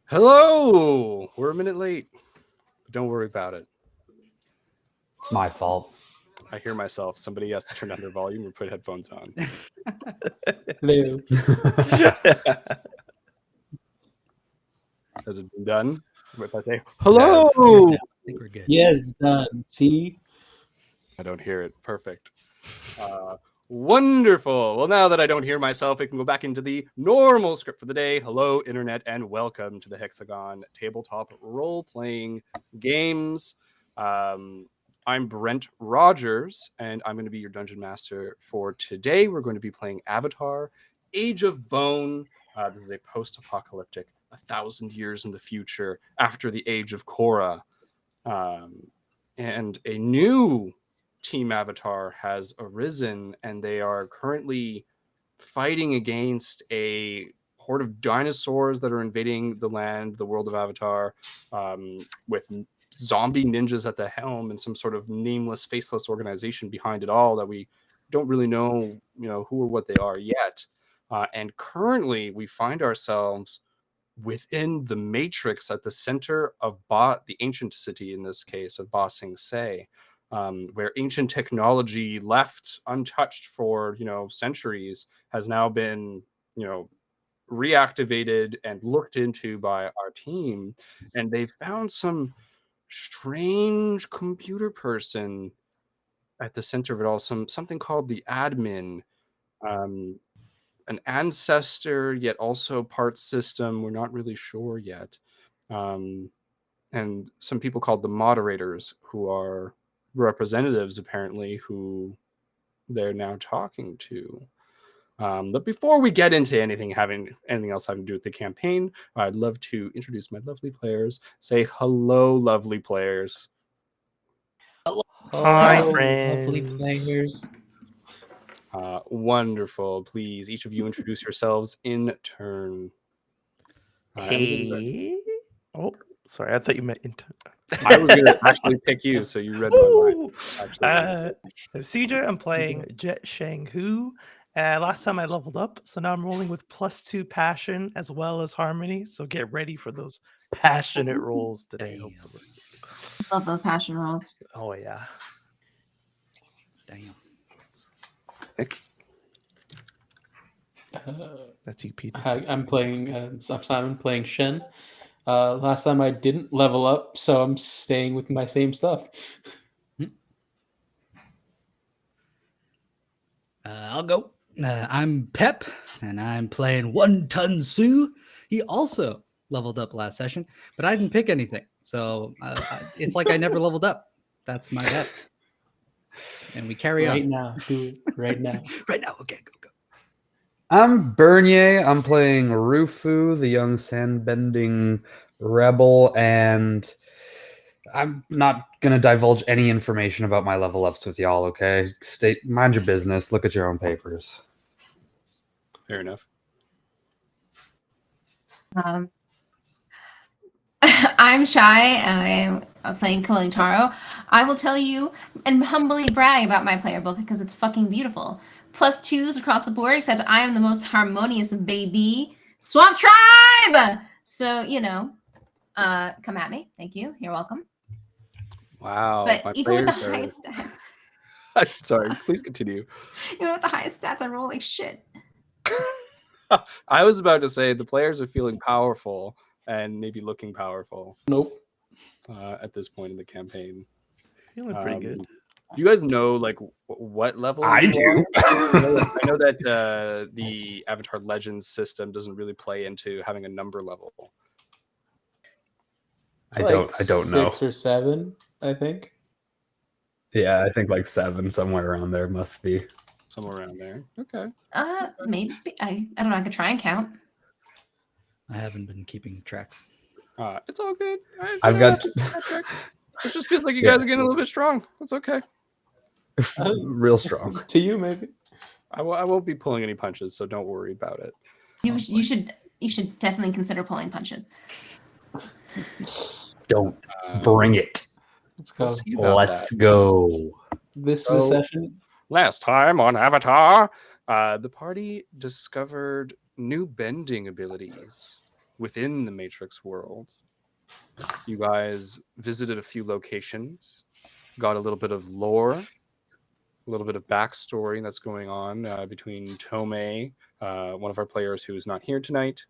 Hello! We're a minute late, but don't worry about it. It's my fault. I hear myself. Somebody has to turn down their volume or put headphones on. Hello. Has it been done? If I say, hello! I think we're good. Yes, done. See? I don't hear it. Perfect. Wonderful. Well, now that I don't hear myself, it can go back into the normal script for the day. Hello, Internet, and welcome to the Hexagon tabletop role-playing games. I'm Brent Rogers, and I'm going to be your dungeon master for today. We're going to be playing Avatar, Age of Bone. This is a post-apocalyptic, 1,000 years in the future, after the Age of Korra. And a new Team Avatar has arisen, and they are currently fighting against a horde of dinosaurs that are invading the world of Avatar, with zombie ninjas at the helm and some sort of nameless, faceless organization behind it all that we don't really know, who or what they are yet. And currently, we find ourselves within the matrix at the center of the ancient city, in this case of Ba Sing Se, where ancient technology left untouched for centuries has now been reactivated and looked into by our team, and they found some strange computer person at the center of it all, something called the admin, an ancestor yet also part system, we're not really sure yet, and some people called the moderators, who are representatives apparently, who they're now talking to. But before we get into anything else having to do with the campaign, I'd love to introduce my lovely players. Say hello, lovely players. Hi, Hello, friends. lovely players. Wonderful. Please, each of you introduce yourselves in turn. Hey. Oh, sorry. I thought you meant in I was going to actually pick you, so you read my mind. Actually, I'm CJ. I'm playing Jet Shang-Hu. Last time I leveled up, so now I'm rolling with +2 passion as well as harmony. So get ready for those passionate rolls today. Damn. Hopefully. Love those passion rolls. Oh yeah. Damn. That's you, Peter. I'm playing Simon, playing Shen. Last time I didn't level up, so I'm staying with my same stuff. I'll go. I'm Pep, and I'm playing One Ton Sue. He also leveled up last session, but I didn't pick anything. So it's like I never leveled up. That's my bet. And we carry Right on. now. Do it right now. Right now. Okay, go. I'm Bernier. I'm playing Rufu, the young sand-bending rebel, and I'm not going to divulge any information about my level ups with y'all, okay? Mind your business. Look at your own papers. Fair enough. I'm Shy. I'm playing Killing Taro. I will tell you and humbly brag about my player book because it's fucking beautiful. +2s across the board, except I am the most harmonious baby. Swamp Tribe! So, come at me. Thank you. You're welcome. Wow. But my even with the players highest stats, Sorry, please continue. even with the highest stats, I roll like shit. I was about to say the players are feeling powerful and maybe looking powerful. Nope. At this point in the campaign, Feeling pretty good. Do you guys know like what level? I you do. are? I know that the Avatar Legends system doesn't really play into having a number level. I don't know. 6 or 7, I think. Yeah, I think like 7, somewhere around there must be. Somewhere around there. Okay. Maybe I don't know. I could try and count. I haven't been keeping track. It's all good. I've got. It just feels like you guys are getting a little bit strong. That's okay. Real strong. To you, maybe. I won't be pulling any punches, so don't worry about it. You should definitely consider pulling punches. Don't bring it. Let's go. Let's go. This is the session. Last time on Avatar, the party discovered new bending abilities. within the Matrix world. You guys visited a few locations, got a little bit of lore, a little bit of backstory that's going on between Tomei, one of our players who is not here tonight,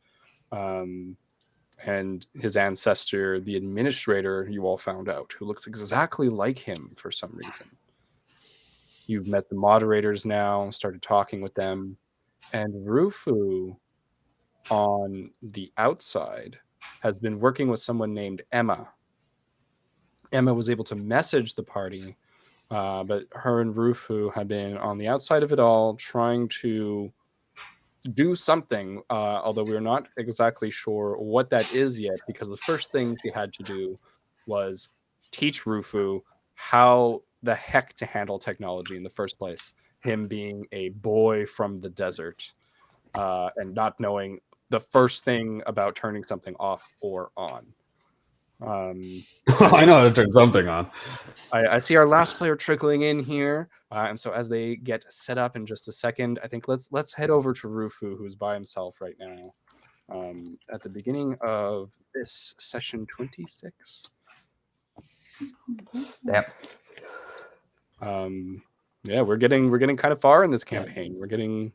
and his ancestor, the administrator, you all found out, who looks exactly like him for some reason. You've met the moderators now, started talking with them, and Rufu on the outside has been working with someone named Emma. Emma was able to message the party, but her and Rufu have been on the outside of it all, trying to do something, although we're not exactly sure what that is yet, because the first thing she had to do was teach Rufu how the heck to handle technology in the first place, him being a boy from the desert and not knowing the first thing about turning something off or on. I know how to turn something on. I see our last player trickling in here, and so as they get set up in just a second, I think let's head over to Rufu, who's by himself right now, at the beginning of this session 26. Yep. Yeah, we're getting kind of far in this campaign. We're getting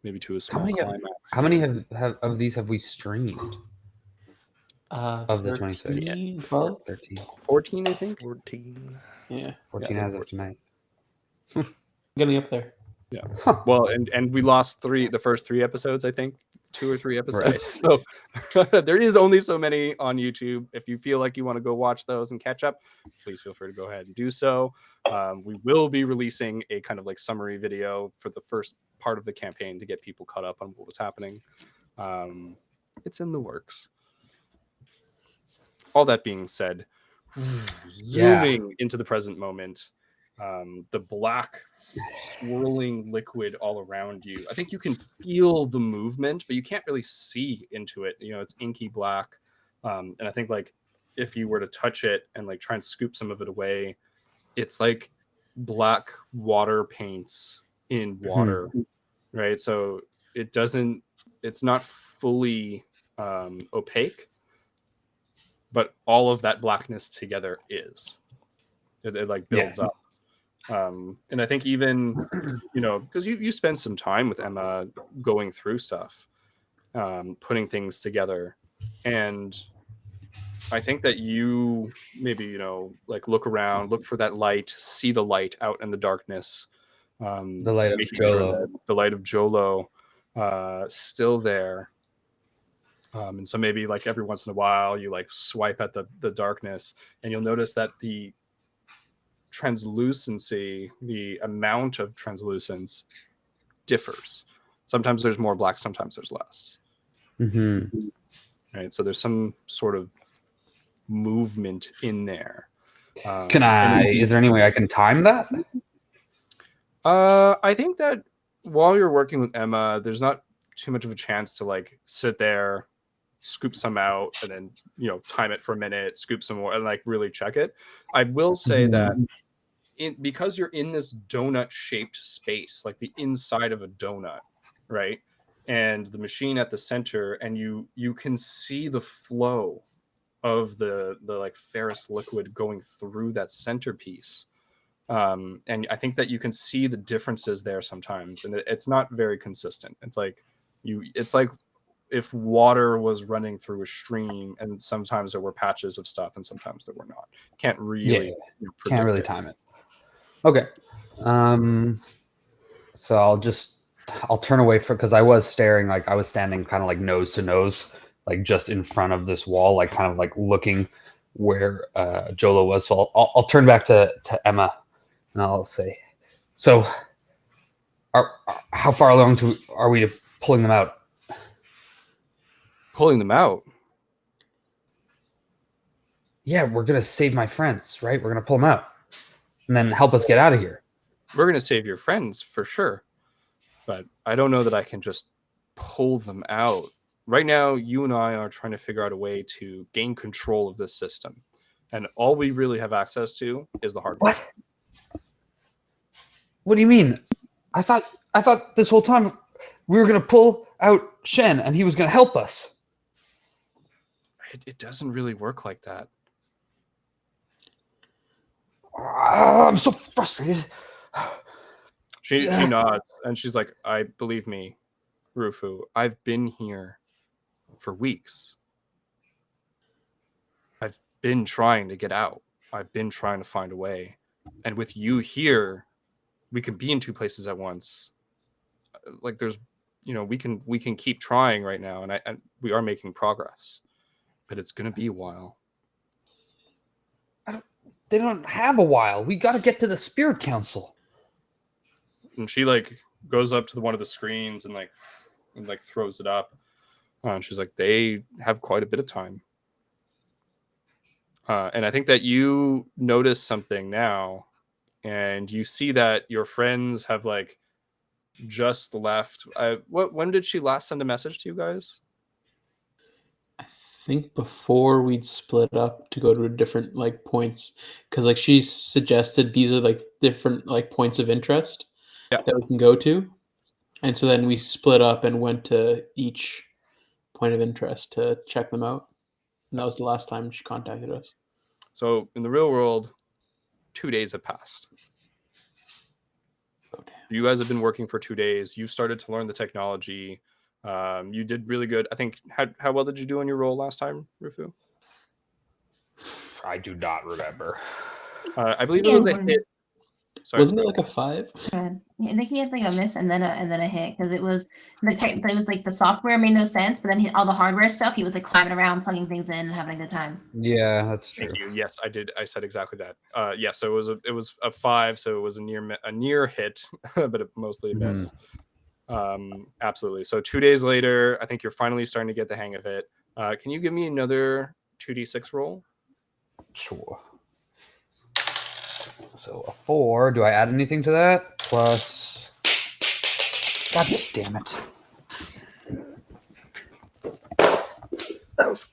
maybe to a small climax. How many have of these have we streamed? Of the 26? 13, 12? 13. 14, I think. 14. Yeah, 14 as of tonight. getting up there. Yeah. Well, and we lost the first 3 episodes, I think. 2 or 3 episodes. Right. So there is only so many on YouTube. If you feel like you want to go watch those and catch up, please feel free to go ahead and do so. We will be releasing a kind of like summary video for the first part of the campaign to get people caught up on what was happening. It's in the works. All that being said, zooming into the present moment, the black swirling liquid all around you. I think you can feel the movement, but you can't really see into it. You know, it's inky black. And I think like if you were to touch it and like try and scoop some of it away, it's like black water paints in water, right? So it's not fully opaque, but all of that blackness together is. It like builds up. And I think even, you know, because you spend some time with Emma going through stuff, putting things together. And I think that you maybe, you know, like look around, look for that light, see the light out in the darkness. The light of Jolo. The light of Jolo still there. And so maybe like every once in a while you like swipe at the darkness and you'll notice that the translucency, the amount of translucence differs. Sometimes there's more black, sometimes there's less. Right, so there's some sort of movement in there. Is there any way I can time that? I think that while you're working with Emma, there's not too much of a chance to like sit there, scoop some out, and then, you know, time it for a minute, scoop some more, and like really check it. I will say that because you're in this donut shaped space, like the inside of a donut, right? And the machine at the center, and you can see the flow of the like ferrous liquid going through that centerpiece. And I think that you can see the differences there sometimes, and it's not very consistent. It's like if water was running through a stream, and sometimes there were patches of stuff, and sometimes there were not. Can't really, can't really time it. Okay, so I'll turn away because I was staring, like I was standing kind of like nose to nose, like just in front of this wall, like kind of like looking where Jolo was. So I'll turn back to Emma, and I'll say, so how far along are we to pulling them out? Pulling them out? Yeah, we're gonna save my friends, right? We're gonna pull them out and then help us get out of here. We're gonna save your friends for sure, but I don't know that I can just pull them out. Right now, you and I are trying to figure out a way to gain control of this system. And all we really have access to is the hardware. What do you mean? I thought this whole time we were gonna pull out Shen, and he was gonna help us. It doesn't really work like that. I'm so frustrated. She nods and she's like, I believe me, Rufu, I've been here for weeks. I've been trying to get out. I've been trying to find a way. And with you here, we can be in two places at once. Like there's, we can keep trying right now, and we are making progress. But it's gonna be a while. They don't have a while. We got to get to the Spirit Council. And she goes up to one of the screens and throws it up. And she's like, they have quite a bit of time. And I think that you notice something now, and you see that your friends have just left. When did she last send a message to you guys? I think before we'd split up to go to different points, because she suggested these are different points of interest that we can go to, and so then we split up and went to each point of interest to check them out, and that was the last time she contacted us. So in the real world, 2 days have passed. Oh, damn. You guys have been working for 2 days. You started to learn the technology. You did really good. I think. How well did you do on your roll last time, Rufu? I do not remember. I believe it was a hit. Sorry, wasn't it a 5? Good. I think he has a miss and then a hit, because it was the software made no sense, but then all the hardware stuff, he was climbing around, plugging things in, and having a good time. Yeah, that's true. Thank you. Yes, I did. I said exactly that. Yes, so it was a 5, so it was a near hit, but mostly a miss. Absolutely. So 2 days later, I think you're finally starting to get the hang of it. Can you give me another 2d6 roll? Sure. So a 4. Do I add anything to that? Plus. God damn it. That was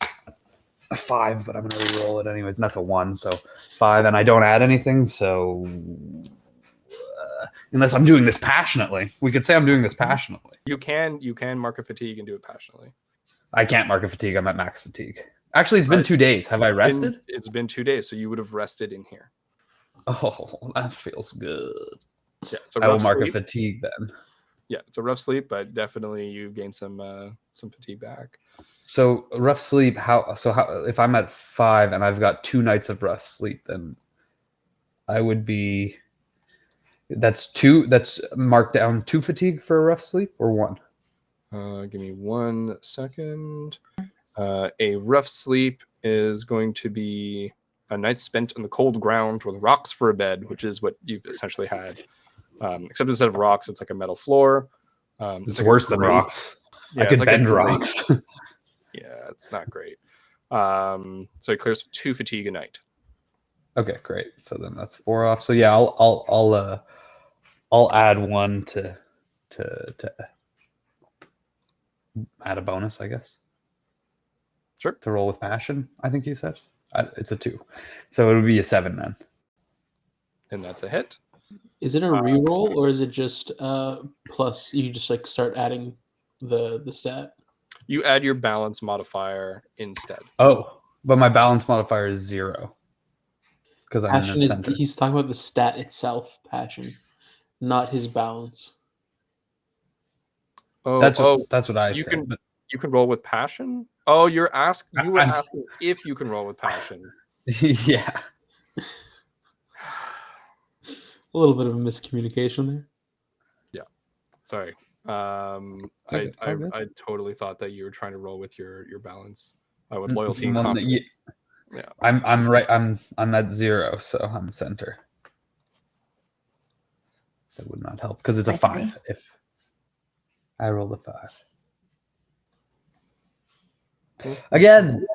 a 5, but I'm going to re-roll it anyways. And that's a 1. So 5. And I don't add anything. So unless I'm doing this passionately, we could say I'm doing this passionately. You can mark a fatigue and do it passionately. I can't mark a fatigue. I'm at max fatigue. Actually, it's been 2 days. Have I rested? It's been 2 days, so you would have rested in here. Oh, that feels good. Yeah, I will mark a fatigue then. Yeah, it's a rough sleep, but definitely you gain some fatigue back. So rough sleep. How if I'm at 5 and I've got 2 nights of rough sleep, then I would be. That's 2. That's marked down 2 fatigue for a rough sleep, or 1. Give me 1 second. A rough sleep is going to be a night spent on the cold ground with rocks for a bed, which is what you've essentially had. Except instead of rocks, it's like a metal floor. It's worse than rocks. Yeah, I could bend rocks. Yeah, it's not great. So it clears 2 fatigue a night. Okay, great. So then that's 4 off. So yeah, I'll add 1 to add a bonus, I guess. Sure. To roll with passion, I think you said. It's a 2. So it would be a 7 then. And that's a hit. Is it a reroll, or is it just plus you just start adding the stat? You add your balance modifier instead. Oh, but my balance modifier is 0. Because I'm in the center. He's talking about the stat itself, passion, not his balance. Oh, that's what I said. You can roll with passion? Oh, you were asking if you can roll with passion. Yeah. A little bit of a miscommunication there. Yeah. Sorry. I totally thought that you were trying to roll with your balance with loyalty and confidence. Yeah. I'm right. I'm at 0, so I'm center. That would not help because it's a 5. If I rolled a 5 again.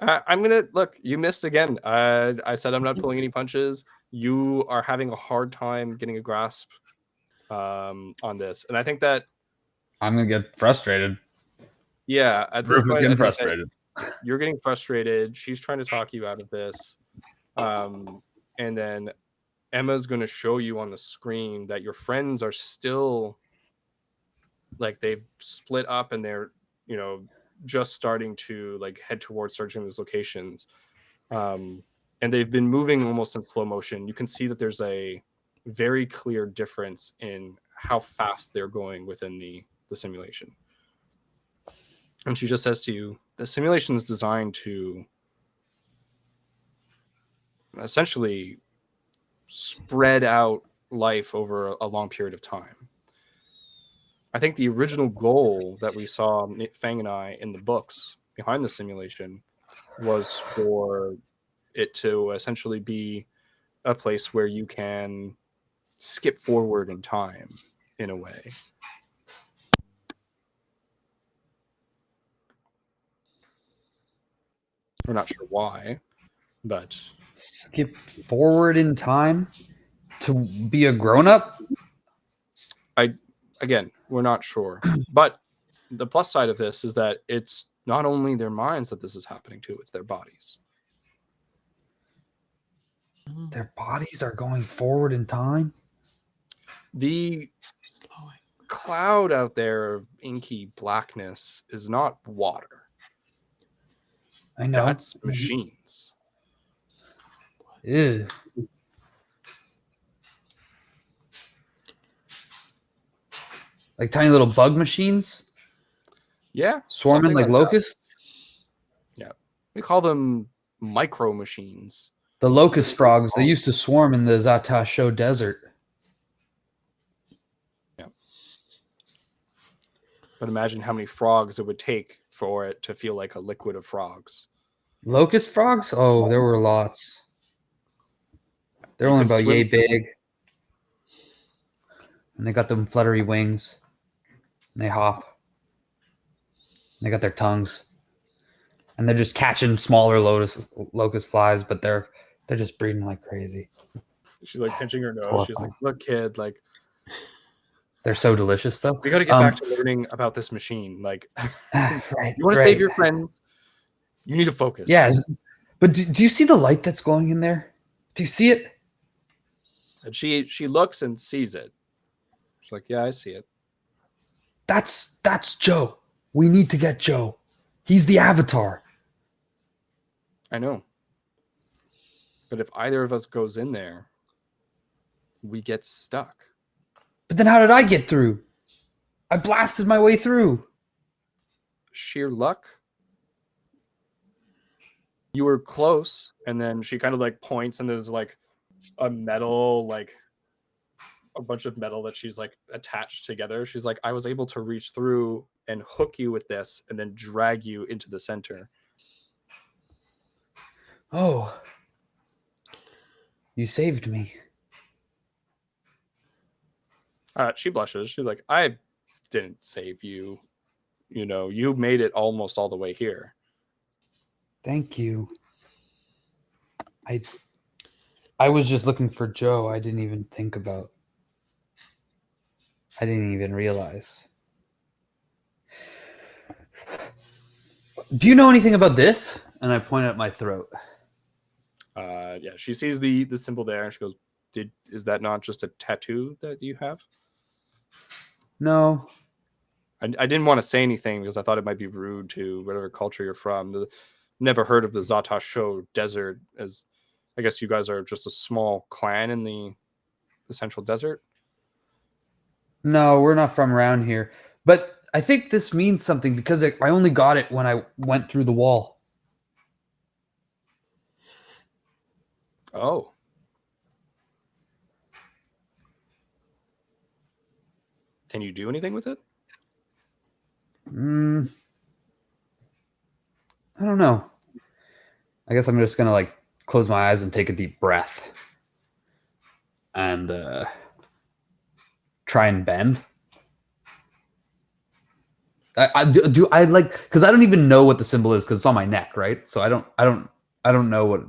I'm gonna look. You missed again. I said I'm not pulling any punches. You are having a hard time getting a grasp on this, and I think that I'm gonna get frustrated. Yeah, at this Roof is point, getting frustrated. You're getting frustrated. She's trying to talk you out of this, and then Emma's going to show you on the screen that your friends are still like they've split up and they're, you know, just starting to like head towards searching these locations. And they've been moving almost in slow motion. You can see that there's a very clear difference in how fast they're going within the simulation. And she just says to you, the simulation is designed to essentially spread out life over a long period of time. I think the original goal that we saw Fang and I in the books behind the simulation was for it to essentially be a place where you can skip forward in time in a way. We're not sure why, but Skip forward in time to be a grown-up? again, we're not sure. But the plus side of this is that it's not only their minds that this is happening to, it's their bodies. Their bodies are going forward in time? The cloud out there of inky blackness is not water. I know. That's machines. Ew. Like tiny little bug machines? Yeah. Swarming like locusts? Yeah. We call them micro machines. The locust frogs, they used to swarm in the Zata Show desert. Yeah. But imagine how many frogs it would take for it to feel like a liquid of frogs. Locust frogs? Oh, there were lots. They're only about yay big. And they got them fluttery wings. And they hop. And they got their tongues. And they're just catching smaller locust flies, but they're just breeding like crazy. She's like pinching her nose. She's like, look, kid, like they're so delicious though. We got to get back to learning about this machine. Like right, you want to save your friends, you need to focus. Yeah. But do you see the light that's glowing in there? Do you see it? And she looks and sees it. She's like, yeah, I see it. That's Joe. We need to get Joe. He's the avatar. I know. But if either of us goes in there, we get stuck. But then how did I get through? I blasted my way through. Sheer luck. You were close, and then she kind of like points, and there's like a metal, like a bunch of metal that she's like attached together. She's like, I was able to reach through and hook you with this and then drag you into the center. Oh. You saved me. She blushes. She's like, I didn't save you. You know, you made it almost all the way here. Thank you. I was just looking for Joe. I didn't even think about. I didn't even realize. Do you know anything about this? And I point at my throat. Yeah, she sees the symbol there, and she goes, is that not just a tattoo that you have? No. I didn't want to say anything because I thought it might be rude to whatever culture you're from. Never heard of the Zata Show desert, as I guess you guys are just a small clan in the central desert. No, we're not from around here. But I think this means something because I only got it when I went through the wall. Oh. Can you do anything with it? I don't know. I guess I'm just going to like close my eyes and take a deep breath. And try and bend. I like because I don't even know what the symbol is because it's on my neck, right? So I don't know what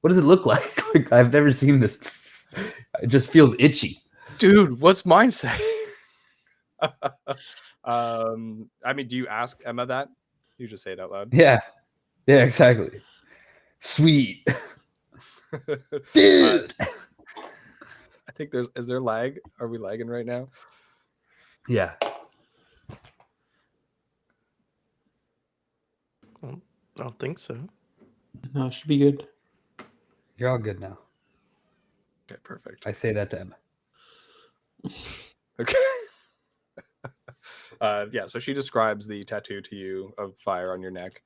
does it look like? Like I've never seen this. It just feels itchy. Dude, what's mine say? I mean, do you ask Emma that? You just say it out loud. Yeah, exactly. Sweet. Dude. think is there lag? Are we lagging right now? Yeah. I don't think so. No, it should be good. You're all good now. Okay, perfect. I say that to Emma. Okay. Yeah, so she describes the tattoo to you of fire on your neck.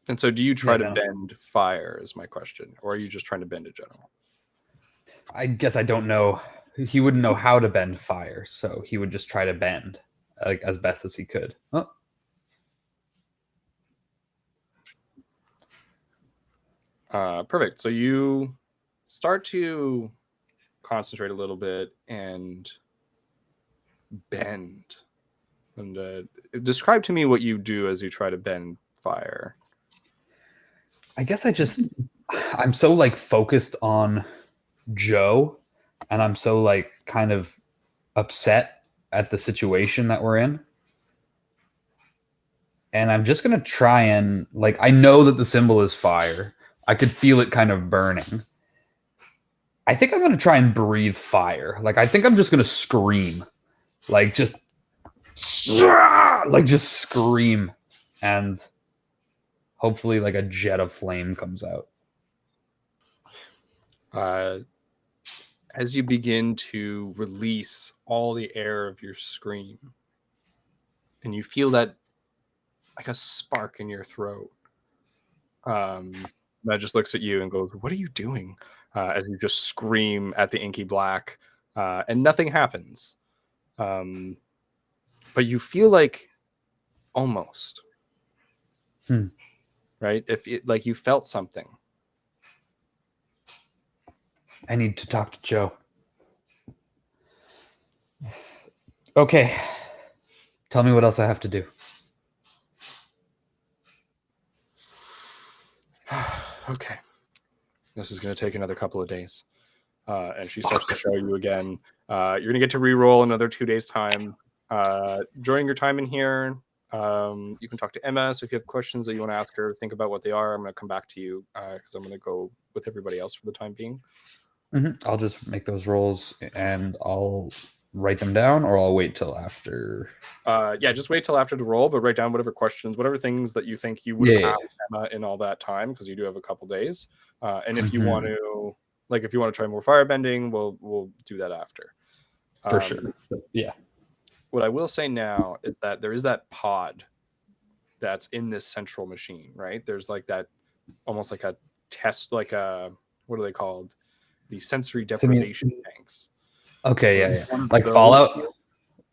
And so do you try to bend fire is my question, or are you just trying to bend in general? I guess I don't know. He wouldn't know how to bend fire, so he would just try to bend like as best as he could. Oh. Perfect. So you start to concentrate a little bit and bend. And describe to me what you do as you try to bend fire. I guess I'm so like focused on Joe, and I'm so like kind of upset at the situation that we're in. And I'm just gonna try and like, I know that the symbol is fire. I could feel it kind of burning. I think I'm gonna try and breathe fire. Like, I think I'm just gonna scream, like just scream, and hopefully like a jet of flame comes out. As you begin to release all the air of your scream, and you feel that like a spark in your throat. That just looks at you and goes, "What are you doing?" As you just scream at the inky black, and nothing happens. But you feel like almost, right? If it, like you felt something. I need to talk to Joe. Okay. Tell me what else I have to do. Okay. This is going to take another couple of days. And she starts to show you again. You're going to get to re-roll another 2 days' time. During your time in here, you can talk to Emma. So if you have questions that you want to ask her, think about what they are. I'm going to come back to you because I'm going to go with everybody else for the time being. I'll just make those rolls and I'll write them down, or I'll wait till after. Yeah, just wait till after the roll, but write down whatever questions, whatever things that you think you would have asked Emma in all that time, because you do have a couple days. And if you want to, like, if you want to try more firebending, we'll do that after. For sure. Yeah. What I will say now is that there is that pod that's in this central machine, right? There's like that, almost like a test, like a, what are they called? The sensory deprivation tanks. Okay, yeah. Like Fallout?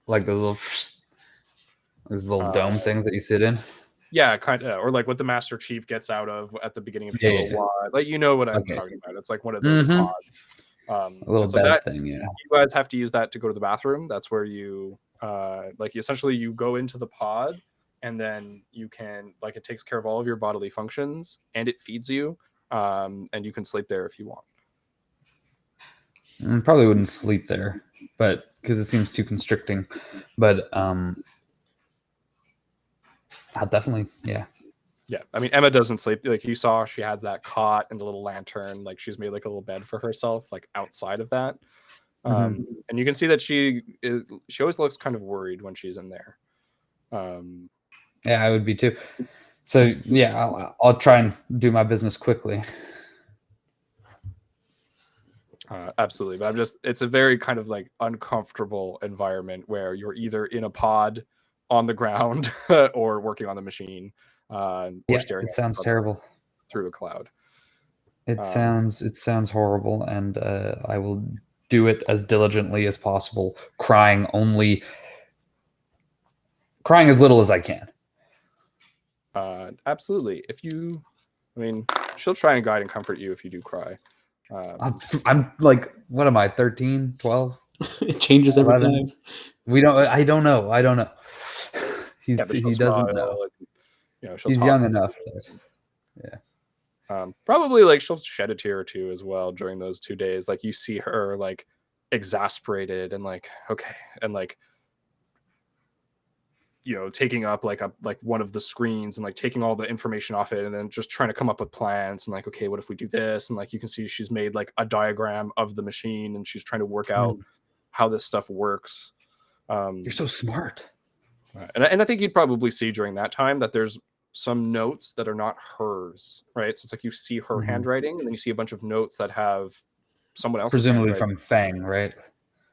Like those little dome things that you sit in? Yeah, kind of, or like what the Master Chief gets out of at the beginning of Halo 1. Like, you know what I'm talking about. It's like one of those pods. A little bed thing, yeah. You guys have to use that to go to the bathroom. That's where you, like, essentially you go into the pod, and then you can, like, it takes care of all of your bodily functions, and it feeds you, and you can sleep there if you want. Probably wouldn't sleep there, but because it seems too constricting. But I'll definitely, yeah. Yeah, I mean, Emma doesn't sleep. Like, you saw, she has that cot and the little lantern. Like, she's made like a little bed for herself, like outside of that. And you can see that she always looks kind of worried when she's in there. Yeah, I would be too. So yeah, I'll try and do my business quickly. Absolutely, but it's a very kind of like uncomfortable environment where you're either in a pod on the ground or working on the machine, or staring. It sounds terrible through a cloud. It sounds horrible, and I will do it as diligently as possible, crying as little as I can. Absolutely. She'll try and guide and comfort you if you do cry. I'm like, what am I, 13, 12? It changes every 11? time. I don't know. He doesn't know. He's young enough. Probably like she'll shed a tear or two as well during those 2 days. Like, you see her like exasperated and like, okay, and like taking up like one of the screens and like taking all the information off it, and then just trying to come up with plans and like, okay, what if we do this? And like you can see she's made like a diagram of the machine, and she's trying to work out how this stuff works. You're so smart. And I think you'd probably see during that time that there's some notes that are not hers, right? So it's like you see her handwriting, and then you see a bunch of notes that have someone else's Presumably handwriting. from Fang, right?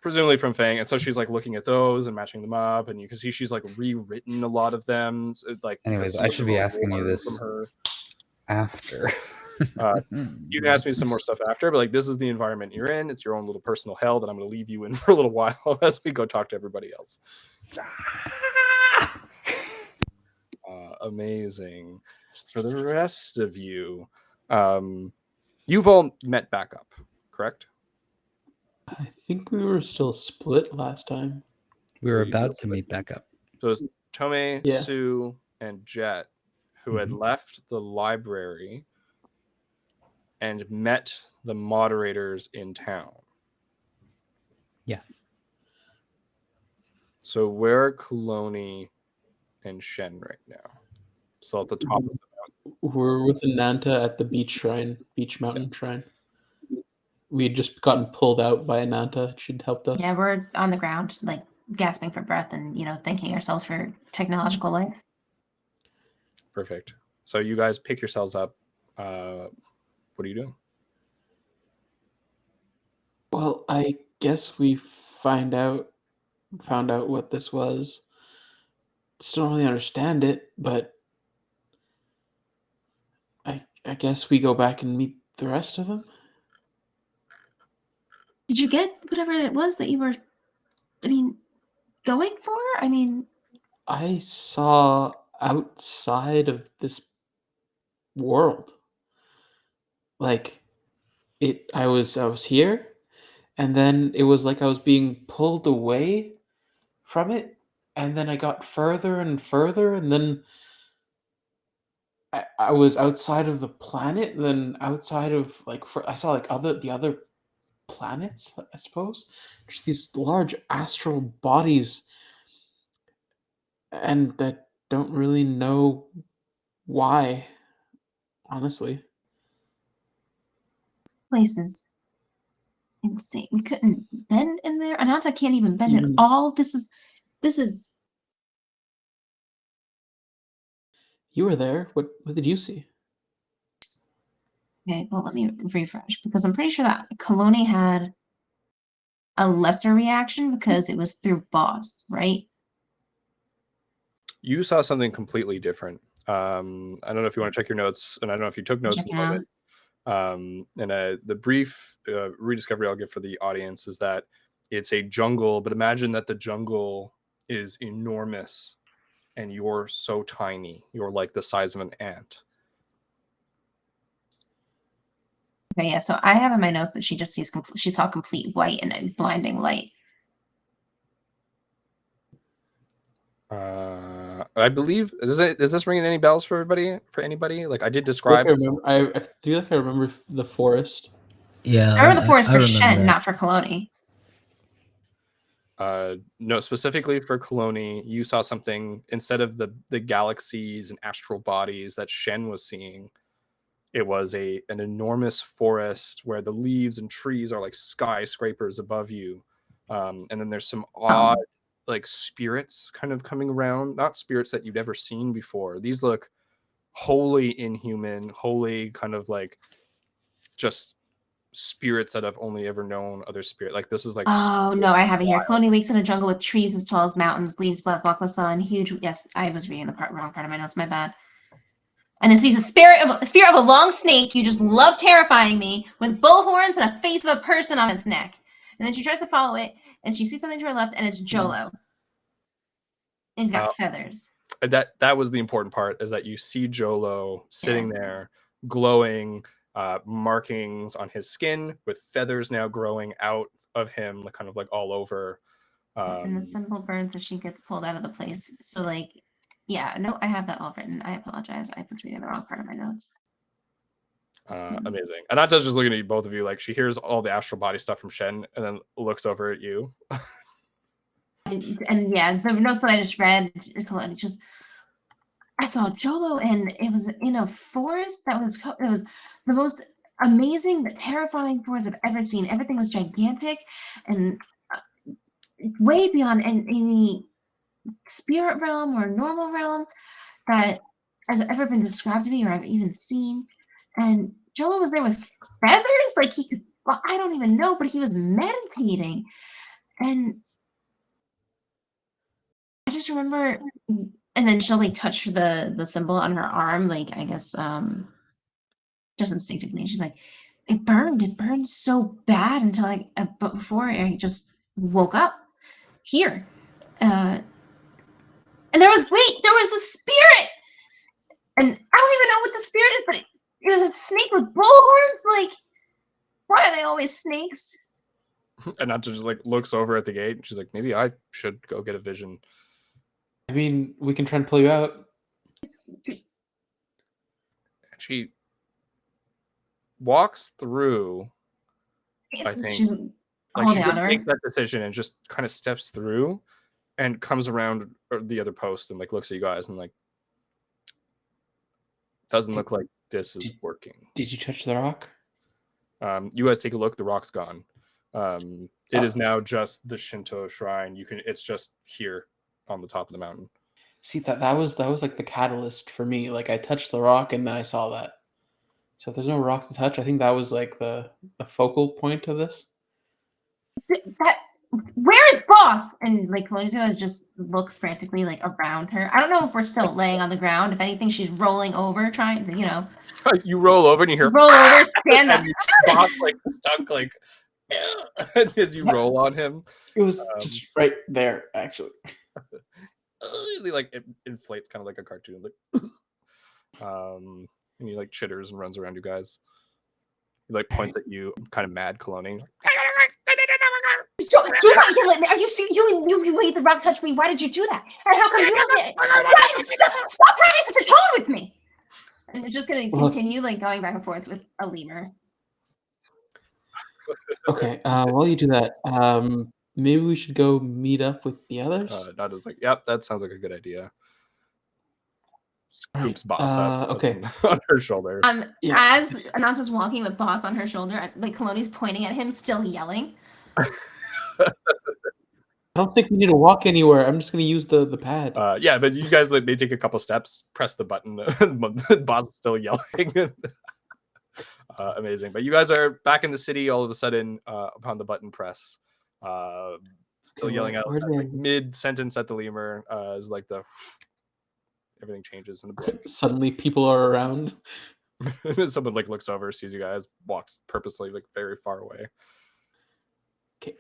Presumably from Fang. And so she's like looking at those and matching them up, and you can see she's like rewritten a lot of them. Like, anyways, I should be asking you this after. You can ask me some more stuff after, but like this is the environment you're in. It's your own little personal hell that I'm going to leave you in for a little while as we go talk to everybody else. Amazing. For the rest of you, you've all met back up, correct? I think we were still split last time. We were about to meet back up. So it was Tome, Yeah. Sue, and Jet who had left the library and met the moderators in town. Yeah. So where are Kaloni and Shen right now? So at the top of the mountain. We're with Ananta at the beach mountain shrine. We had just gotten pulled out by Ananta. She'd helped us. Yeah, we're on the ground, like gasping for breath and, thanking ourselves for technological life. Perfect. So you guys pick yourselves up. What are you doing? Well, I guess we found out what this was. Still don't really understand it, but I guess we go back and meet the rest of them. Did you get whatever it was that you were, going for? I saw outside of this world. Like I was here, and then it was like I was being pulled away from it, and then I got further and further, and then I was outside of the planet, and then outside of I saw like the other planets, I suppose, just these large astral bodies, and I don't really know why, honestly. Place is insane. We couldn't bend in there. Ananta can't even bend at Even- all. This is. You were there. What did you see? Okay, well, let me refresh, because I'm pretty sure that Kaloni had a lesser reaction because it was through boss, right? You saw something completely different. I don't know if you want to check your notes, and I don't know if you took notes in the moment. And the brief rediscovery I'll give for the audience is that it's a jungle, but imagine that the jungle is enormous and you're so tiny. You're like the size of an ant. Okay, yeah, so I have in my notes that she just she saw complete white and a blinding light. I believe, is this ringing any bells for everybody? For anybody? Like I did I describe. feel like I remember the forest. Yeah. I remember the forest for remember Shen, that. not for Kaloni. No, specifically for Kaloni, you saw something instead of the galaxies and astral bodies that Shen was seeing. It was an enormous forest where the leaves and trees are like skyscrapers above you, and then there's some odd like spirits kind of coming around. Not spirits that you've ever seen before. These look wholly inhuman, wholly kind of like just spirits that have only ever known other spirit. Like this is like Oh no, I have it here. Kaloni wakes in a jungle with trees as tall as mountains, leaves black block the sun, huge. Yes, I was reading the wrong part of my notes. My bad. And then sees a spirit of a long snake. You just love terrifying me, with bull horns and a face of a person on its neck. And then she tries to follow it, and she sees something to her left, and it's Jolo. And he's got feathers. That was the important part, is that you see Jolo sitting there, glowing, markings on his skin with feathers now growing out of him, kind of like all over. And the simple birds as she gets pulled out of the place. So like, yeah, no, I have that all written. I apologize. I was reading the wrong part of my notes. Amazing. Ananta's just looking at you, both of you, like she hears all the astral body stuff from Shen and then looks over at you. And yeah, the notes that I just read, it just I saw Jolo, and it was in a forest that was the most amazing, terrifying forest I've ever seen. Everything was gigantic and way beyond any spirit realm or normal realm that has ever been described to me or I've even seen. And Jolo was there with feathers, like he could. Well, I don't even know, but he was meditating, and I just remember. And then she'll like touch the symbol on her arm, like I guess just instinctively. She's like, it burned so bad until but before I just woke up here. And there was a spirit, and I don't even know what the spirit is, but it was a snake with bull horns. Like, why are they always snakes? And Nanta just like looks over at the gate, and she's like, maybe I should go get a vision. I mean, we can try and pull you out. And she walks through. I think She's like she holding just on her. makes that decision and just kind of steps through and comes around the other post and like looks at you guys and like doesn't look like this is working. Did you touch the rock? You guys take a look. The rock's gone. It is now just the Shinto shrine. It's just here on the top of the mountain. See, that was like the catalyst for me. Like I touched the rock and then I saw that. So if there's no rock to touch, I think that was like the focal point of this. Where is Boss? And like Chloe's gonna just look frantically like around her. I don't know if we're still laying on the ground. If anything, she's rolling over, trying to, You roll over and you hear roll over, stand up. and Boss like stuck like as you roll on him. It was just right there, actually. Like it inflates kind of like a cartoon, like and he like chitters and runs around you guys. He like points at you, kind of mad, cloning. Do not yell at me. Are you serious? You made the rock touch me. Why did you do that? And how come you don't get it? Ryan, stop having such a tone with me. And we're just gonna continue like going back and forth with a lemur. Okay, while you do that, maybe we should go meet up with the others. Nada's like, yep, that sounds like a good idea. Scoops Right. Boss up, Okay. on her shoulder. Yeah. As Ananta's walking with Boss on her shoulder, like Kaloni's pointing at him, still yelling. I don't think we need to walk anywhere. I'm just going to use the pad. Yeah, but you guys may take a couple steps, press the button. Boss is still yelling. Amazing. But you guys are back in the city all of a sudden upon the button press. Still yelling out like, mid-sentence at the lemur is like the everything changes in the blink. Suddenly people are around. Someone like looks over, sees you guys, walks purposely like very far away. Okay.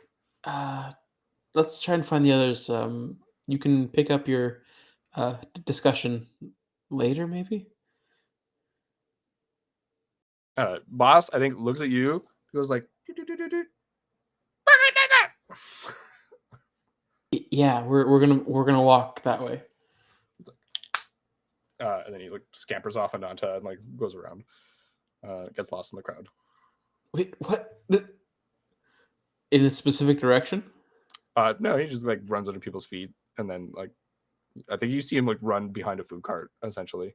Let's try and find the others. You can pick up your discussion later, maybe. Boss, I think, looks at you. He goes like, yeah, we're gonna walk that way. And then he like scampers off on Nanta and like goes around, gets lost in the crowd. Wait, what? In a specific direction? No, he just like runs under people's feet, and then like I think you see him like run behind a food cart, essentially.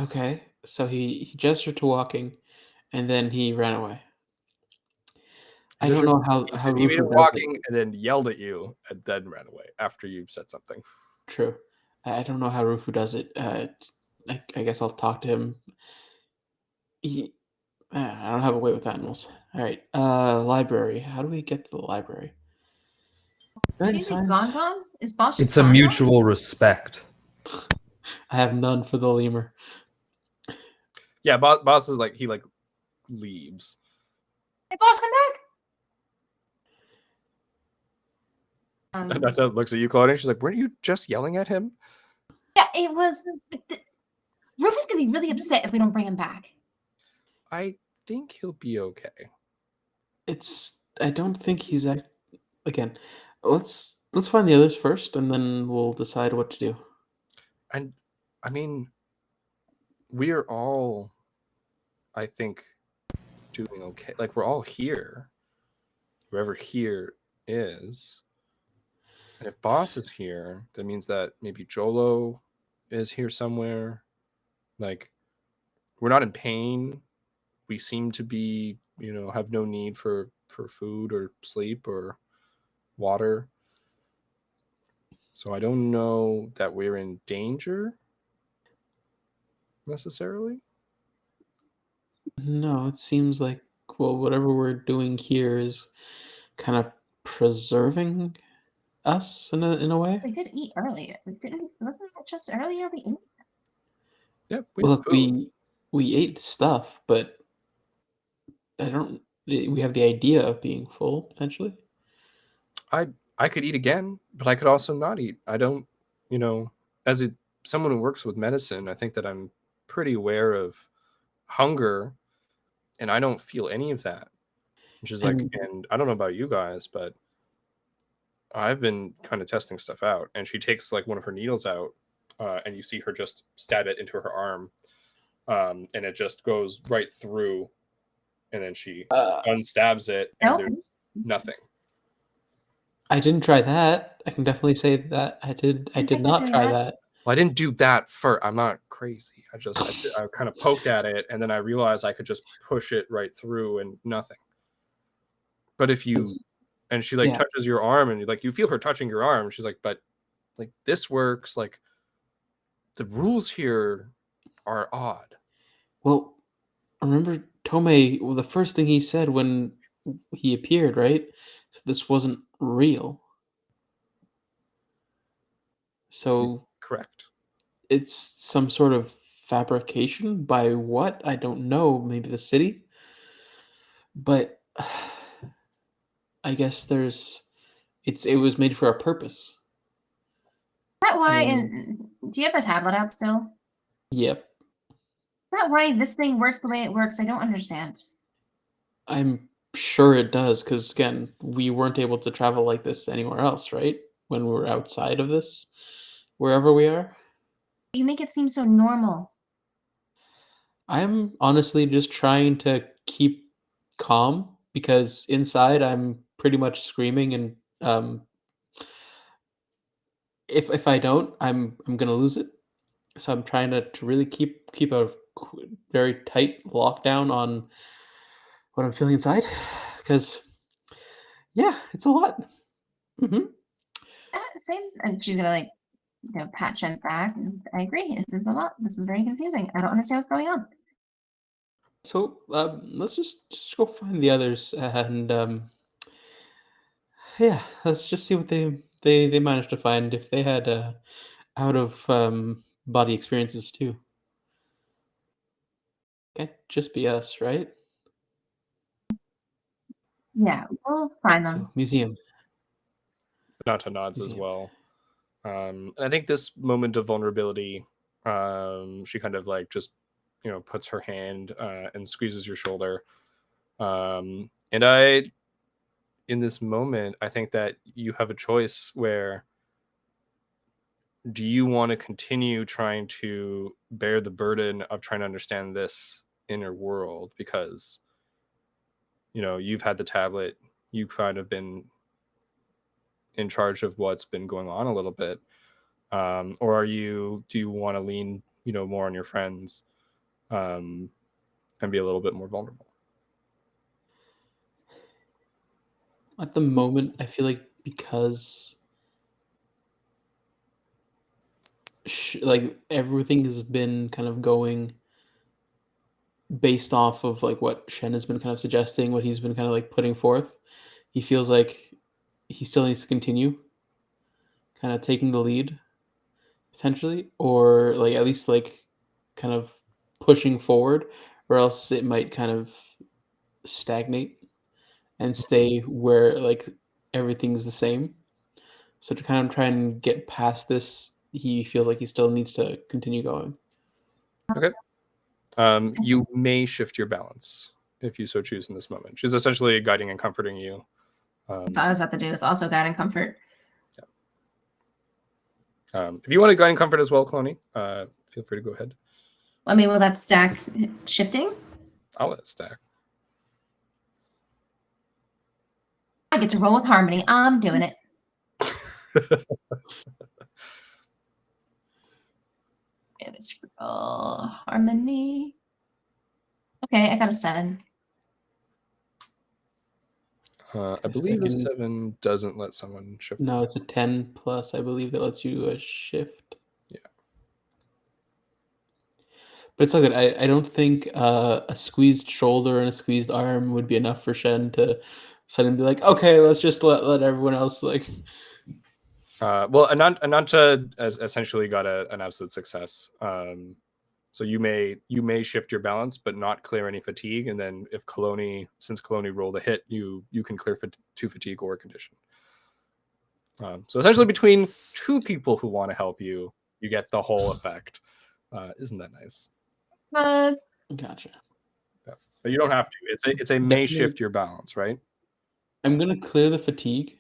Okay, so he gestured to walking, and then he ran away. I don't know how he made him walking and then yelled at you and then ran away after you said something. True. I don't know how Rufu does it. I guess I'll talk to him. I don't have a way with animals. All right. Library. How do we get to the library? Is it gone? Is Boss? It's a mutual respect. I have none for the lemur. Yeah, boss is like he like leaves. Hey, Boss, come back. Nanta looks at you, Claudia. She's like, "Weren't you just yelling at him?" Yeah, it was. Rufus gonna be really upset if we don't bring him back. I think he'll be okay. I don't think he's again. Let's find the others first, and then we'll decide what to do. And I mean, we are all, I think, doing okay. Like we're all here. Whoever here is, And if Boss is here, that means that maybe Jolo is here somewhere. Like, we're not in pain. We seem to be, have no need for food or sleep or water. So I don't know that we're in danger necessarily. No, it seems like, well, whatever we're doing here is kind of preserving us in a way. We did eat earlier. Wasn't it just earlier we ate? Yeah, Well, look, food. we ate stuff, but we have the idea of being full potentially. I could eat again, but I could also not eat. I don't, as someone who works with medicine, I think that I'm pretty aware of hunger, and I don't feel any of that. Which is like, And and I don't know about you guys, but I've been kind of testing stuff out. And she takes like one of her needles out, and you see her just stab it into her arm, and it just goes right through. And then she unstabs it, and Nope. there's nothing. I didn't try that. I can definitely say that I did not try that. Well, I didn't do that first. I'm not crazy. I kind of poked at it, and then I realized I could just push it right through and nothing. But if you, and she like touches your arm, and you feel her touching your arm. She's like, but like this works. Like the rules here are odd. Well, remember Tomei, well, the first thing he said when he appeared, right? So this wasn't real. So It's correct. It's some sort of fabrication by what? I don't know. Maybe the city? But I guess it was made for a purpose. Is that why? And do you have a tablet out still? Yep. Is that why this thing works the way it works? I don't understand. I'm sure it does, because again, we weren't able to travel like this anywhere else, right? When we're outside of this, wherever we are. You make it seem so normal. I'm honestly just trying to keep calm, because inside I'm pretty much screaming, and if I don't, I'm gonna lose it. So I'm trying to really keep a very tight lockdown on what I'm feeling inside, because yeah, it's a lot. Hmm. Same. And she's gonna like, pat Chen's back. And I agree. This is a lot. This is very confusing. I don't understand what's going on. So let's just go find the others, and yeah, let's just see what they managed to find, if they had out of body experiences too. Can't just be us, right? Yeah, we'll find them. So museum. Nata nods as well. I think this moment of vulnerability, she kind of like just, puts her hand and squeezes your shoulder. And in this moment, I think that you have a choice where do you want to continue trying to bear the burden of trying to understand this inner world because, you've had the tablet, you've kind of been in charge of what's been going on a little bit. Or do you want to lean, more on your friends and be a little bit more vulnerable? At the moment, I feel like because like everything has been kind of going based off of like what Shen has been kind of suggesting, what he's been kind of like putting forth, he feels like he still needs to continue kind of taking the lead potentially, or like at least like kind of pushing forward, or else it might kind of stagnate and stay where like everything's the same. So to kind of try and get past this, he feels like he still needs to continue going. Okay. You may shift your balance if you so choose in this moment. She's essentially guiding and comforting you. That's all I was about to do. Is also guide and comfort. If you want to guide and comfort as well, Cloney, feel free to go ahead. I mean, will that stack shifting? I'll let it stack. I get to roll with harmony. I'm doing it. Scroll harmony. Okay, I got a 7. I believe a 7 doesn't let someone shift. No, it's a 10 plus, I believe, that lets you shift. Yeah. But it's all good. I don't think a squeezed shoulder and a squeezed arm would be enough for Shen to suddenly be like, okay, let's just let everyone else like. Well, Ananta essentially got an absolute success. So you may shift your balance, but not clear any fatigue. And then if since Kaloni rolled a hit, you can clear 2 fatigue or condition. So essentially, between 2 people who want to help you, you get the whole effect. Isn't that nice? Gotcha. Yeah. But you don't have to. It's a may shift your balance, right? I'm gonna clear the fatigue,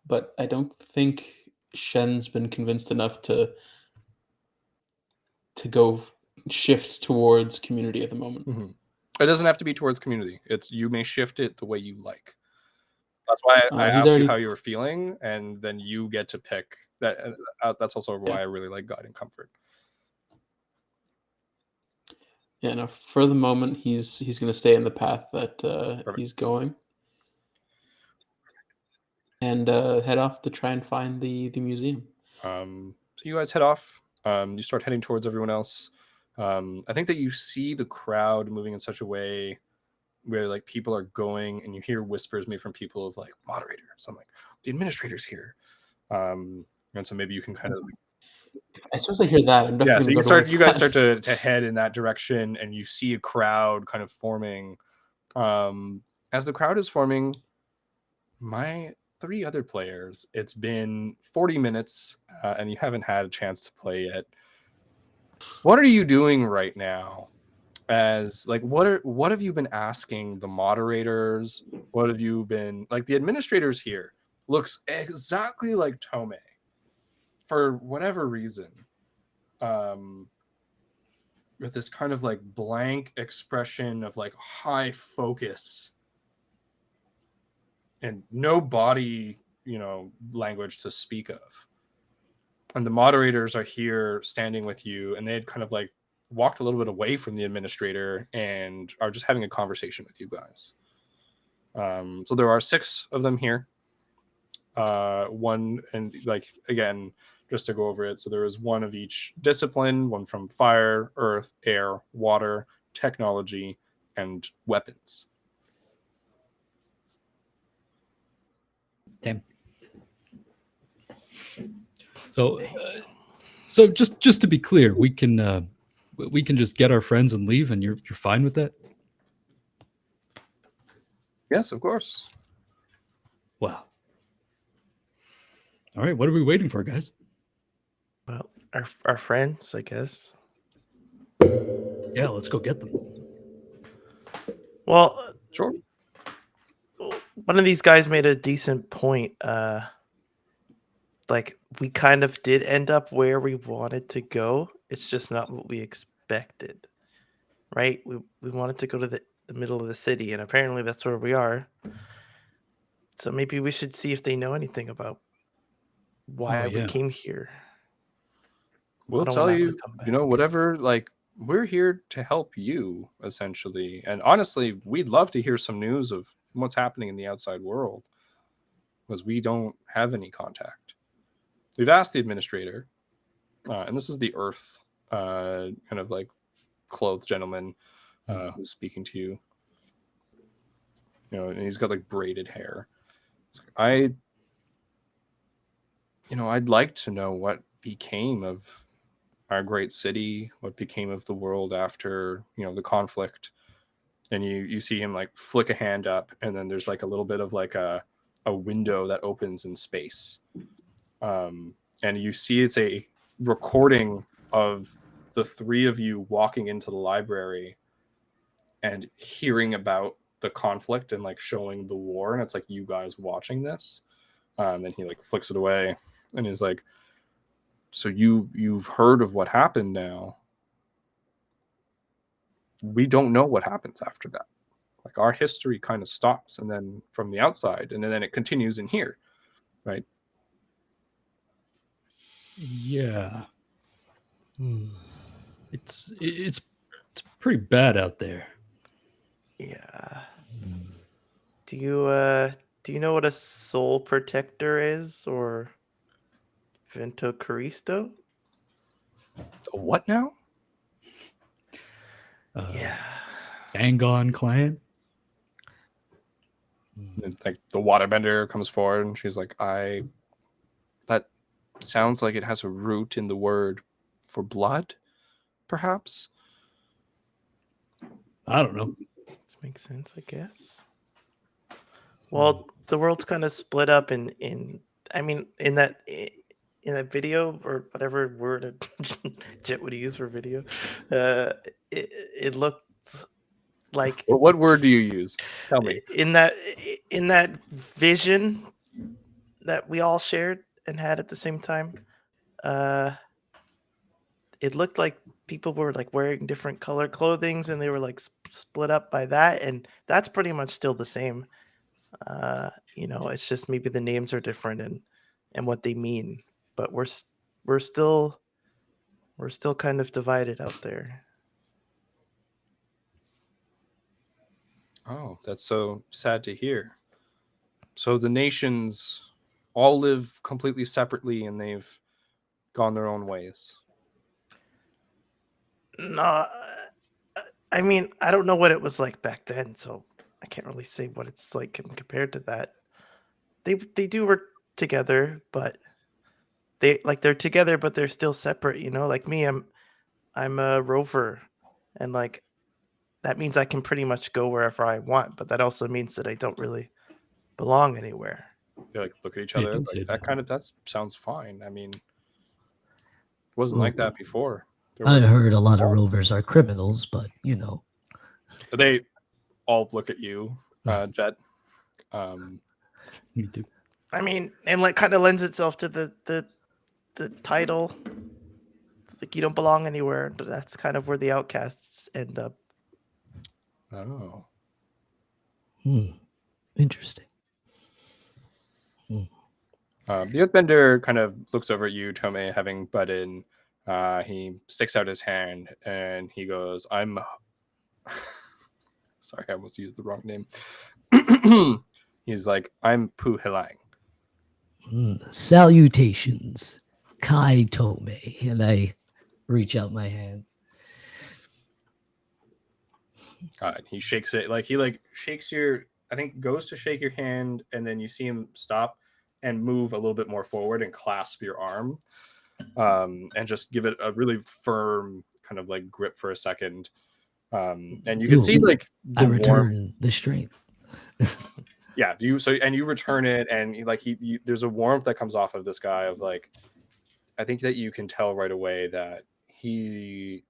but I don't think Shen's been convinced enough to go shift towards community at the moment. Mm-hmm. It doesn't have to be towards community. You may shift it the way you like. That's why I asked you how you were feeling, and then you get to pick that. That's also why I really like guiding comfort. Yeah, no. For the moment, he's going to stay in the path that he's going, and head off to try and find the museum. So you guys head off. You start heading towards everyone else. I think that you see the crowd moving in such a way where like people are going, and you hear whispers made from people of like moderator. So I'm like, the administrator's here, and so maybe you can kind of. As soon as I hear that, I'm definitely so you guys start to head in that direction, and you see a crowd kind of forming. As the crowd is forming, my 3 other players, it's been 40 minutes, and you haven't had a chance to play yet. What are you doing right now? As like, what have you been asking the moderators? What have you been like? The administrators here looks exactly like Tome for whatever reason, with this kind of like blank expression of like high focus and no body, language to speak of. And the moderators are here standing with you, and they had kind of like walked a little bit away from the administrator and are just having a conversation with you guys. So there are 6 of them here. One, and like, again, just to go over it. So there is 1 of each discipline, 1 from fire, earth, air, water, technology, and weapons. Damn. So just to be clear, we can just get our friends and leave, and you're fine with that? Yes, of course. Wow. All right, what are we waiting for, guys? Well, our friends, I guess. Yeah, let's go get them. Well, Sure. One of these guys made a decent point. Like, we kind of did end up where we wanted to go. It's just not what we expected, right? We wanted to go to the middle of the city, and apparently that's where we are. So maybe we should see if they know anything about why we came here. We'll tell you, whatever, like, we're here to help you, essentially. And honestly, we'd love to hear some news of what's happening in the outside world, because we don't have any contact. We've asked the administrator, and this is the Earth kind of like clothed gentleman who's speaking to you. And he's got like braided hair. I'd like to know what became of our great city, what became of the world after, the conflict. And you see him like flick a hand up, and then there's like a little bit of like a window that opens in space. And you see it's a recording of the 3 of you walking into the library and hearing about the conflict and like showing the war. And it's like you guys watching this. And then he like flicks it away, and he's like, so you've heard of what happened now. We don't know what happens after that. Like, our history kind of stops, and then from the outside, and then it continues in here, right? Yeah. It's pretty bad out there. Yeah. Do you know what a soul protector is, or Vento Caristo? What now? Yeah. Sangon clan. And, like the waterbender comes forward and she's like, that sounds like it has a root in the word for blood, perhaps. I don't know. This makes sense, I guess. Well, the world's kind of split up in that video, or whatever word Jet would use for video. It looked like What word do you use? Tell me. in that vision that we all shared and had at the same time. It looked like people were like wearing different color clothings, and they were like split up by that, and that's pretty much still the same. It's just maybe the names are different and what they mean, but we're still kind of divided out there. Oh, that's so sad to hear. So the nations all live completely separately and they've gone their own ways. No, I mean, I don't know what it was like back then, so I can't really say what it's like compared to that. They do work together, but they're together, but they're still separate. Like me, I'm a rover, and like that means I can pretty much go wherever I want, but that also means that I don't really belong anywhere. They like look at each Yeah, other don't say like that. that sounds fine. I mean, it wasn't like that before. I heard a lot of rovers are criminals, but They all look at you, Jet. Me too. I mean, and like kind of lends itself to the title. Like you don't belong anywhere. That's kind of where the outcasts end up. Oh. Interesting. The Earthbender kind of looks over at you, Tome, having butt in. He sticks out his hand and he goes, I'm sorry, I almost used the wrong name. He's like, I'm Pu Hilang. Salutations, Kai Tome. And I reach out my hand. He shakes it, like he shakes your, I think goes to shake your hand, and then you see him stop and move a little bit more forward and clasp your arm, and just give it a really firm kind of like grip for a second. And you can see like I return the strength. Yeah, you return it, and there's a warmth that comes off of this guy of like, I think that you can tell right away that he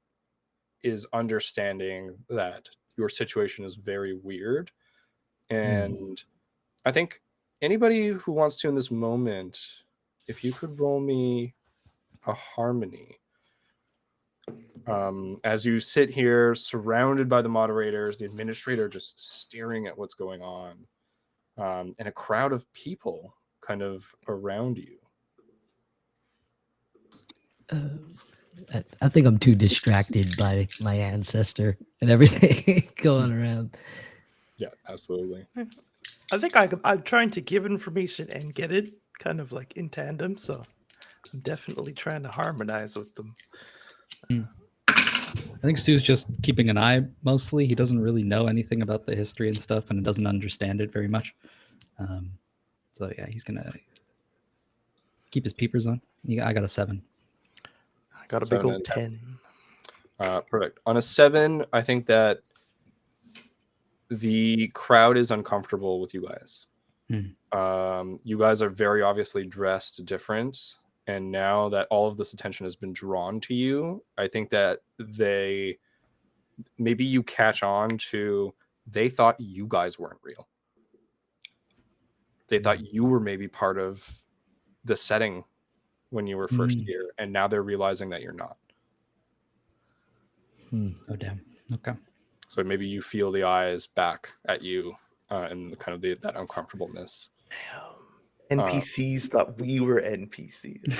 is understanding that your situation is very weird. And I think anybody who wants to in this moment, if you could roll me a harmony. As you sit here surrounded by the moderators, the administrator just staring at what's going on, and a crowd of people kind of around you. I think I'm too distracted by my ancestor and everything going around. Yeah, absolutely. I think I'm trying to give information and get it kind of like in tandem, so I'm definitely trying to harmonize with them. I think Stu's just keeping an eye mostly. He doesn't really know anything about the history and stuff and doesn't understand it very much. So yeah, he's going to keep his peepers on. I got a 7. I got a big old 10. Perfect. On a 7, I think that the crowd is uncomfortable with you guys. You guys are very obviously dressed different, and now that all of this attention has been drawn to you, I think that maybe you catch on to, they thought you guys weren't real. They thought you were maybe part of the setting when you were first here, and now they're realizing that you're not. Oh damn. Okay. So maybe you feel the eyes back at you, and kind of that uncomfortableness. NPCs thought we were NPCs.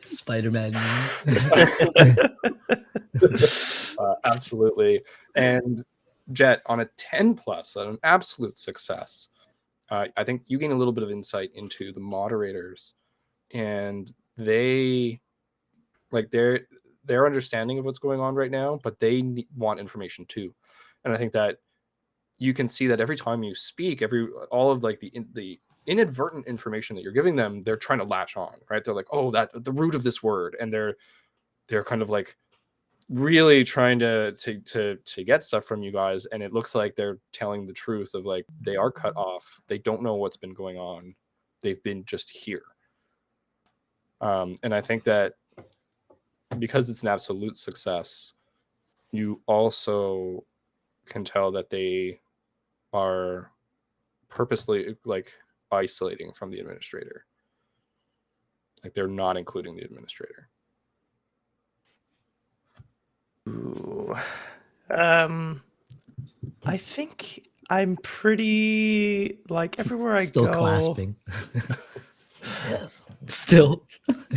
Spider-Man. Absolutely. And Jet, on a 10 plus, an absolute success, I think you gain a little bit of insight into the moderators, and they like their understanding of what's going on right now, but they want information too. And I think that you can see that every time you speak, all of like the inadvertent information that you're giving them, they're trying to latch on, right? They're like, oh, that the root of this word, and they're kind of like really trying to get stuff from you guys. And it looks like they're telling the truth of like they are cut off, they don't know what's been going on, they've been just here. And I think that because it's an absolute success, you also can tell that they are purposely like isolating from the administrator. Like they're not including the administrator. Ooh. I think I'm pretty like everywhere I Still go. clasping. Yes. Still.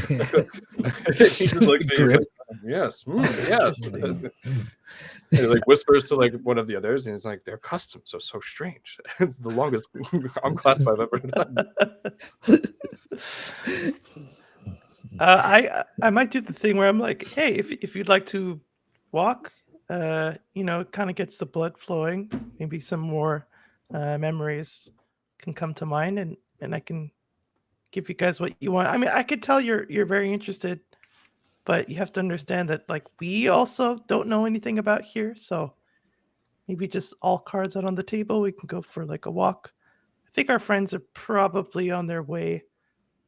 He just looks at you Grip. like, yes, yes. He like whispers to like one of the others, and he's like, their customs are so strange. It's the longest unclassed I've ever done. I might do the thing where I'm like, hey, if you'd like to walk, it kind of gets the blood flowing. Maybe some more memories can come to mind, and I can give you guys what you want. I mean, I could tell you're very interested, but you have to understand that like we also don't know anything about here, so maybe just all cards out on the table. We can go for like a walk. I think our friends are probably on their way.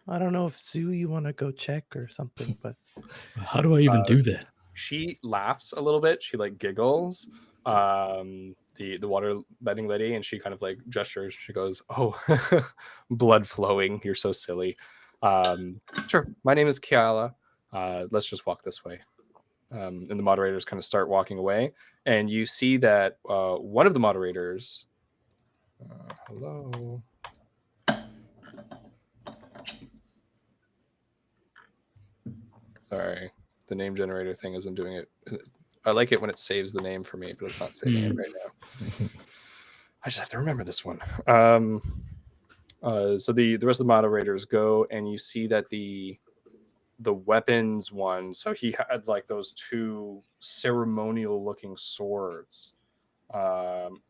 I don't know if Zoo, you want to go check or something, but How do I even do that? She laughs a little bit. She like giggles. The water bending lady, and she kind of like gestures. She goes, "Oh, blood flowing. You're so silly." Sure. My name is Kiala. Let's just walk this way. And the moderators kind of start walking away, and you see that one of the moderators. Hello. Sorry, the name generator thing isn't doing it. I like it when it saves the name for me, but it's not saving it right now. I just have to remember this one. So the rest of the moderators go, and you see that the weapons one. So he had like those two ceremonial looking swords.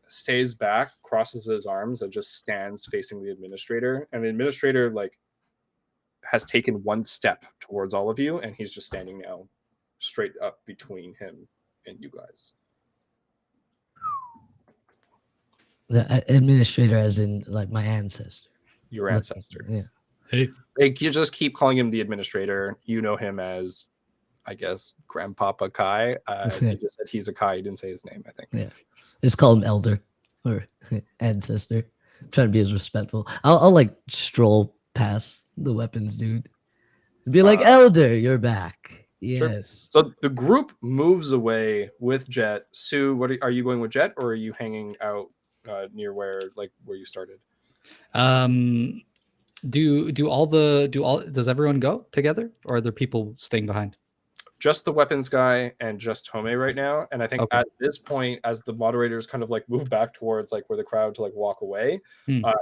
Stays back, crosses his arms, and just stands facing the administrator. And the administrator like has taken one step towards all of you, and he's just standing now straight up between him and you guys. The administrator, as in like my ancestor. Your ancestor. Yeah. Hey. Like, you just keep calling him the administrator. You know him as, I guess, Grandpapa Kai. He just said he's a Kai. He didn't say his name, I think. Yeah. Just call him elder or ancestor. Try to be as respectful. I'll like stroll past the weapons dude. Be like, elder, you're back. Yes. Sure. So the group moves away with Jet. Sue, are you going with Jet, or are you hanging out near where you started? Does everyone go together, or are there people staying behind? Just the weapons guy and just Tome right now. And I think at this point, as the moderators kind of like move back towards like where the crowd to like walk away,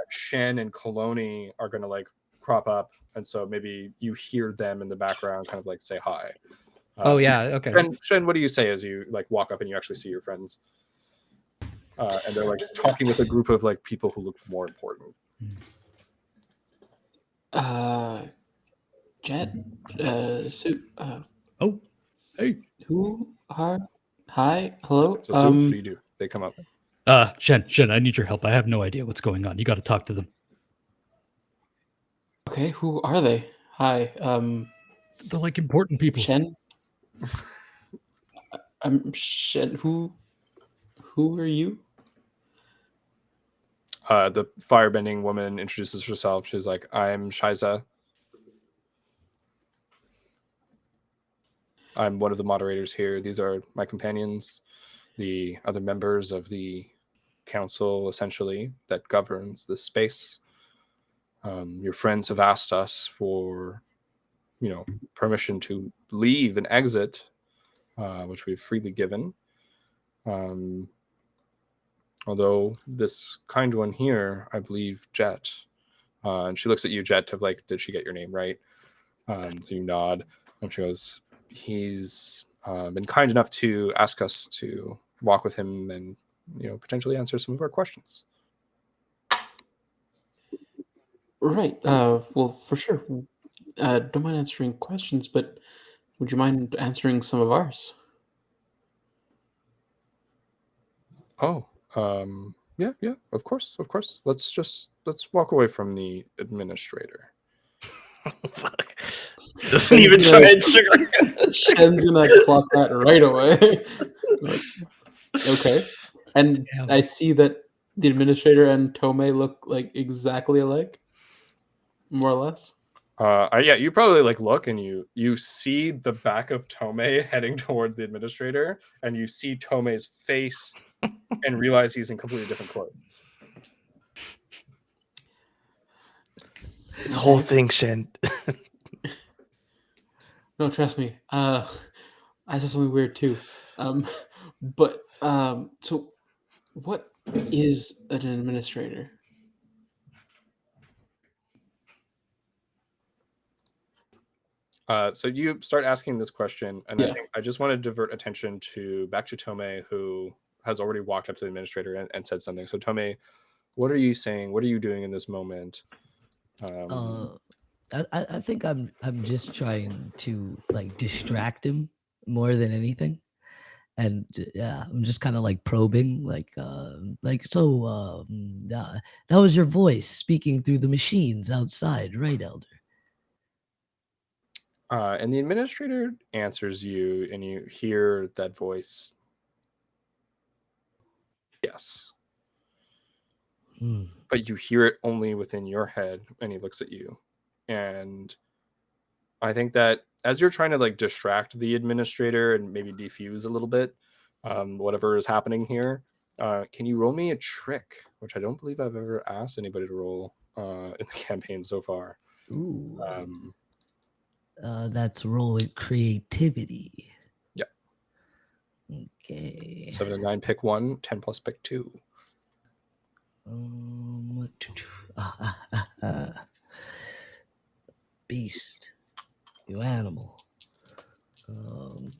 Shen and Coloni are gonna like crop up, and so maybe you hear them in the background kind of like say hi. Okay. Shen, what do you say as you like walk up and you actually see your friends? And they're like talking with a group of like people who look more important. Jet, Sue, Oh, hey. who are? Hi, hello. So Sue, what do you do? They come up. Shen, I need your help. I have no idea what's going on. You got to talk to them. Okay, who are they? Hi, They're like important people. Shen. I'm Shen. Who are you? The firebending woman introduces herself. She's like, I'm Shiza. I'm one of the moderators here. These are my companions, the other members of the council, essentially, that governs this space. Your friends have asked us for, permission to leave and exit, which we've freely given. Although this kind one here, I believe, Jet, and she looks at you, Jet, of like, did she get your name right? So you nod, and she goes, he's been kind enough to ask us to walk with him and, potentially answer some of our questions. Right. Well, for sure. Don't mind answering questions, but would you mind answering some of ours? Oh, yeah, of course. Let's walk away from the administrator. Fuck. Doesn't even try and sugar. Shen's gonna clock that right away. Like, okay. And Damn. I see that the administrator and Tomei look like exactly alike, more or less. Yeah, you probably like look and you see the back of Tomei heading towards the administrator, and you see Tomei's face and realize he's in completely different clothes. It's a whole thing, Shen. No, trust me. I saw something weird too. So what is an administrator? So you start asking this question, and Yeah. I just want to divert attention back to Tomei, who has already walked up to the administrator and said something. So Tomei, what are you saying? What are you doing in this moment? I think I'm just trying to like distract him more than anything, and yeah, I'm just kind of like probing, that was your voice speaking through the machines outside, right, Elder? And the administrator answers you, and you hear that voice. Yes. But you hear it only within your head, and he looks at you. And I think that as you're trying to like distract the administrator and maybe defuse a little bit whatever is happening here, can you roll me a trick, which I don't believe I've ever asked anybody to roll in the campaign so far. Ooh. That's rolling creativity. Yeah. Okay. 7 and 9, pick 1. 10 plus, pick 2. Beast, you animal. Let's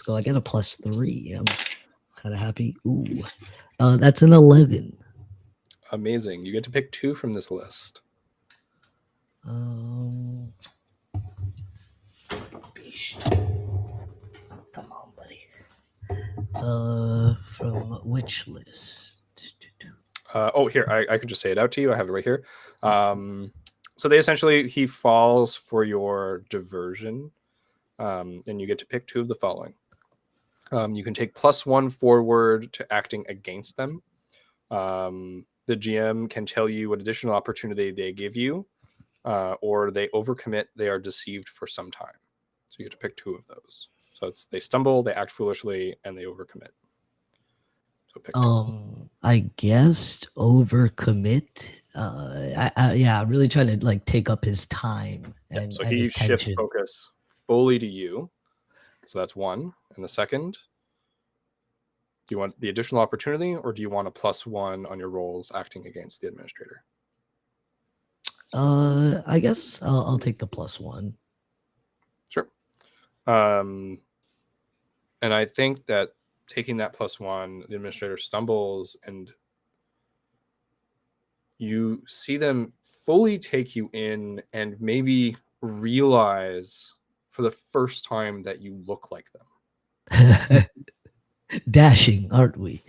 go. I get a +3. I'm kind of happy. Ooh, that's an 11. Amazing. You get to pick 2 from this list. Beast. Come on, buddy. From which list? Here, I could just say it out to you. I have it right here. So he falls for your diversion, and you get to pick 2 of the following. You can take +1 forward to acting against them. The GM can tell you what additional opportunity they give you, or they overcommit, they are deceived for some time. So you get to pick 2 of those. So they stumble, they act foolishly, and they overcommit. So pick 2. I guess overcommit. I'm really trying to like take up his time. And, so and he attention. shifts focus fully to you. So that's 1. And the second, do you want the additional opportunity, or do you want a +1 on your rolls acting against the administrator? I guess I'll take the +1. Sure. And I think that taking that +1, the administrator stumbles, and you see them fully take you in and maybe realize for the first time that you look like them. Dashing, aren't we?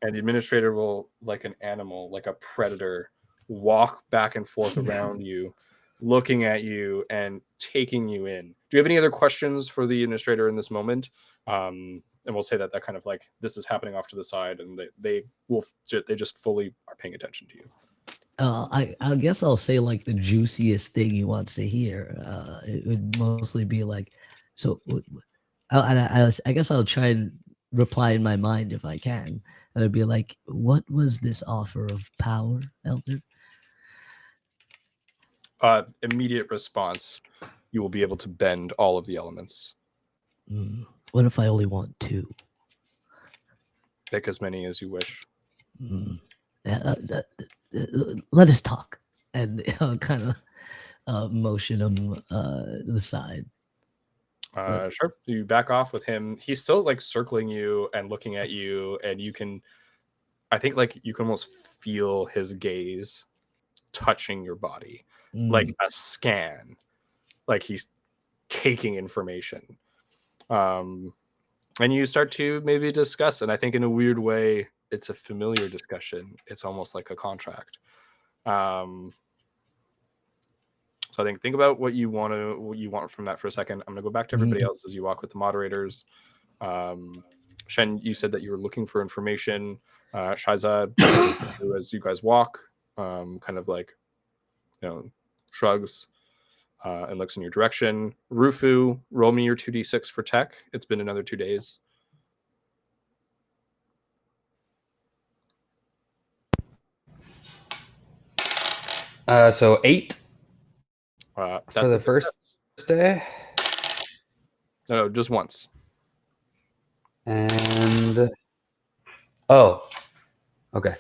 And the administrator will, like an animal, like a predator, walk back and forth around you, looking at you and taking you in. Do you have any other questions for the administrator in this moment? And we'll say that kind of like this is happening off to the side, and they just fully are paying attention to you. I guess I'll say like the juiciest thing he wants to hear. It would mostly be like, so. I guess I'll try and reply in my mind if I can. And it'd be like, what was this offer of power, Elder? immediate response, you will be able to bend all of the elements. What if I only want 2? Pick as many as you wish. Let us talk, and I'll kind of motion him to the side. Sure. You back off with him. He's still like circling you and looking at you, and you can almost feel his gaze touching your body, like a scan, like he's taking information. And you start to maybe discuss, and I think in a weird way, it's a familiar discussion. It's almost like a contract. So I think about what you want from that for a second. I'm gonna go back to everybody else as you walk with the moderators. Shen, you said that you were looking for information. Shiza, as you guys walk, kind of like, shrugs and looks in your direction. Rufu, roll me your 2d6 for tech. It's been another 2 days. So 8 That's for the first day. No, just once. And okay.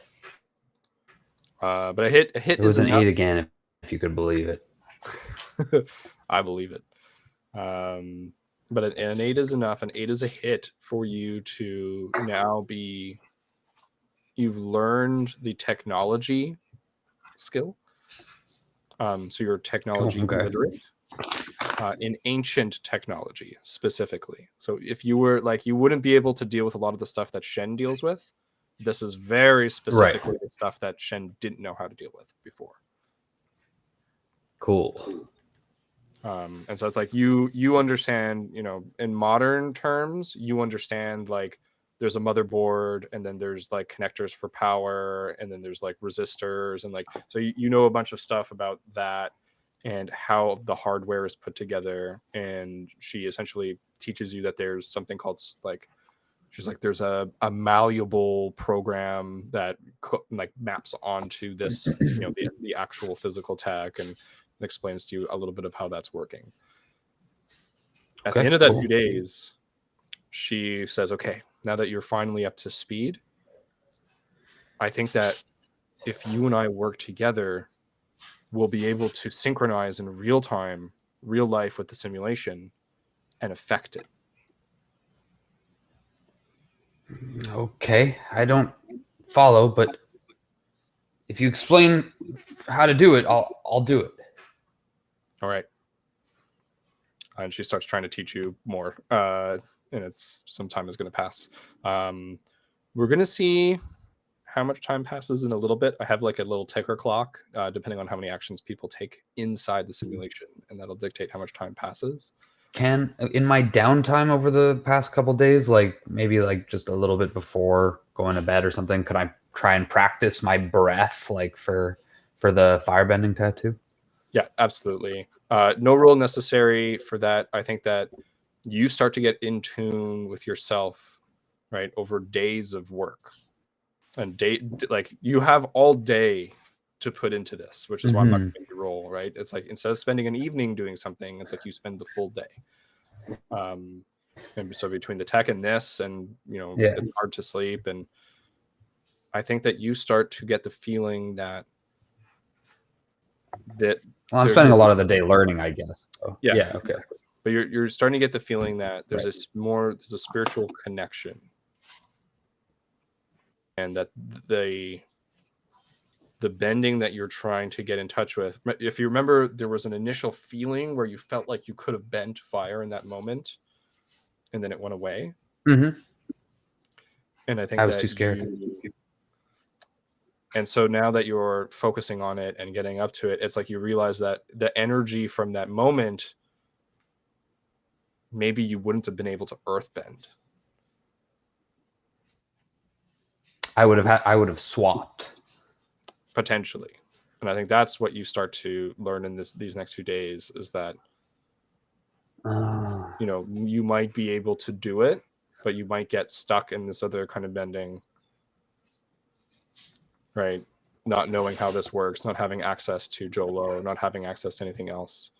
But a hit It was is an 8 again, if you could believe it. I believe it. But an 8 is enough. An 8 is a hit for you to now be. You've learned the technology skill. So you're technology literate in ancient technology specifically. So if you were you wouldn't be able to deal with a lot of the stuff that Shen deals with. This is very specifically the stuff that Shen didn't know how to deal with before. Cool. And so it's like you understand, in modern terms, you understand there's a motherboard, and then there's connectors for power, and then there's resistors, and so you know a bunch of stuff about that and how the hardware is put together. And she essentially teaches you that there's something called there's a malleable program that maps onto this, the actual physical tech, and explains to you a little bit of how that's working. At the end of that 2 days, she says, okay, now that you're finally up to speed, I think that if you and I work together, we'll be able to synchronize in real time, real life with the simulation and affect it. Okay, I don't follow, but if you explain how to do it, I'll do it. All right. And she starts trying to teach you more, and some time is going to pass. We're going to see how much time passes in a little bit. I have a little ticker clock, depending on how many actions people take inside the simulation, and that'll dictate how much time passes. In my downtime over the past couple days, maybe just a little bit before going to bed or something, could I try and practice my breath for the firebending tattoo? Yeah, absolutely. No rule necessary for that. I think that you start to get in tune with yourself, right, over days of work, and you have all day to put into this, which is why I'm not going to roll, right? It's instead of spending an evening doing something, it's you spend the full day. And so between the tech and this, and it's hard to sleep, and I think that you start to get the feeling that I'm spending a lot of the day learning, I guess. So. Yeah, okay. But you're starting to get the feeling that there's there's a spiritual connection, and that the bending that you're trying to get in touch with. If you remember, there was an initial feeling where you felt like you could have bent fire in that moment, and then it went away. Mm-hmm. And I think I was too scared. And so now that you're focusing on it and getting up to it, it's you realize that the energy from that moment, maybe you wouldn't have been able to earthbend. I would have swapped. Potentially. And I think that's what you start to learn in these next few days, is that you might be able to do it, but you might get stuck in this other kind of bending, right? not knowing how this works, not having access to Jolo, not having access to anything else.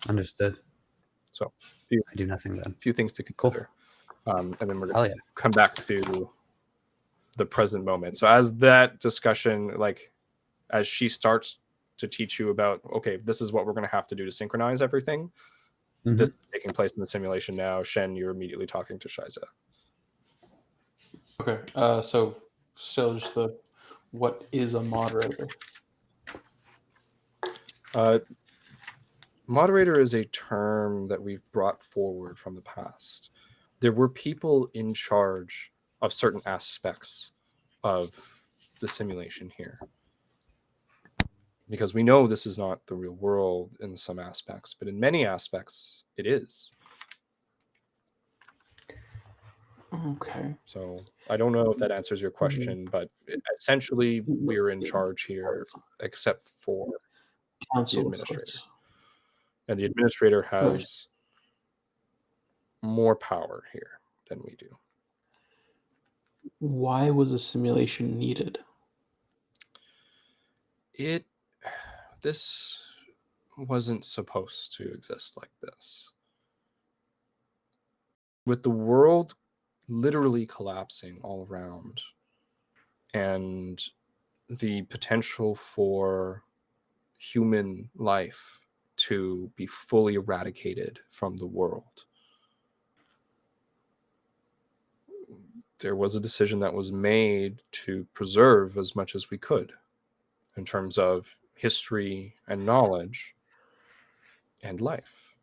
Understood. So I do nothing then. a few things to consider. And then we're Hell going to come back to the present moment. So as that discussion, like as she starts to teach you about, okay, this is what we're going to have to do to synchronize everything. This is taking place in the simulation now. Shen, you're immediately talking to Shiza. Okay. So still just what is a moderator? Moderator is a term that we've brought forward from the past. There were people in charge of certain aspects of the simulation here. Because we know this is not the real world in some aspects, but in many aspects, it is. Okay. So I don't know if that answers your question, but essentially we're in charge here, except for Council the of administrator. sorts. And the administrator has more power here than we do. Why was a simulation needed? This wasn't supposed to exist like this. With the world literally collapsing all around and the potential for human life to be fully eradicated from the world, there was a decision that was made to preserve as much as we could in terms of history and knowledge and life.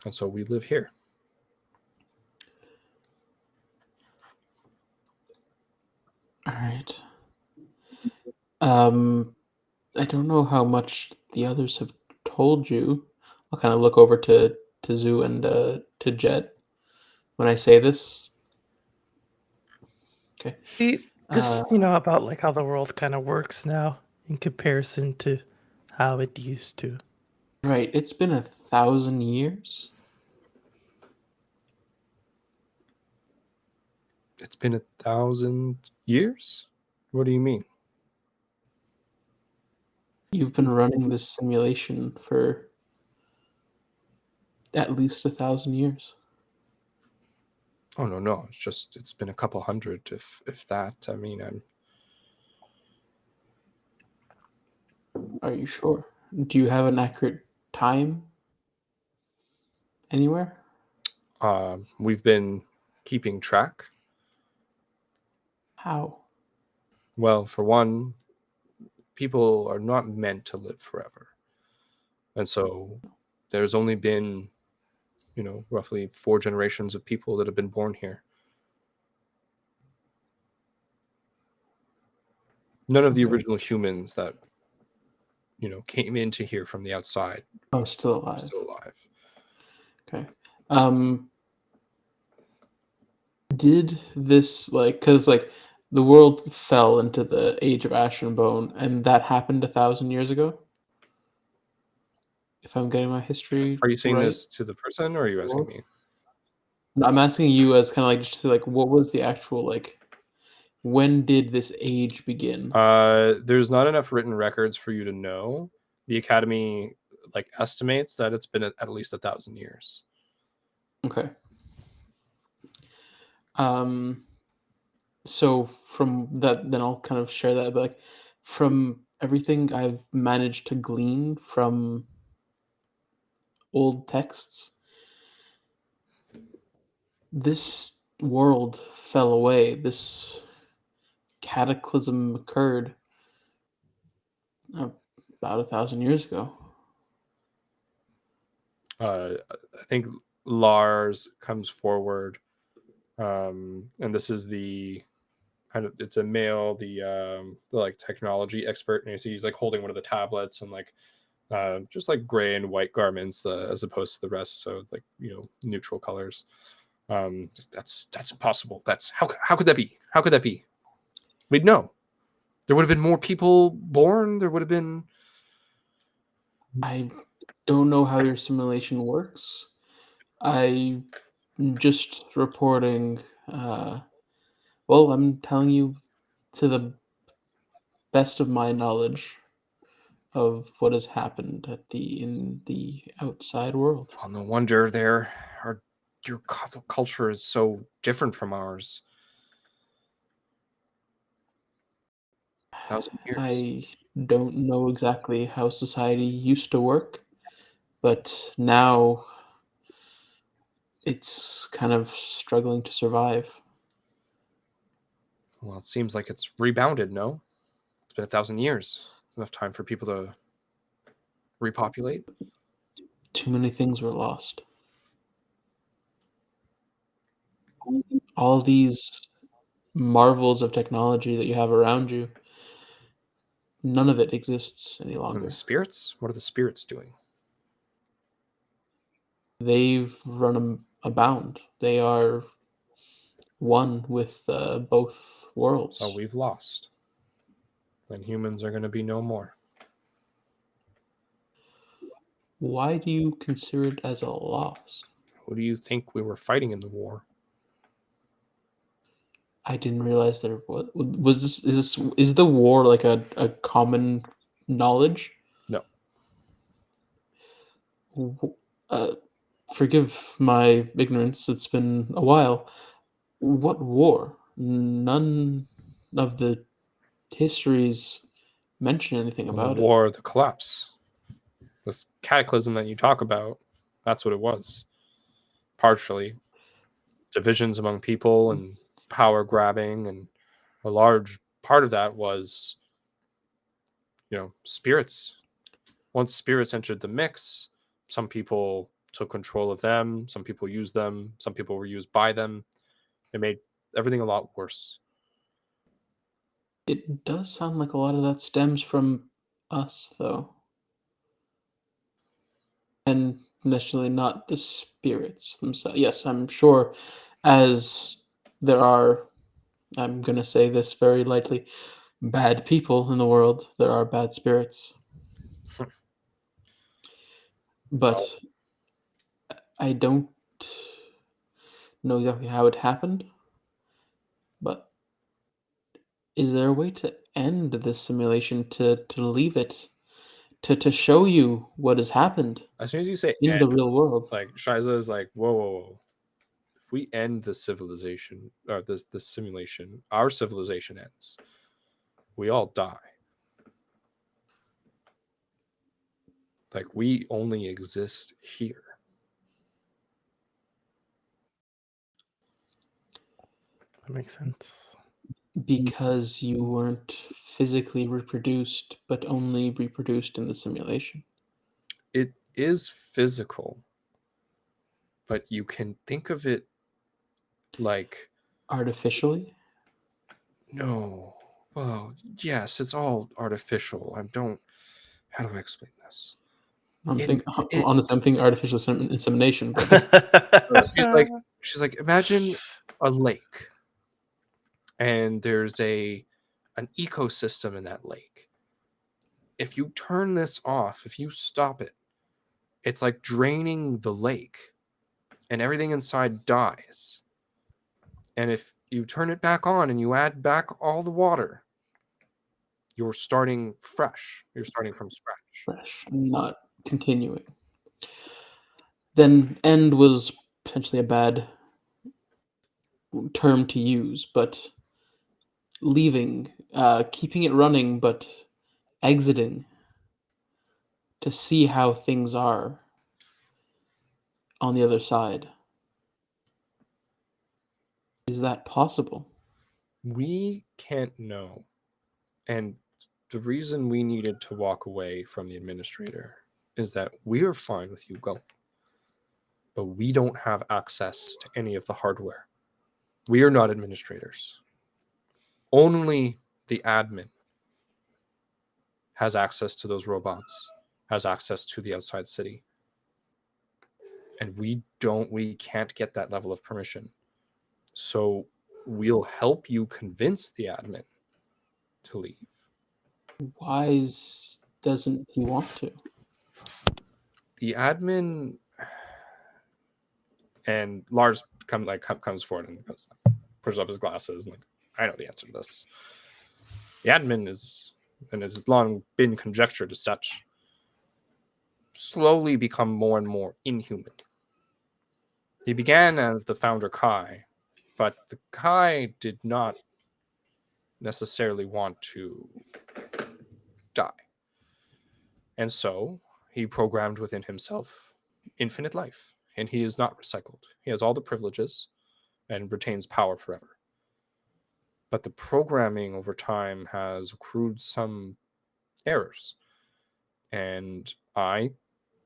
And so we live here. All right. I don't know how much the others have told you. I'll kind of look over to Zoo and to Jet when I say this. Okay. Just about like how the world kind of works now in comparison to how it used to. Right. It's been 1,000 years. It's been 1,000 years? What do you mean? You've been running this simulation for at least 1,000 years. Oh, no. It's been a couple hundred, if that. I mean, Are you sure? Do you have an accurate time anywhere? We've been keeping track. How? Well, for one, people are not meant to live forever. And so there's only been, roughly 4 generations of people that have been born here. None of the original humans that, came into here from the outside are still alive. Okay. Did this, because the world fell into the age of ash and bone, and that happened 1,000 years ago? If I'm getting my history Are you saying right? this to the person, or are you asking me? No, I'm asking you as kind of just to what was the actual, when did this age begin? There's not enough written records for you to know. The Academy estimates that it's been at least 1,000 years. Okay. So from that, then I'll kind of share that. But from everything I've managed to glean from old texts, this world fell away. This cataclysm occurred about 1,000 years ago. I think Lars comes forward, and this is the kind of, it's a male, the technology expert, and you see he's holding one of the tablets and just gray and white garments as opposed to the rest, so neutral colors. That's impossible. That's how could that be? How could that be? We'd know. There would have been more people born. There would have been. I don't know how your simulation works. I'm just reporting Well, I'm telling you to the best of my knowledge of what has happened in the outside world. Well, no wonder your culture is so different from ours. 1,000 years. I don't know exactly how society used to work, but now it's kind of struggling to survive. Well, it seems like it's rebounded, no? It's been 1,000 years. Enough time for people to repopulate. Too many things were lost. All these marvels of technology that you have around you, none of it exists any And longer. the spirits? What are the spirits doing? They've run abound. They are one with both worlds. So we've lost. And humans are going to be no more. Why do you consider it as a loss? Who do you think we were fighting in the war? I didn't realize there was this. Is the war like a common knowledge? No. Uh, forgive my ignorance. It's been a while. What war? None of the histories mention anything The about it. war, the collapse. This cataclysm that you talk about, that's what it was. Partially. Divisions among people and power grabbing, and a large part of that was, spirits. Once spirits entered the mix, some people took control of them, some people used them, some people were used by them. It made everything a lot worse. It does sound like a lot of that stems from us, though. And necessarily not the spirits themselves. Yes, I'm sure, as there are, I'm going to say this very lightly, bad people in the world, there are bad spirits. But I don't know exactly how it happened. But is there a way to end this simulation, to leave it, to show you what has happened As soon as you say in end, the real world? like Shiza is like, whoa, whoa, whoa. If we end the civilization or this simulation, our civilization ends. We all die. Like, we only exist here. That makes sense. Because you weren't physically reproduced, but only reproduced in the simulation. It is physical, but you can think of it like, Artificially? no. Well, yes, it's all artificial. How do I explain this? Honestly, I'm thinking artificial insemination, but She's like, imagine a lake, and there's an ecosystem in that lake. If you turn this off, if you stop it, it's like draining the lake, and everything inside dies. And if you turn it back on and you add back all the water, you're starting fresh. You're starting from scratch. fresh, not continuing. Then end was potentially a bad term to use, but leaving, keeping it running, but exiting to see how things are on the other side. Is that possible? We can't know. And the reason we needed to walk away from the administrator is that we are fine with you going, but we don't have access to any of the hardware. We are not administrators. Only the admin has access to those robots, has access to the outside city. And we can't get that level of permission. So we'll help you convince the admin to leave. Why doesn't he want to? The admin, and Lars comes forward and goes, pushes up his glasses and like, I know the answer to this. The admin is, and it has long been conjectured as such, slowly become more and more inhuman. He began as the founder Kai, but the Kai did not necessarily want to die. And so he programmed within himself infinite life, and he is not recycled. He has all the privileges and retains power forever. But the programming over time has accrued some errors, and I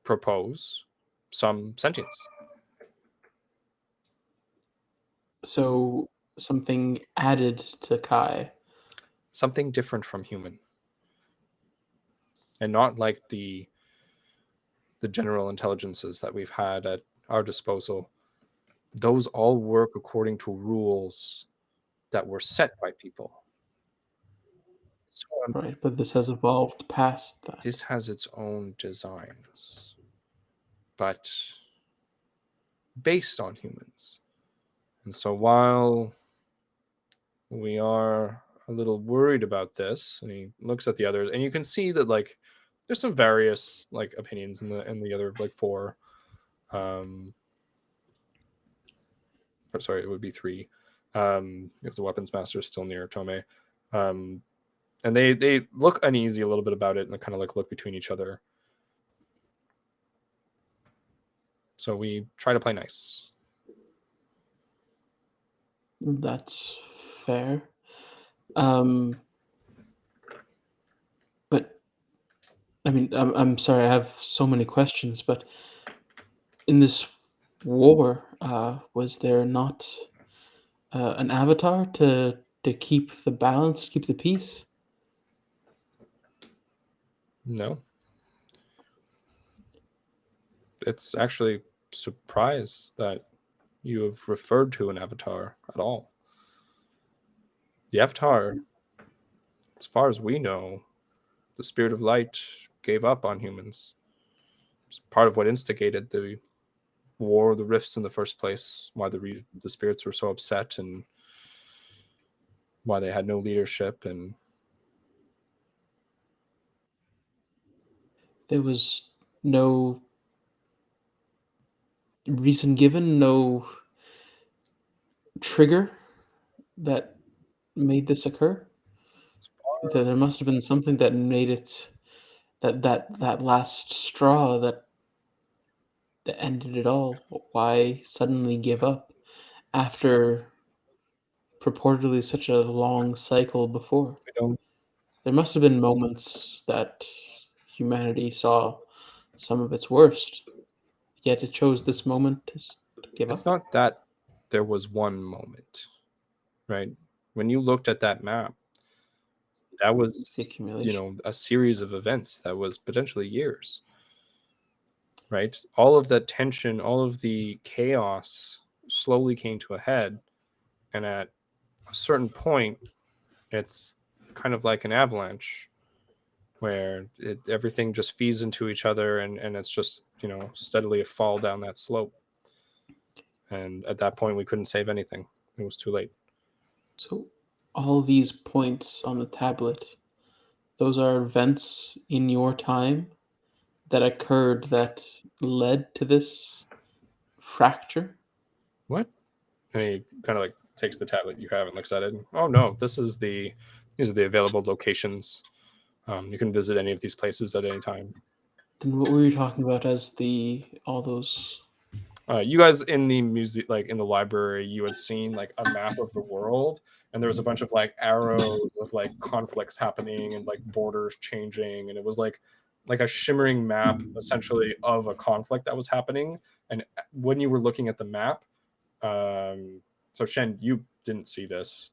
propose some sentience. So something added to Kai. Something different from human. And not like the general intelligences that we've had at our disposal. Those all work according to rules that were set by people. So Right, but this has evolved past that. this has its own designs, but based on humans. And so while we are a little worried about this, and he looks at the others, and you can see that like there's some various like opinions in the other like four. Sorry, it would be three. Because the weapons master is still near Tome. And they look uneasy a little bit about it, and they kind of like look between each other. So we try to play nice. That's fair. But I mean, I'm sorry, I have so many questions, but in this war, was there not an avatar to keep the balance, to keep the peace? No. It's actually surprise that you have referred to an avatar at all. The avatar, as far as we know, the spirit of light gave up on humans. It's part of what instigated the war, the rifts in the first place, why the spirits were so upset, and why they had no leadership. And There was no reason given, no trigger that made this occur. There must have been something that made it that last straw that ended it all. Why suddenly give up after purportedly such a long cycle before? we don't. There must have been moments that humanity saw some of its worst, yet it chose this moment to give It's up. not that there was one moment, right? When you looked at that map, that It's was, the accumulation. a series of events that was potentially years, right? All of that tension, all of the chaos slowly came to a head. And at a certain point, it's kind of like an avalanche where everything just feeds into each other, and it's just, steadily a fall down that slope. And at that point, we couldn't save anything. It was too late. So all these points on the tablet, those are events in your time that occurred that led to this fracture. What? And he kind of like takes the tablet you have and looks at it. Oh no, these are the available locations. You can visit any of these places at any time. Then what were you talking about as all those? You guys in the music, like in the library, you had seen like a map of the world, and there was a bunch of like arrows of like conflicts happening and like borders changing, and it was like a shimmering map essentially of a conflict that was happening. And when you were looking at the map, so Shen, you didn't see this,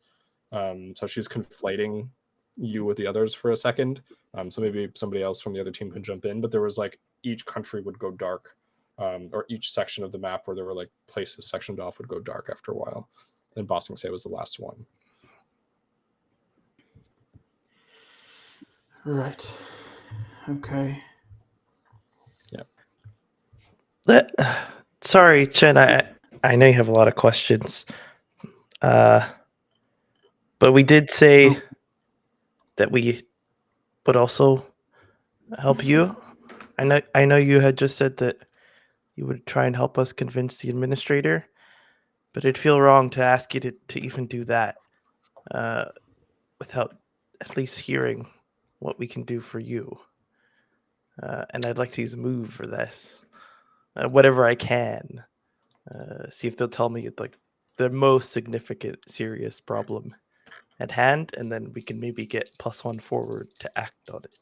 so she's conflating you with the others for a second. So maybe somebody else from the other team can jump in, but there was like each country would go dark. Or each section of the map where there were like places sectioned off would go dark after a while. And Boston Say was the last one. Right. Okay. Yeah. Sorry, Chen. I know you have a lot of questions. But we did say Oh. that we would also help you. I know you had just said that you would try and help us convince the administrator, but it'd feel wrong to ask you to even do that without at least hearing what we can do for you. And I'd like to use a move for this, whatever I can. See if they'll tell me like the most significant, serious problem at hand, and then we can maybe get +1 forward to act on it.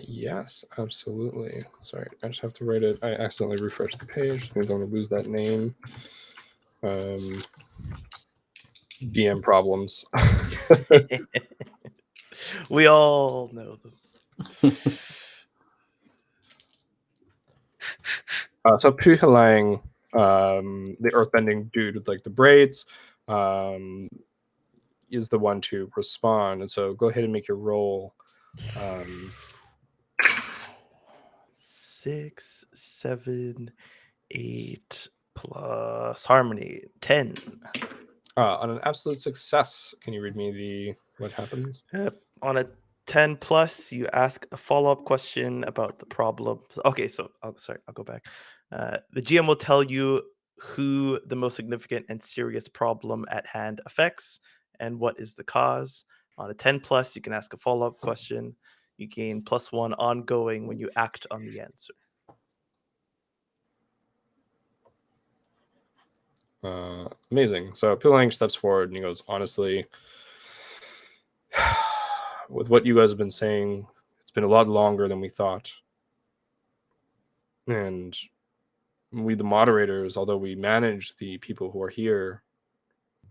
Yes, absolutely. Sorry, I just have to write it. I accidentally refreshed the page. I don't want to lose that name. DM problems. We all know them. So Puhalang, the earthbending dude with like the braids, is the one to respond. And so go ahead and make your roll. 6, 7, 8 plus harmony 10. On an absolute success, can you read me what happens? On a 10 plus, you ask a follow-up question about the problem. Okay, so I'll go back. The GM will tell you who the most significant and serious problem at hand affects and what is the cause. On a 10 plus, you can ask a follow-up question. You gain +1 ongoing when you act on the answer. Amazing. So Puhalang steps forward and he goes, honestly, with what you guys have been saying, it's been a lot longer than we thought. And we, the moderators, although we manage the people who are here,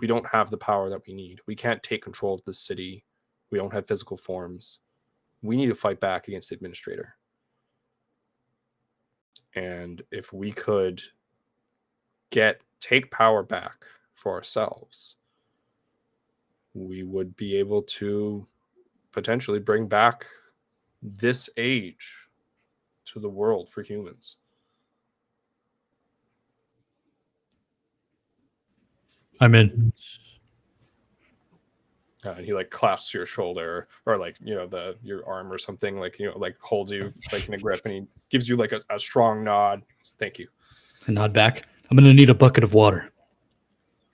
we don't have the power that we need. We can't take control of this city. We don't have physical forms. We need to fight back against the administrator. And if we could take power back for ourselves, we would be able to potentially bring back this age to the world for humans. I'm in. And he like clasps your shoulder or like, your arm or something, like, like holds you like in a grip, and he gives you like a strong nod. Thank you. I nod back. I'm going to need a bucket of water.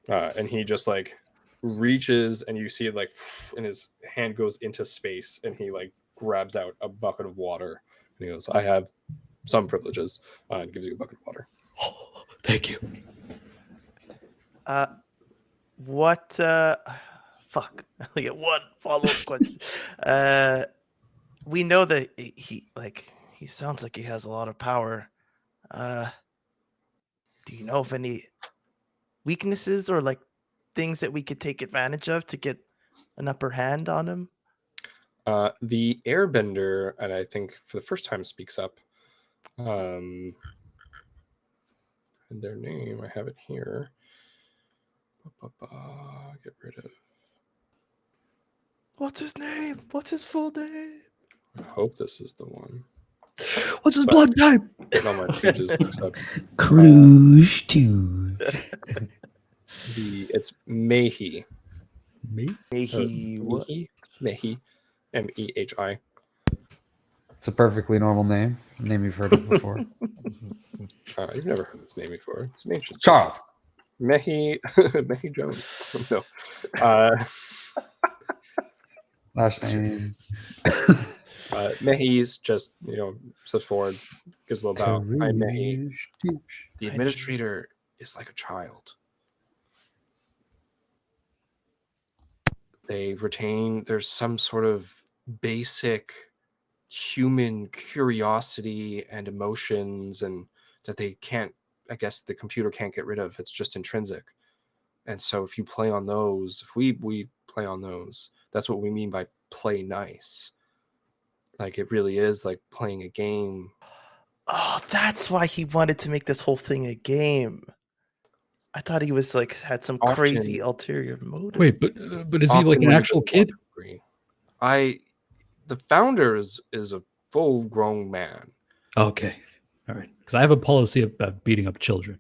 And he just like reaches, and you see it like, and his hand goes into space, and he like grabs out a bucket of water, and he goes, I have some privileges, and gives you a bucket of water. Oh, thank you. What fuck. I get one follow-up question. We know that he sounds like he has a lot of power. Do you know of any weaknesses or like things that we could take advantage of to get an upper hand on him? The airbender, and I think for the first time speaks up. And their name, I have it here. Get rid of. What's his name? What's his full name? I hope this is the one. What's his blood type? No, my pages mixed up. Cruise to. It's Mehi. Mehi. What? Mehi. Mehi. It's a perfectly normal name. A name you've heard of before. You've never heard this name before. It's an ancient. Charles. Mehi Jones. No. Last name. Mehi's just, steps forward, gives a little bow. I'm Mehi. The administrator is like a child. There's some sort of basic human curiosity and emotions, and that they can't, I guess the computer can't get rid of. It's just intrinsic. And so if you play on those, if we play on those, that's what we mean by play nice. Like, it really is like playing a game. Oh, that's why he wanted to make this whole thing a game. I thought he was like had some crazy ulterior motive. Wait, but is he like an actual kid? The founder is a full-grown man. Okay, all right. Because I have a policy about beating up children.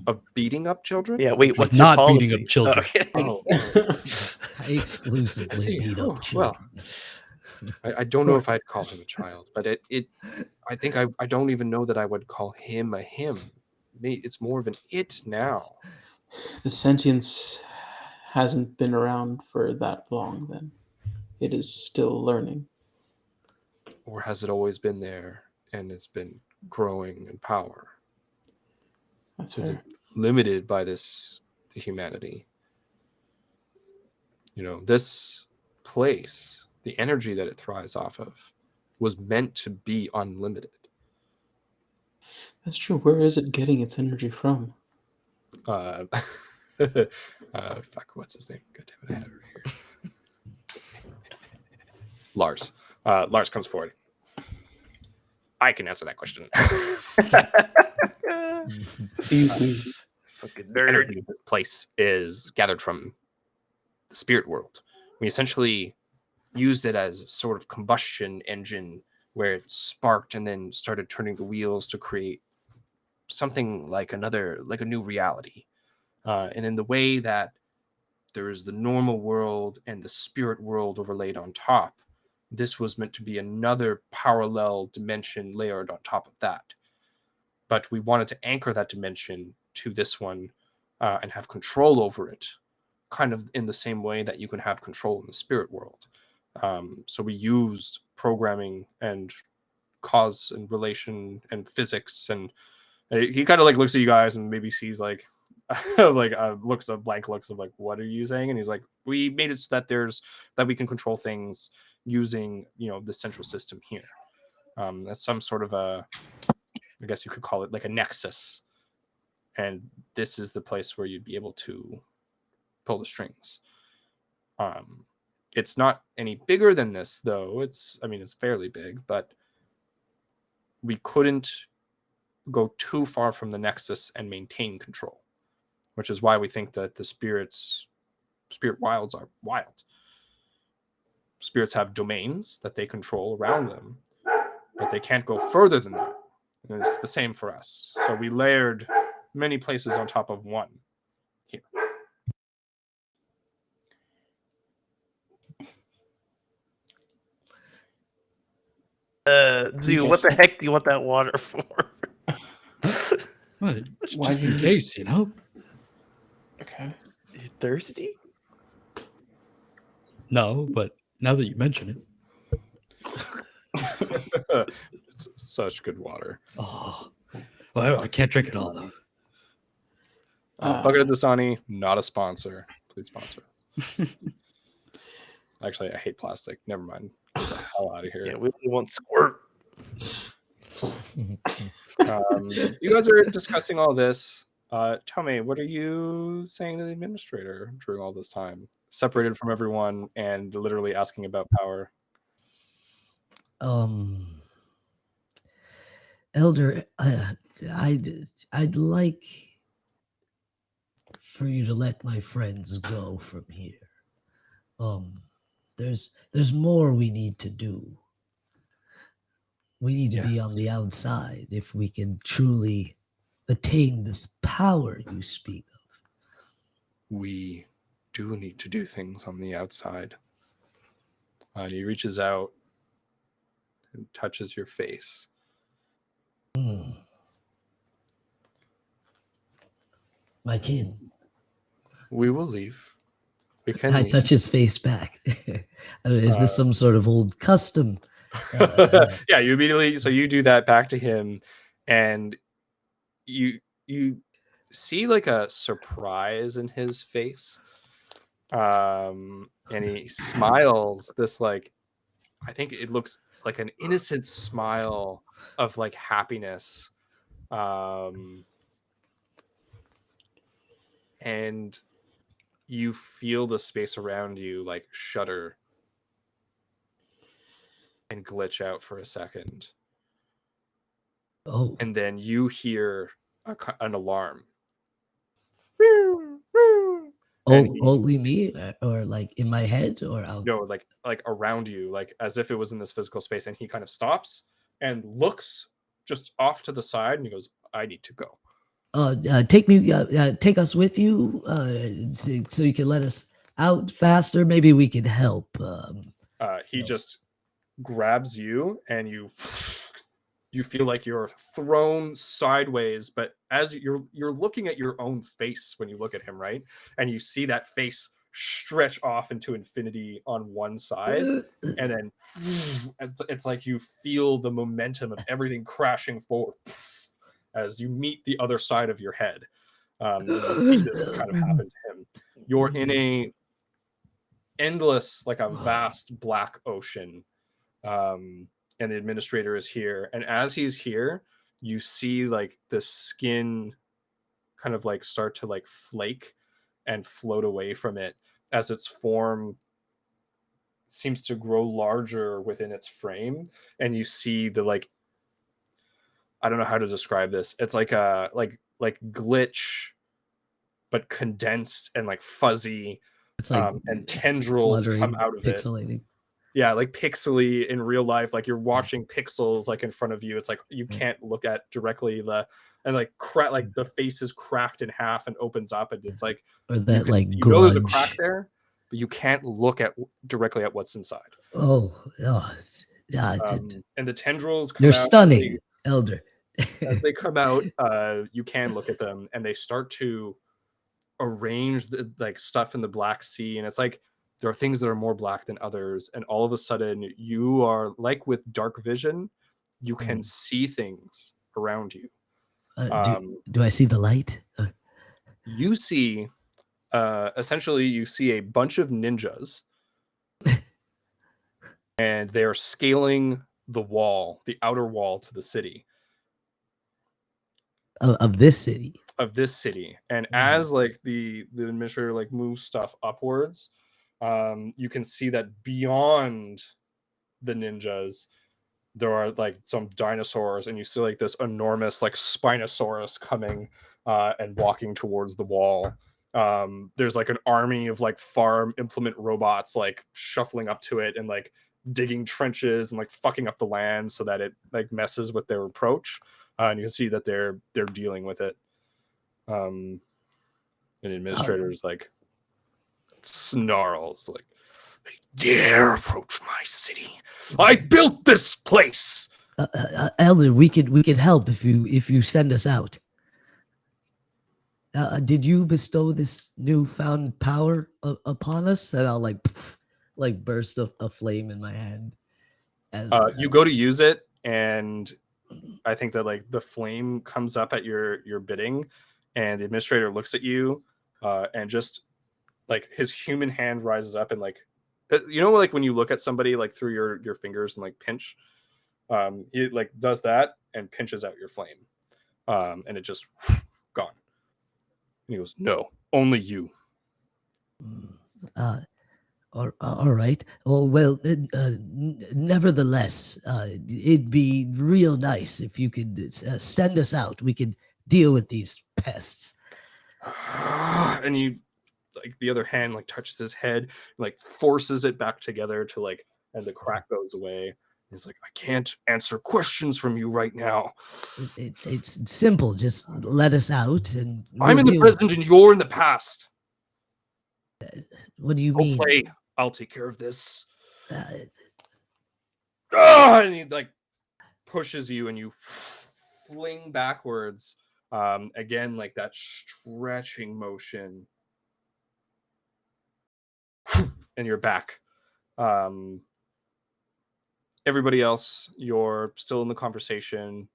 Of beating up children? Yeah, wait, what's not your beating policy? up children. Okay. Oh, I exclusively See, beat oh, up children. I don't know if I'd call him a child, but I think I don't even know that I would call him a him. It's more of an it now. The sentience hasn't been around for that long, then. It is still learning. Or has it always been there and it's been growing in power? That's Is fair. it limited by the humanity? You know, this place, the energy that it thrives off of, was meant to be unlimited. That's true. Where is it getting its energy from? Fuck, what's his name? God damn it, I had it right here. Lars. Lars comes forward. I can answer that question. Fucking The nerd. energy of this place is gathered from the spirit world. We essentially used it as a sort of combustion engine where it sparked and then started turning the wheels to create something like a new reality. And in the way that there's the normal world and the spirit world overlaid on top, this was meant to be another parallel dimension layered on top of that. But we wanted to anchor that dimension to this one and have control over it, kind of in the same way that you can have control in the spirit world. So we used programming and cause and relation and physics, and he kind of like looks at you guys and maybe sees like like blank looks of like, what are you saying? And he's like, we made it so that we can control things using, you know, the central system here. That's some sort of I guess you could call it like a nexus, and this is the place where you'd be able to pull the strings. It's not any bigger than this, though. It's fairly big, but we couldn't go too far from the nexus and maintain control, which is why we think that the spirit wilds are wild. Spirits have domains that they control around them, but they can't go further than that. And it's the same for us. So we layered many places on top of one here. Zoo, what the heck do you want that water for? Well, Why just do in you- case, you know. Okay. You thirsty? No, but now that you mention it, It's such good water. oh, well, I can't drink it all though. Bucket of Dasani, not a sponsor. Please sponsor us. Actually, I hate plastic. Never mind. Get the hell out of here. Yeah, we really want squirt. You guys are discussing all this. Tell me, what are you saying to the administrator during all this time? Separated from everyone and literally asking about power. Elder, I'd like for you to let my friends go from here. There's more we need to do. We need to be on Yes. the outside if we can truly attain this power you speak of. We do need to do things on the outside. He reaches out and touches your face. My kin. We will leave. We can I leave. touch his face back. Is this some sort of old custom? Yeah, you immediately, so you do that back to him, and you see like a surprise in his face. And he smiles this like, I think it looks like an innocent smile of like happiness. And you feel the space around you like shudder and glitch out for a second. Oh, And then you hear an alarm. only me, or like in my head, or out? No, like around you, like as if it was in this physical space. And he kind of stops and looks just off to the side, and he goes, "I need to go." Take us with you, so you can let us out faster. Maybe we could help. He just grabs you, and you feel like you're thrown sideways. But as you're looking at your own face when you look at him, right? And you see that face stretch off into infinity on one side, and then it's like you feel the momentum of everything crashing forward as you meet the other side of your head. And you see this kind of happen to him. You're in a endless, like a vast black ocean, and the administrator is here. And as he's here, you see like the skin kind of like start to like flake and float away from it as its form seems to grow larger within its frame. And you see the like, I don't know how to describe this. It's like a like glitch, but condensed and like fuzzy, It's like and tendrils come out of pixelating. it. Yeah, like pixely in real life, like you're watching pixels like in front of you. It's like you can't look at directly and like like the face is cracked in half and opens up, and it's like Or that like you know there's a grunge. crack there, but you can't look at directly at what's inside. Oh, yeah. And the tendrils come They're out. stunning, Elder. As they come out, you can look at them, and they start to arrange the like stuff in the Black Sea, and it's like there are things that are more black than others, and all of a sudden you are like with dark vision, you can see things around you. Do I see the light? You see, essentially, you see a bunch of ninjas, and they are scaling the wall, the outer wall to the city. Of this city. And as like the administrator like moves stuff upwards, you can see that beyond the ninjas there are like some dinosaurs, and you see like this enormous like Spinosaurus coming and walking towards the wall. There's like an army of like farm implement robots like shuffling up to it and like digging trenches and like fucking up the land so that it like messes with their approach. And you can see that they're dealing with it. And the administrator's like snarls like, "They dare approach my city. I built this place." Elder, we could help if you send us out. Did you bestow this newfound power upon us? And I'll like burst a flame in my hand. You go to use it, and I think that like the flame comes up at your bidding, and the administrator looks at you, and just like his human hand rises up and like, you know, like when you look at somebody like through your fingers and like pinch, he like does that and pinches out your flame, and it just gone. And he goes, "No, only you." All right. Oh well. Nevertheless, it'd be real nice if you could send us out. We could deal with these pests. And you like the other hand like touches his head and like forces it back together to like, and the crack goes away. He's like, "I can't answer questions from you right now. It's simple. Just let us out, and I'm in the present and you're in the past. What do you Go mean? play. I'll take care of this." Uh, And he like pushes you, and you fling backwards. Again, like that stretching motion, and you're back. Everybody else, you're still in the conversation.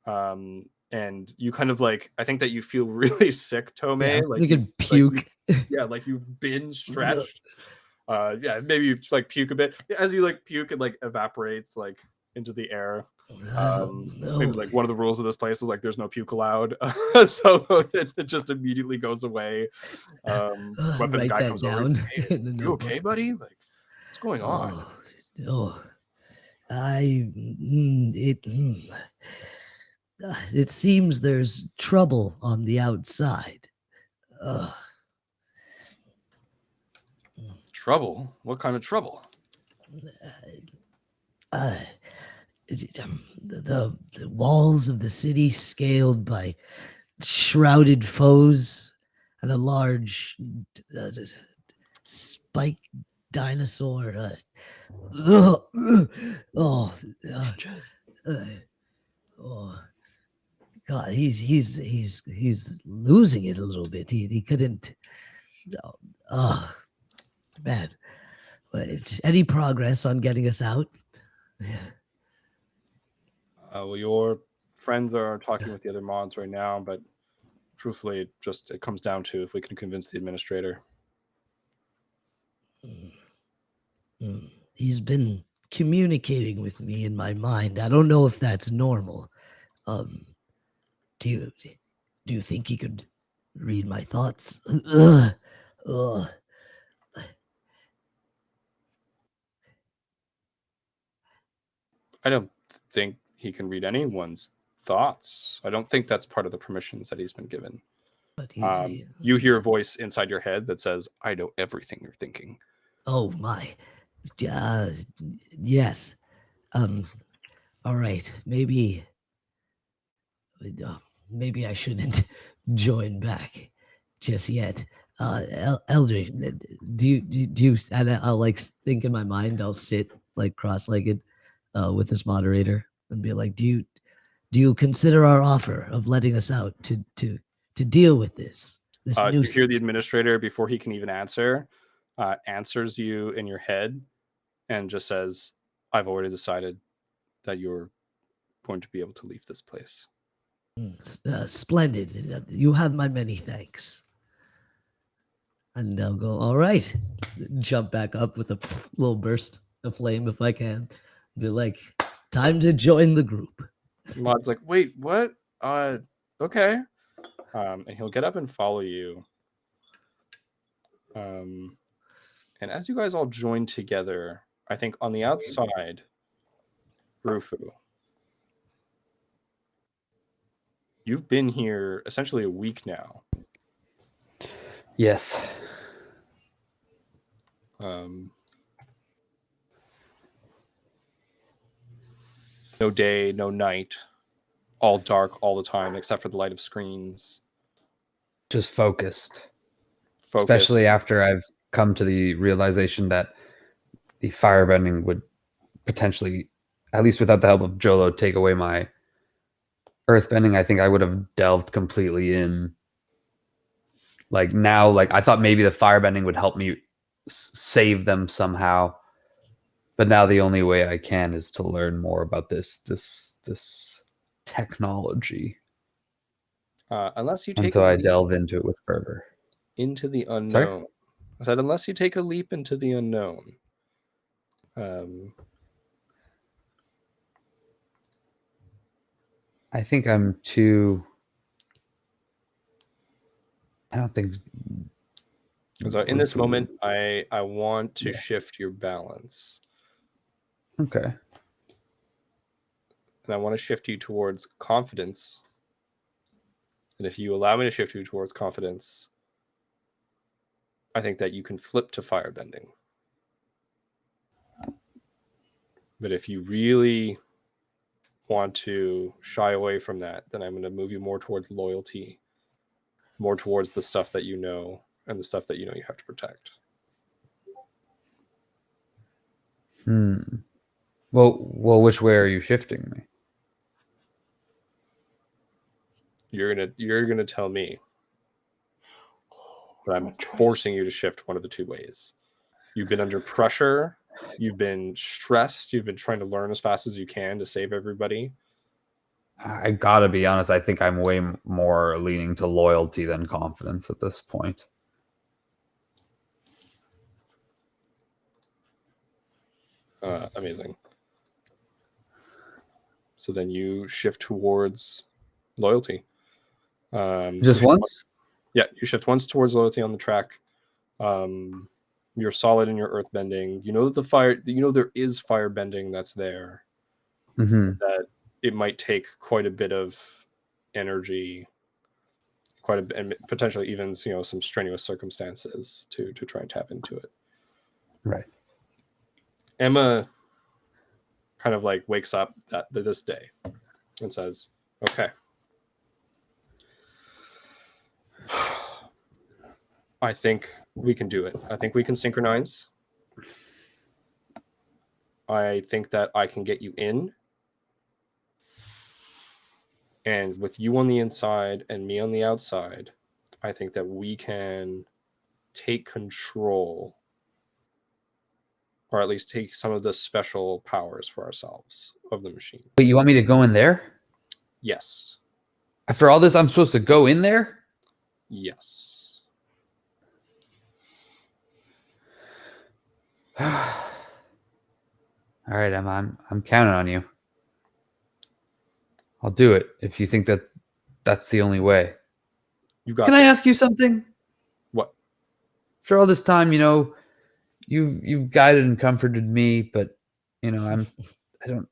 And you kind of like, I think that you feel really sick, Tome. yeah, like we could puke. yeah, like you've been stretched. Yeah, maybe you like puke a bit. As you like puke, it like evaporates like into the air. Maybe like one of the rules of this place is like there's no puke allowed. So it just immediately goes away. Weapons Write guy that comes over. down. Hey, in the you notebook. okay, buddy? Like, what's going on? It seems there's trouble on the outside. Trouble? What kind of trouble? The walls of the city scaled by shrouded foes and a large spike dinosaur. Oh, oh, God, he's losing it a little bit. He couldn't. Oh, man. Any progress on getting us out? Well, your friends are talking with the other mods right now, but truthfully, it comes down to if we can convince the administrator. He's been communicating with me in my mind. I don't know if that's normal. Do you think he could read my thoughts? Ugh. Ugh. I don't think he can read anyone's thoughts. I don't think that's part of the permissions that he's been given. But you hear a voice inside your head that says, "I know everything you're thinking." Oh my. Yes. All right. Maybe I shouldn't join back just yet. Elder, do you? And I'll like think in my mind. I'll sit like cross-legged with this moderator and be like, do you consider our offer of letting us out to deal with this You nuisance? hear the administrator before he can even answer, answers you in your head, and just says, "I've already decided that you're going to be able to leave this place." Splendid. You have my many thanks. And I'll go, all right. Jump back up with a little burst of flame if I can. Be like, time to join the group. Mod's like, "Wait, what? Okay." And he'll get up and follow you. And as you guys all join together, I think on the outside, Rufu, you've been here essentially a week now. Yes. No day, no night, all dark all the time, except for the light of screens. Just focused. Focused. Especially after I've come to the realization that the firebending would potentially, at least without the help of Jolo, take away my earthbending. I think I would have delved completely in. Like now, like I thought maybe the firebending would help me save them somehow, but now the only way I can is to learn more about this technology. Unless you take, and so I delve into it with fervor. Into the unknown. Sorry? I said, unless you take a leap into the unknown. I think I'm too. I don't think. So in this moment, I want to shift your balance. Okay. And I want to shift you towards confidence. And if you allow me to shift you towards confidence, I think that you can flip to firebending. But if you really want to shy away from that, then I'm going to move you more towards loyalty, more towards the stuff that you know and the stuff that you know you have to protect. Well, which way are you shifting me? You're gonna tell me. But I'm forcing you to shift one of the two ways. You've been under pressure. You've been stressed. You've been trying to learn as fast as you can to save everybody. I gotta be honest. I think I'm way more leaning to loyalty than confidence at this point. Amazing. So then you shift towards loyalty. Just once? Yeah, you shift once towards loyalty on the track. You're solid in your earth bending. You know that there is fire bending that's there. Mm-hmm. That it might take quite a bit of energy, and potentially even some strenuous circumstances to try and tap into it. Right. Emma kind of like wakes up this day and says, "Okay, I think we can do it. I think we can synchronize. I think that I can get you in. And with you on the inside and me on the outside, I think that we can take control, or at least take some of the special powers for ourselves of the machine. Wait, you want me to go in there? Yes. After all this, I'm supposed to go in there? Yes. All right, I'm counting on you. I'll do it if you think that that's the only way. You got Can I ask you something? What? After all this time, you've guided and comforted me, but I don't.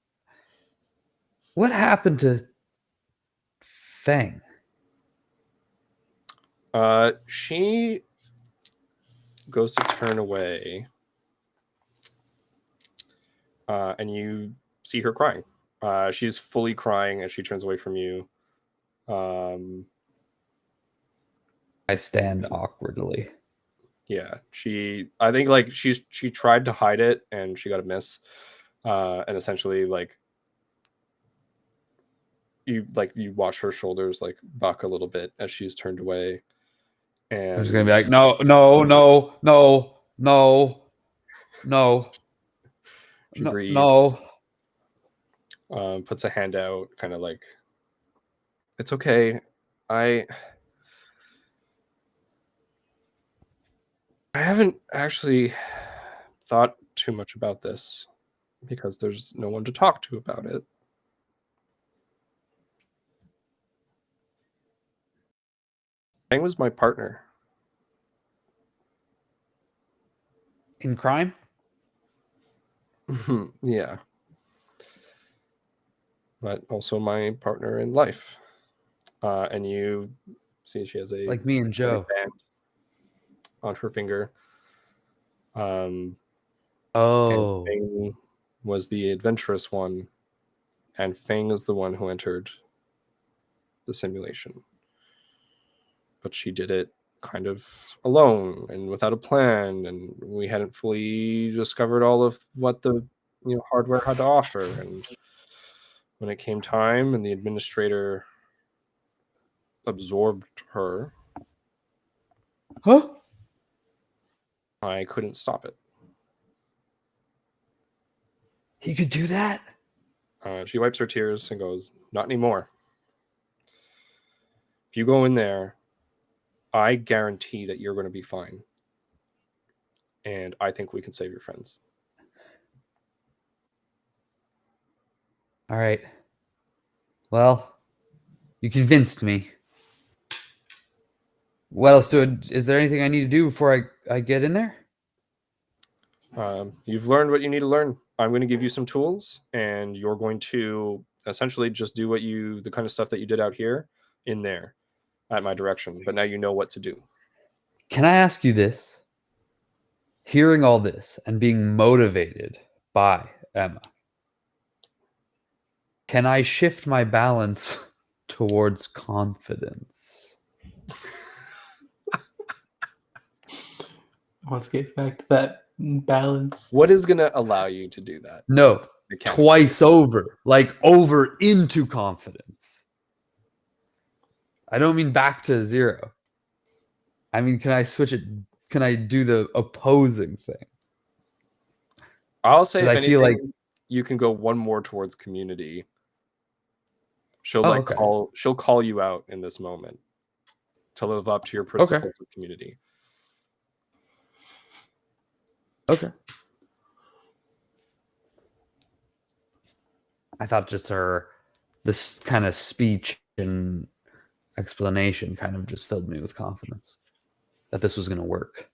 What happened to Fang? She goes to turn away, and you see her crying. She's fully crying as she turns away from you. I stand awkwardly. Yeah, I think like she tried to hide it and she got a miss, and essentially like you watch her shoulders like buck a little bit as she's turned away. And I'm just gonna be like, no, no, no, no, no, no, she no, breathes, no. puts a hand out, kind of like, it's okay. I haven't actually thought too much about this because there's no one to talk to about it. Fang was my partner. In crime? Yeah. But also my partner in life. And you see she has a Like me and Joe. band on her finger. And Oh. Fang was the adventurous one, and Fang is the one who entered the simulation. But she did it kind of alone and without a plan, and we hadn't fully discovered all of what the hardware had to offer. And when it came time and the administrator absorbed her, Huh? I couldn't stop it. He could do that? She wipes her tears and goes, "Not anymore. If you go in there, I guarantee that you're going to be fine. And I think we can save your friends." All right. Well, you convinced me. What else is there anything I need to do before I get in there? You've learned what you need to learn. I'm going to give you some tools, and you're going to essentially just do the kind of stuff that you did out here in there at my direction. But now you know what to do. Can I ask you this? Hearing all this and being motivated by Emma, can I shift my balance towards confidence? Let's get back to that balance. What is going to allow you to do that? No, twice over, like over into confidence. I don't mean back to zero. I mean, can I switch it? Can I do the opposing thing? I'll say if I anything, feel like you can go one more towards community. She'll okay. she'll call you out in this moment to live up to your principles of community. Okay. I thought just this kind of speech and explanation kind of just filled me with confidence that this was going to work.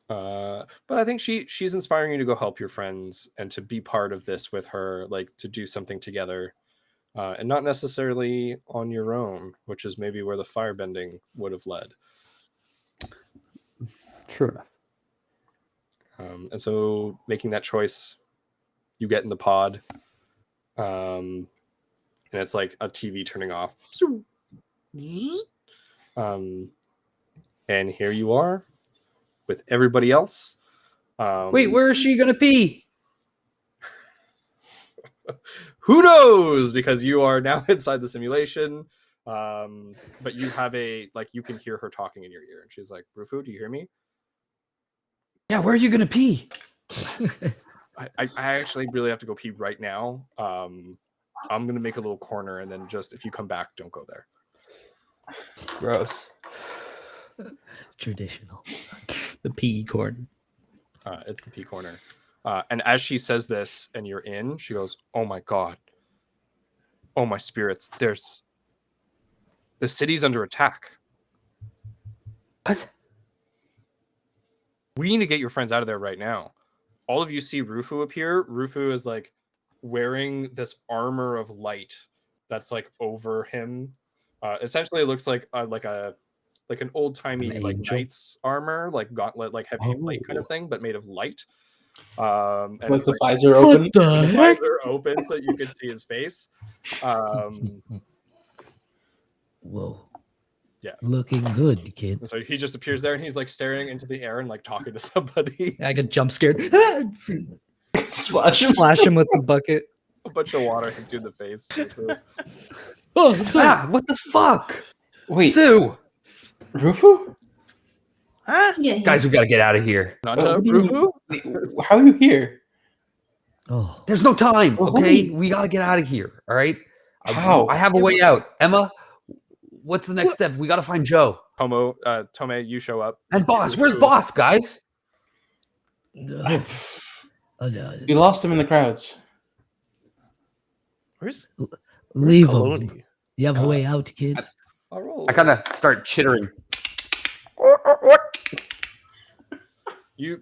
But I think she's inspiring you to go help your friends and to be part of this with her, like to do something together, and not necessarily on your own, which is maybe where the firebending would have led. True enough. And so making that choice, you get in the pod, and it's like a TV turning off. And here you are with everybody else. Wait, where is she gonna pee? Who knows? Because you are now inside the simulation. But you have you can hear her talking in your ear, and she's like, Rufu, do you hear me? Yeah, where are you gonna pee? I actually really have to go pee right now. I'm gonna make a little corner, and then just if you come back, don't go there. Gross. Traditional. The pee corn. It's the pee corner. And as she says this, and you're in, she goes, "Oh my god! Oh my spirits! The city's under attack. What? We need to get your friends out of there right now." All of you see Rufu appear. Rufu is like wearing this armor of light that's like over him. Essentially, it looks like an old timey An like angel? knight's armor, like gauntlet, like heavy plate kind of thing, but made of light. And With it's the like visor open. What the the heck? visor open so you can see his face. Whoa. Yeah. Looking good, kid. So he just appears there and he's like staring into the air and like talking to somebody. I get jump scared. Splash him. Splash him with the bucket. A bunch of water hits you in the face. Oh, I'm sorry. Ah, what the fuck? Wait, Sue! Rufu? Huh? Yeah, Guys, we gotta get out of here. Nanta, what do you Rufu? mean? How are you here? Oh, There's no time, Well, okay? wait. We gotta get out of here, all right? How? I have a way out. Emma, what's the next step? We gotta find Joe. Tome, you show up. And Boss, where's Boss, guys? no. We lost him in the crowds. Where's Leave him. Coloni? You have a way out, kid. I'll roll. I kind of start chittering.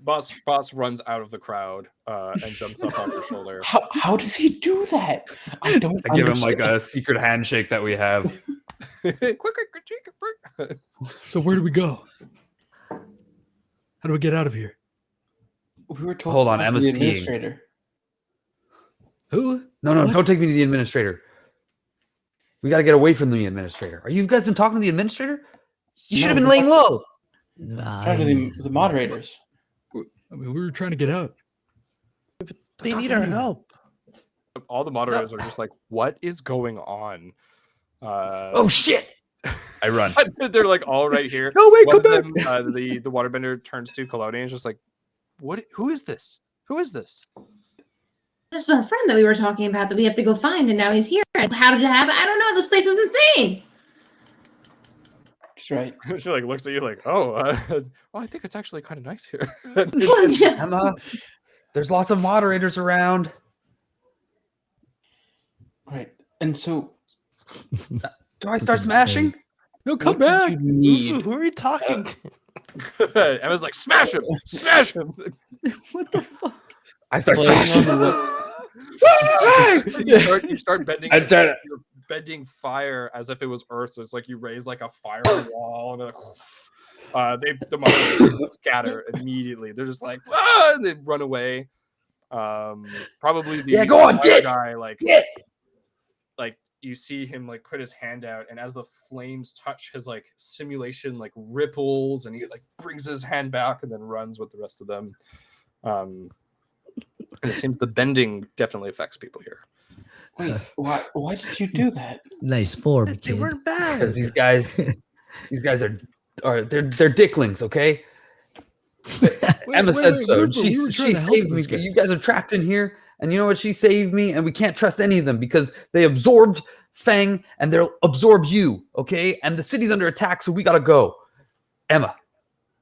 Boss runs out of the crowd and jumps up on your shoulder. How does he do that? I don't. I give him like understand. a secret handshake that we have. So where do we go? How do we get out of here? We were told. Hold to on, talk to Emma's the peeing. administrator. Who? No, What? don't take me to the administrator. We gotta get away from the administrator. Are you guys been talking to the administrator? You should have No, been laying low. Talk to the moderators. I mean, we were trying to get out. They need our help. All the moderators are just like, "What is going on?" Oh shit! I run. They're like all right here. No, wait, One come of back. them, the waterbender turns to Kaloni and is just like, "What? Who is this? Who is this?" This is our friend that we were talking about that we have to go find, and now he's here. How did it happen? I don't know. This place is insane. That's right. She like looks at you like, "Oh, well, I think it's actually kind of nice here." Emma, there's lots of moderators around. Right. And so, Do I start smashing? No, come what back. did you need? Who are you talking to? Emma's like, "Smash him! Smash him!" What the fuck? I start Playing smashing. on You start bending. I'm trying to- You're bending fire as if it was earth. So it's like you raise like a fire wall, and the monsters scatter immediately. They're just like, "Ah!" And they run away. Probably the Go on, fire get! guy like Get! you see him like put his hand out, and as the flames touch his like simulation like ripples, and he like brings his hand back and then runs with the rest of them. And it seems the bending definitely affects people here. Wait, why did you do that? Nice form, They kid. weren't bad. Because these guys are they're dicklings, okay? Emma said so. Rupert, She we were trying to help saved me. these But guys. you guys are trapped in here, and you know what? She saved me, and we can't trust any of them because they absorbed Fang, and they'll absorb you, okay? And the city's under attack, so we gotta go. Emma,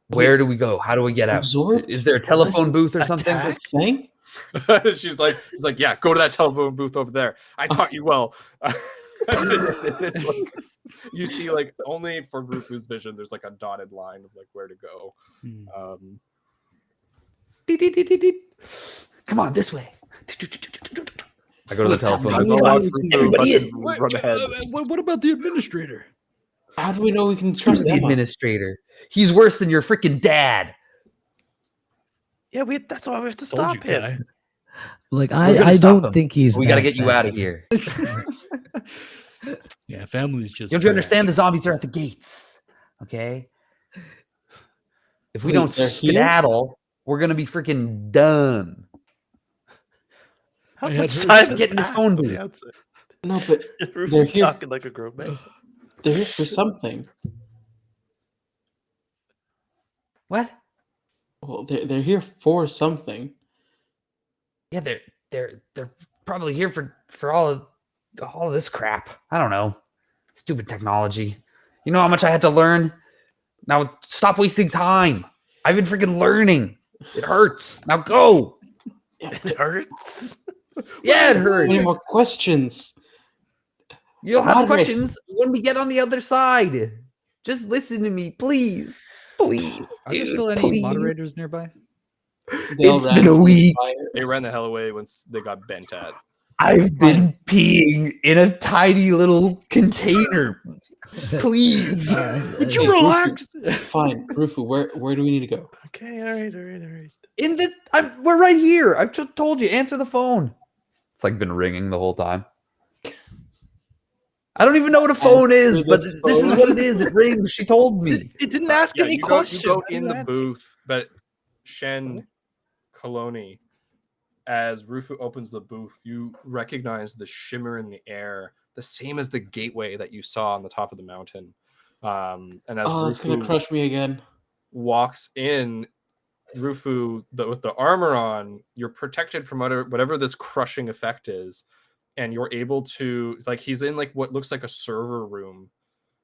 where do we go? How do we get out? Absorbed? Is there a telephone booth or something? Attack? Thing? she's like, yeah, go to that telephone booth over there. I taught you well. You see, like, only for Rufu's vision, there's like a dotted line of like where to go. Come on, this way. I go to the telephone How booth. do we I'll know watch we can Rufu get fucking Wait, run ahead. What about the administrator? How do we know we can Who's trust the Emma? administrator? He's worse than your freaking dad. Yeah, that's why we have to Told stop you, him. guy. Like We're gonna I stop don't him. think he's. We gotta that get you bad. out of here. Yeah, family's just. Don't you understand? The zombies are at the gates. Okay. If we Wait, don't they're here? skedaddle, we're gonna be freaking done. How I had much heard time that. has Getting this passed phone on booth. the outside? No, but Ruby's they're here. talking like a grown man. They're here for something. What? Well, they're here for something. Yeah, they're probably here for all of this crap. I don't know. Stupid technology. You know how much I had to learn? Now stop wasting time. I've been freaking learning. It hurts. Now go. It hurts. Yeah, it Any hurts. more questions? You'll have Moderate. questions when we get on the other side. Just listen to me, please. Please. Are there dude, still any please. moderators nearby? They all It's ran been a from the week. fire. They ran the hell away once they got bent at. I've been peeing in a tiny little container. Please. Would you Hey, relax? Fine, Rufu. Where do we need to go? Okay, all right. In this, we're right here. I've just told you. Answer the phone. It's like been ringing the whole time. I don't even know what a phone is, Answer but the this is phone. what it is. It rings. She told me. It didn't ask Yeah, any you go questions. How do in you the answer? booth, but Shen Coloni, as Rufu opens the booth, you recognize the shimmer in the air, the same as the gateway that you saw on the top of the mountain. And as Oh, it's gonna Rufu crush me again. walks in, Rufu, with the armor on, you're protected from whatever this crushing effect is, and you're able to, like, he's in like what looks like a server room,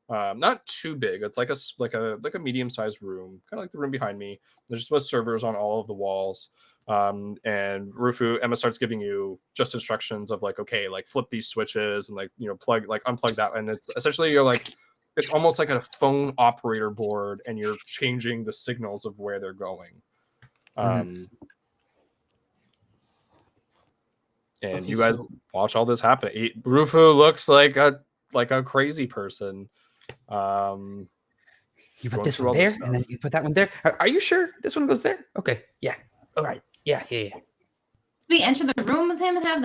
not too big. It's like a medium-sized room, kind of like the room behind me. There's just servers on all of the walls. And Emma starts giving you just instructions of like, okay, like flip these switches and like, unplug that, and it's essentially you're like, it's almost like a phone operator board, and you're changing the signals of where they're going. And Okay, you guys so- watch all this happen. Rufu looks like a crazy person. You put Going this through one all this there, and then you put that one there. Are you sure this one goes there? Okay. Yeah. All right. Yeah. We enter the room with him and have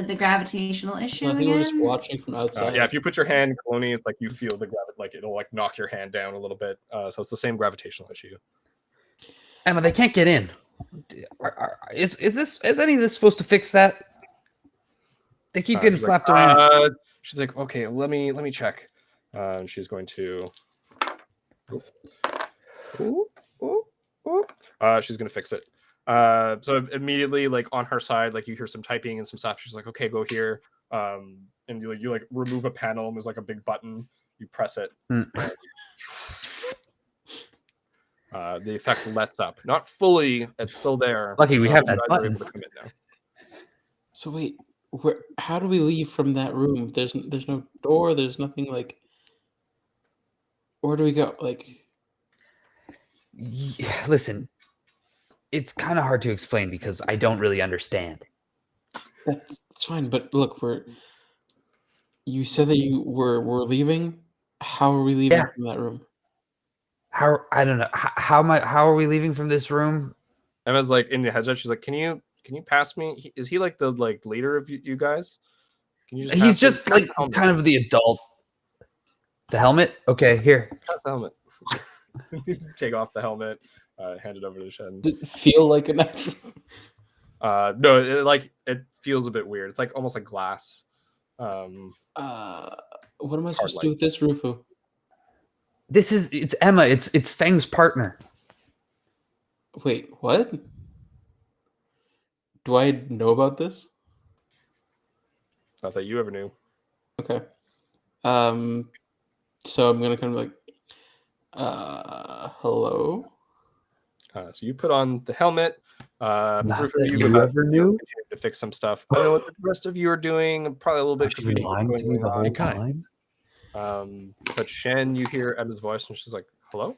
the gravitational issue No, I think we're just again. watching from outside. Yeah, if you put your hand, Colony, it's like you feel the like it'll like knock your hand down a little bit. So it's the same gravitational issue. Emma, they can't get in. Is any of this supposed to fix that? They keep getting She's slapped like, around. She's like, okay, let me check. And she's going to. She's gonna fix it. So immediately, like on her side, like you hear some typing and some stuff. She's like, okay, go here. And you like remove a panel, and there's like a big button. You press it. The effect lets up. Not fully. It's still there. Lucky we have that you guys button. are able to come in now. So wait, how do we leave from that room? There's no door. There's nothing like. Where do we go? Like, Listen, it's kind of hard to explain because I don't really understand. that's fine. But look, you said that we're leaving. How are we leaving from that room? I don't know. How are we leaving from this room? Emma's like in the headset. She's like, can you pass me? Is he like the leader of you guys? Can you just He's just like kind of the adult. The helmet? Okay, here. Pass the helmet. Take off the helmet. Hand it over to Shen. Does it feel like an actual? No, it feels a bit weird. It's like almost like glass. What am I supposed to light. do with this, Rufu? It's Emma. It's Feng's partner. Wait, what? Do I know about this? Not that you ever knew. Okay. So I'm gonna kind of like, hello. So you put on the helmet. Not Rufu, that you you ever knew. continue to fix some stuff. I don't know what the rest of you are doing. Probably a little bit She been lying to me the whole time. But Shen, you hear Emma's voice, and she's like, "Hello,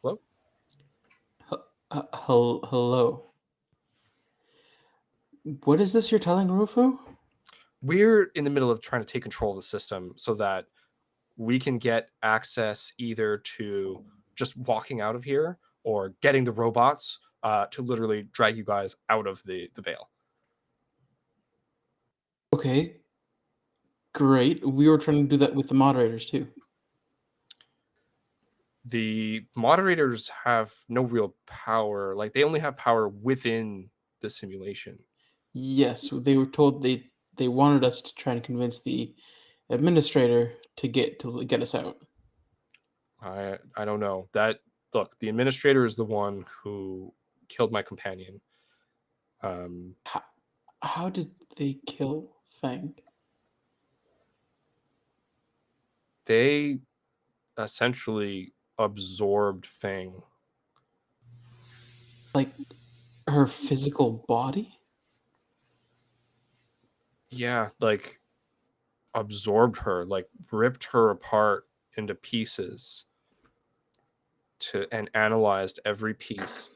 hello." Hello. What is this you're telling Rufu? We're in the middle of trying to take control of the system so that we can get access either to just walking out of here or getting the robots to literally drag you guys out of the veil. Okay. Great. We were trying to do that with the moderators too. The moderators have no real power. Like, they only have power within the simulation. Yes, they were told they wanted us to try and convince the administrator to get us out. I don't know. Look, the administrator is the one who killed my companion. How did they kill Fang? They essentially absorbed Fang. Like her physical body? Yeah, like absorbed her, like ripped her apart into pieces and analyzed every piece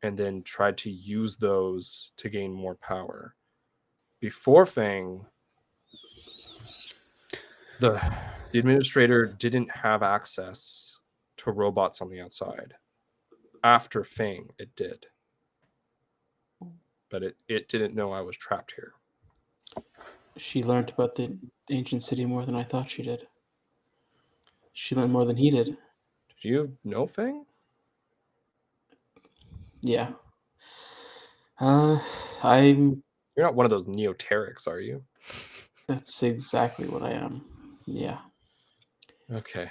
and then tried to use those to gain more power. Before Fang, the administrator didn't have access to robots on the outside. After Fang, it did. But it didn't know I was trapped here. She learned about the ancient city more than I thought she did. She learned more than he did. Did you know Fang? Yeah. I'm. You're not one of those neoterics, are you? That's exactly what I am. Yeah. Okay.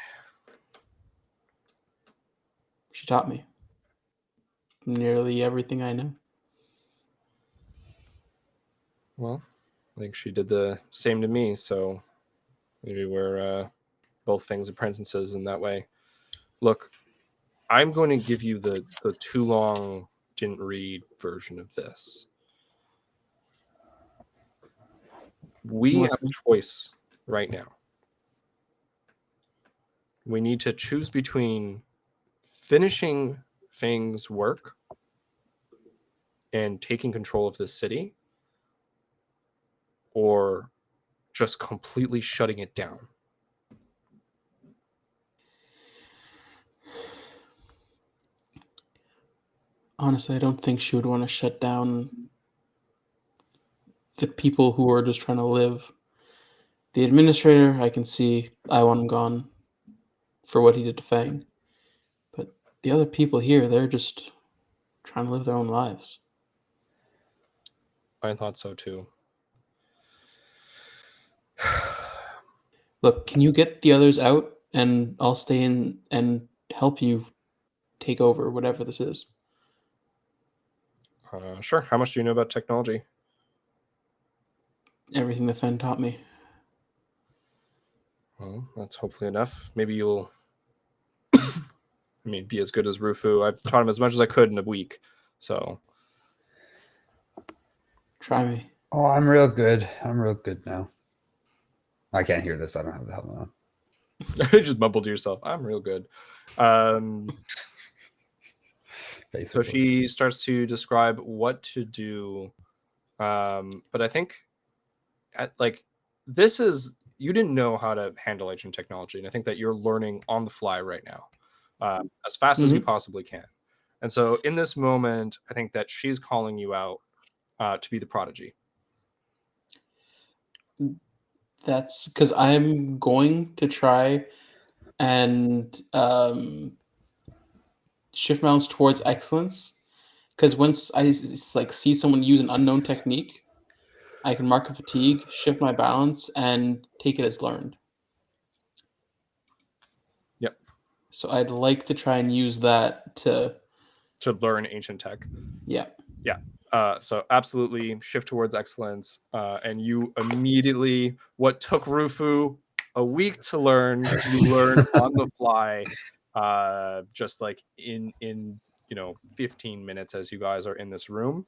She taught me nearly everything I know. Well, I think she did the same to me, so maybe we're both Fang's apprentices in that way. Look, I'm going to give you the too long didn't read version of this. We have a choice right now. We need to choose between finishing Fang's work and taking control of this city, or just completely shutting it down. Honestly, I don't think she would want to shut down the people who are just trying to live. The administrator, I can see, I want him gone for what he did to Fang. But the other people here, they're just trying to live their own lives. I thought so too. Look, can you get the others out and I'll stay in and help you take over whatever this is? Sure. How much do you know about technology? Everything that Fen taught me. Well, that's hopefully enough. Maybe you'll, be as good as Rufu. I taught him as much as I could in a week. So. Try me. Oh, I'm real good. I'm real good now. I can't hear this. I don't have the helmet on. You just mumbled to yourself. I'm real good. So she starts to describe what to do. But I think this is, you didn't know how to handle ancient technology. And I think that you're learning on the fly right now, as fast as you possibly can. And so in this moment, I think that she's calling you out to be the prodigy. That's because I'm going to try and shift mounts towards excellence. Because once I see someone use an unknown technique, I can mark a fatigue, shift my balance, and take it as learned. Yep. So I'd like to try and use that to learn ancient tech. Yeah. Yeah. So absolutely shift towards excellence. And you immediately, what took Rufu a week to learn, you learn on the fly, just like in 15 minutes as you guys are in this room.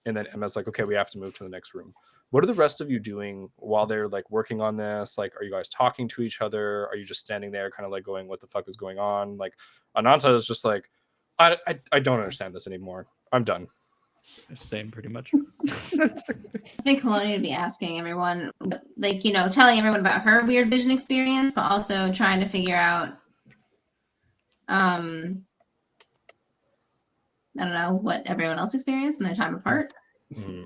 And then Emma's like, okay, we have to move to the next room. What are the rest of you doing while they're like working on this? Like, are you guys talking to each other? Are you just standing there kind of like going, what the fuck is going on? Like, Ananta is just like, I don't understand this anymore. I'm done. Same, pretty much. I think Kaloni would be asking everyone, like, telling everyone about her weird vision experience, but also trying to figure out, I don't know, what everyone else experienced in their time apart.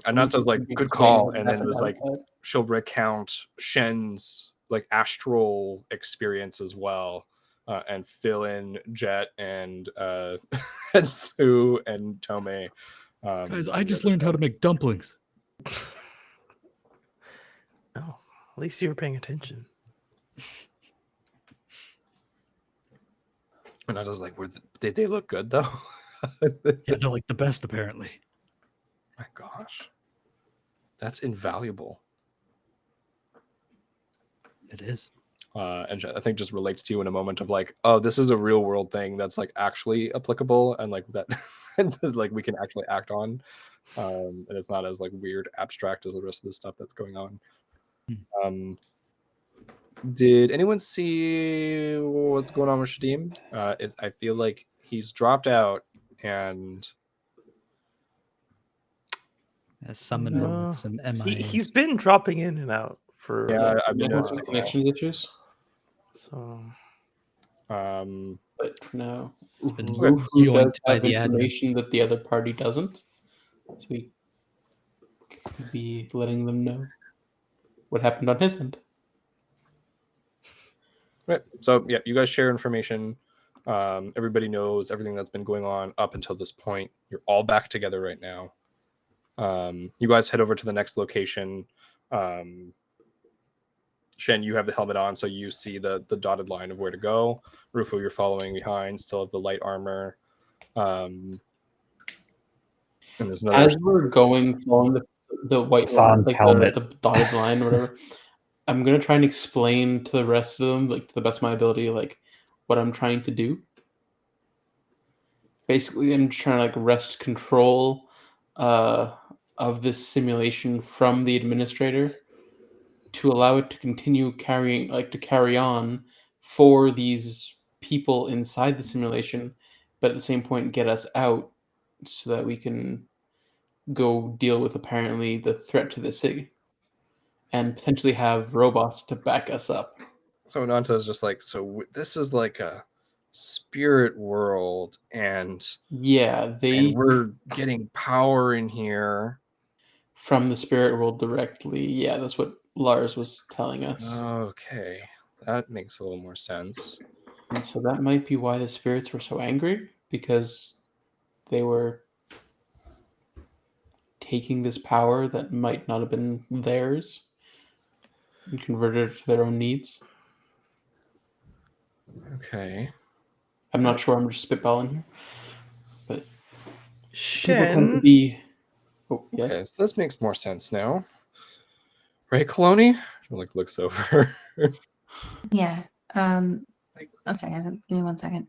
Ananta's like, good call. And then it was like, she'll recount Shen's like astral experience as well. and fill in Jet and and Sue and Tome. Guys, I just learned how to make dumplings. Oh, at least you were paying attention. And I was like, did they look good though? Yeah, they're like the best, apparently. My gosh, that's invaluable. It is. And I think just relates to you in a moment of like, oh, this is a real world thing that's like actually applicable and like that, like we can actually act on, and it's not as like weird abstract as the rest of the stuff that's going on. Did anyone see what's going on with Shadim? I feel like he's dropped out and Summoned him with some MIA. He's been dropping in and out for I've been some noticing connection issues. so. But for now, It's been Rufu joined does by have the admin. information that the other party doesn't, so he could be letting them know what happened on his end. Right. So yeah, you guys share information. Everybody knows everything that's been going on up until this point. You're all back together right now. You guys head over to the next location. Shen, you have the helmet on, so you see the dotted line of where to go. Rufu, you're following behind, still have the light armor. And there's another. As we're going on the white line, Sans like helmet. the dotted line or whatever, I'm gonna try and explain to the rest of them, like to the best of my ability, like what I'm trying to do. Basically, I'm just trying to like wrest control of this simulation from the administrator to allow it to continue carry on for these people inside the simulation, but at the same point get us out so that we can go deal with apparently the threat to the city and potentially have robots to back us up. So Nanta is just like, so this is like a spirit world, and Yeah, and we're getting power in here from the spirit world directly. Yeah, that's what Lars was telling us. Okay, that makes a little more sense. And so that might be why the spirits were so angry, because they were taking this power that might not have been theirs and converted it to their own needs. Okay. I'm not sure. I'm just spitballing here, but people tend to Shen, be. Oh, yes. Okay, so this makes more sense now. Right, Kaloni? Like looks over. Yeah. I'm sorry. Give me 1 second.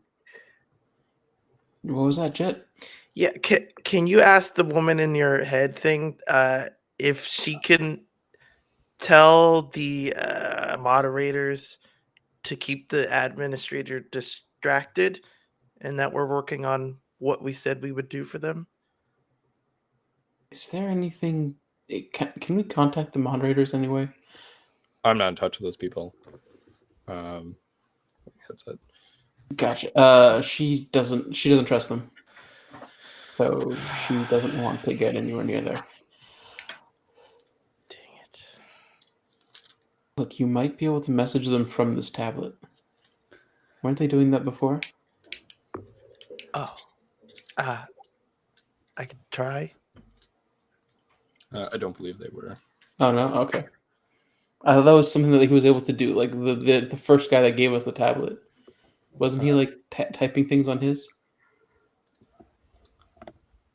What was that, Jet? yeah, can you ask the woman in your head thing if she can tell the moderators to keep the administrator distracted and that we're working on what we said we would do for them? Is there anything? Can we contact the moderators anyway? I'm not in touch with those people. That's it. Gotcha. She doesn't trust them, so she doesn't want to get anywhere near there. Dang it. Look, you might be able to message them from this tablet. Weren't they doing that before? Oh. I could try. I don't believe they were. Oh no. Okay. I thought that was something that he was able to do. Like the first guy that gave us the tablet, wasn't he like typing things on his?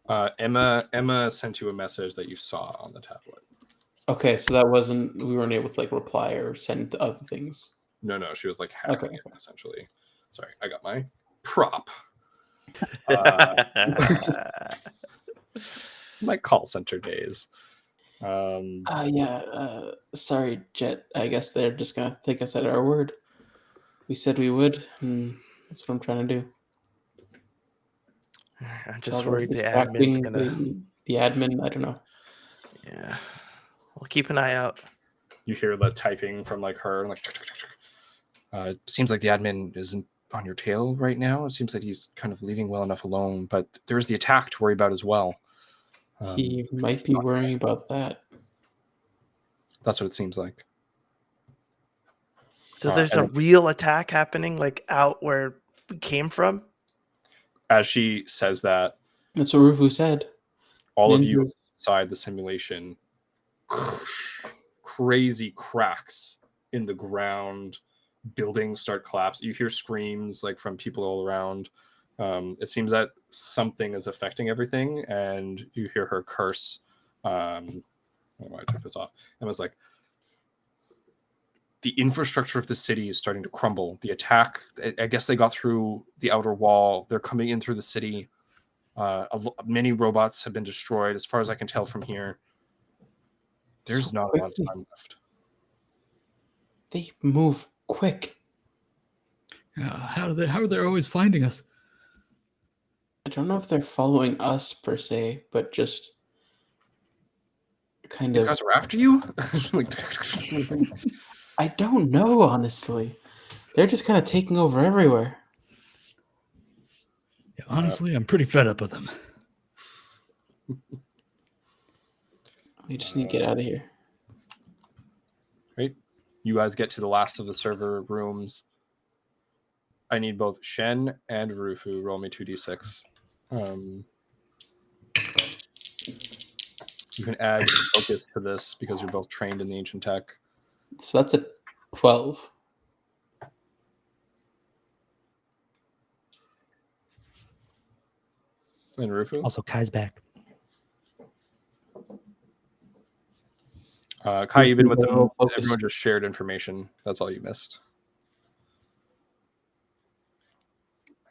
Emma sent you a message that you saw on the tablet. Okay, so that wasn't. We weren't able to like reply or send other things. No, she was like hacking Okay. it essentially. Sorry, I got my prop. My call center days. Sorry, Jet. I guess they're just gonna take us at our word. We said we would, and that's what I'm trying to do. I'm just worried the admin's Distracting gonna. the admin. I don't know. Yeah. We'll keep an eye out. You hear the typing from like her, like. It seems like the admin isn't on your tail right now. It seems like he's kind of leaving well enough alone, but there's the attack to worry about as well. He might be worrying about that. That's what it seems like. So there's a real attack happening, like out where we came from. As she says that, That's what Rufu said. all of you Ninjas. inside the simulation, crazy cracks in the ground, buildings start collapsing. You hear screams like from people all around. It seems that something is affecting everything, and you hear her curse. I don't know why I took this off. And was like, the infrastructure of the city is starting to crumble. The attack, I guess they got through the outer wall. They're coming in through the city. Many robots have been destroyed, as far as I can tell from here. There's not a lot of time left. They move quick. How are they always finding us? I don't know if they're following us per se, but just kind You of. guys are after you? Like, I don't know, honestly. They're just kind of taking over everywhere. Yeah, honestly, I'm pretty fed up with them. We just need to get out of here. right? You guys get to the last of the server rooms. I need both Shen and Rufu. Roll me 2d6. You can add focus to this because you're both trained in the ancient tech. So that's a 12. And Rufu? Also, Kai's back. Kai, you've been with them. Focus. Everyone just shared information. That's all you missed.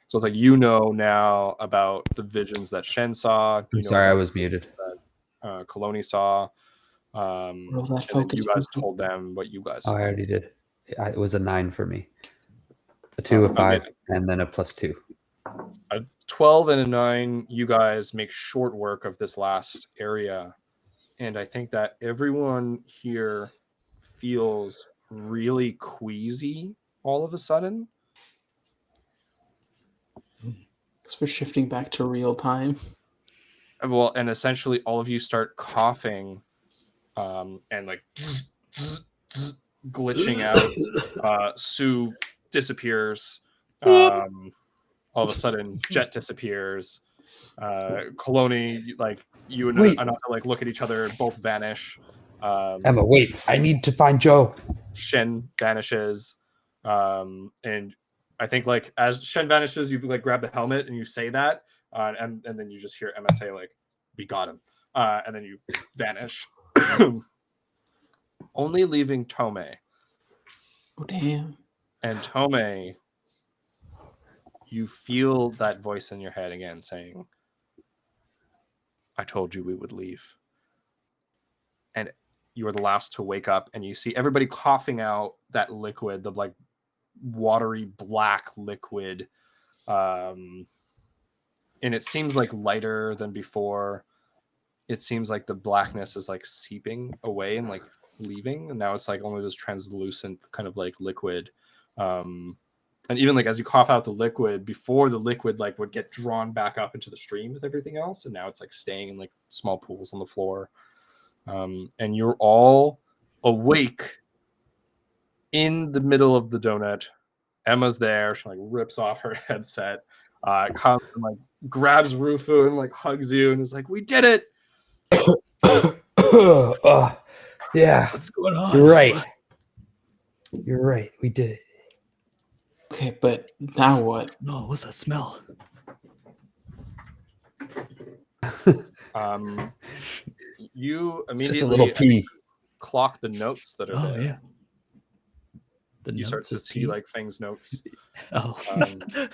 So it's like you know now about the visions that Shen saw. You know Sorry, I about was the muted. visions that Kaloni saw. Roll that And then focus, you guys Rufu. told them what you guys Oh, saw. I already did. It was a 9 for me. A 2, a 5, amazing. and then a +2. A 12 and a 9, you guys make short work of this last area. And I think that everyone here feels really queasy all of a sudden. Because we're shifting back to real time. Well, and essentially all of you start coughing and like glitching out. Sue disappears. All of a sudden, Jet disappears. Kaloni, like you and Wait. Anaka like look at each other, both vanish. Emma, wait. I need to find Joe. Shen vanishes. And I think like as Shen vanishes, you like grab the helmet and you say that, and then you just hear Emma say like, "We got him," and then you vanish. Only leaving Tome. Oh, damn. And Tome, you feel that voice in your head again saying, "I told you we would leave." And you are the last to wake up, and you see everybody coughing out that liquid, the like watery black liquid. And it seems like lighter than before. It seems like the blackness is like seeping away and like leaving, and now it's like only this translucent kind of like liquid. And even like as you cough out the liquid, before the liquid like would get drawn back up into the stream with everything else, and now it's like staying in like small pools on the floor. And you're all awake in the middle of the donut. Emma's there. She like rips off her headset, comes and like grabs Rufu and like hugs you and is like, "We did it!" Yeah, What's going on? you're right. You're right. We did it. Okay, but now what? No, what's that smell? You It's just immediately a little pee. clock the notes that are Oh there. yeah. The You start notes to of see pee? like things notes. Oh, The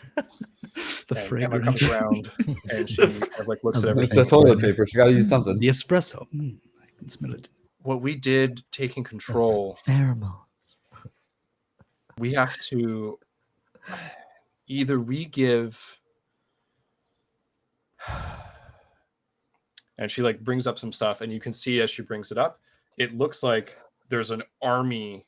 the and Emma fragrance. comes around and she kind of like looks at Of It's everything. the toilet paper. She got to use something. The espresso. I can smell it. What we did, taking control, Pheromone. we have to either we give. And she like brings up some stuff, and you can see as she brings it up, it looks like there's an army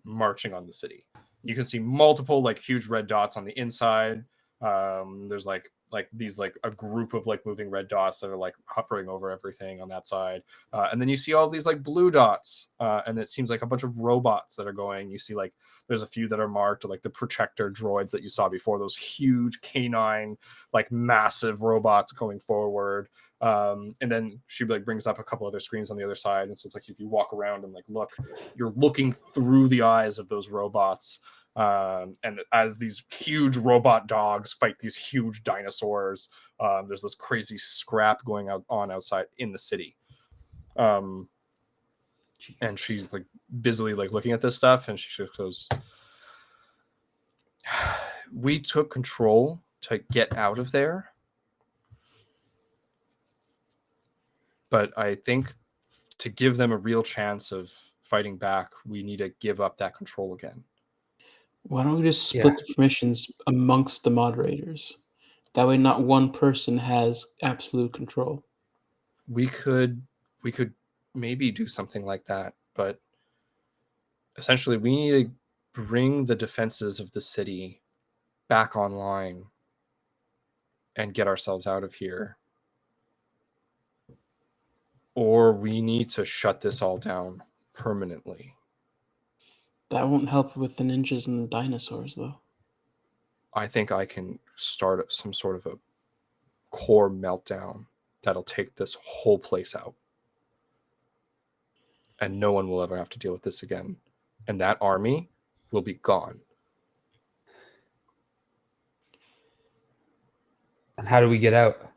marching on the city. You can see multiple like huge red dots on the inside. There's like like these like a group of like moving red dots that are like hovering over everything on that side, and then you see all these like blue dots, and it seems like a bunch of robots that are going. You see like there's a few that are marked like the protector droids that you saw before, those huge canine like massive robots going forward. And then she like brings up a couple other screens on the other side, and so it's like if you walk around and like look, you're looking through the eyes of those robots. And as these huge robot dogs fight these huge dinosaurs, there's this crazy scrap going on outside in the city. And she's like busily like looking at this stuff, and she goes, "We took control to get out of there, but I think to give them a real chance of fighting back, we need to give up that control again." Why don't we just split the permissions amongst the moderators? That way, not one person has absolute control. We could maybe do something like that, but essentially we need to bring the defenses of the city back online and get ourselves out of here. Or we need to shut this all down permanently. That won't help with the ninjas and the dinosaurs, though. I think I can start up some sort of a core meltdown that'll take this whole place out. And no one will ever have to deal with this again. And that army will be gone. And how do we get out?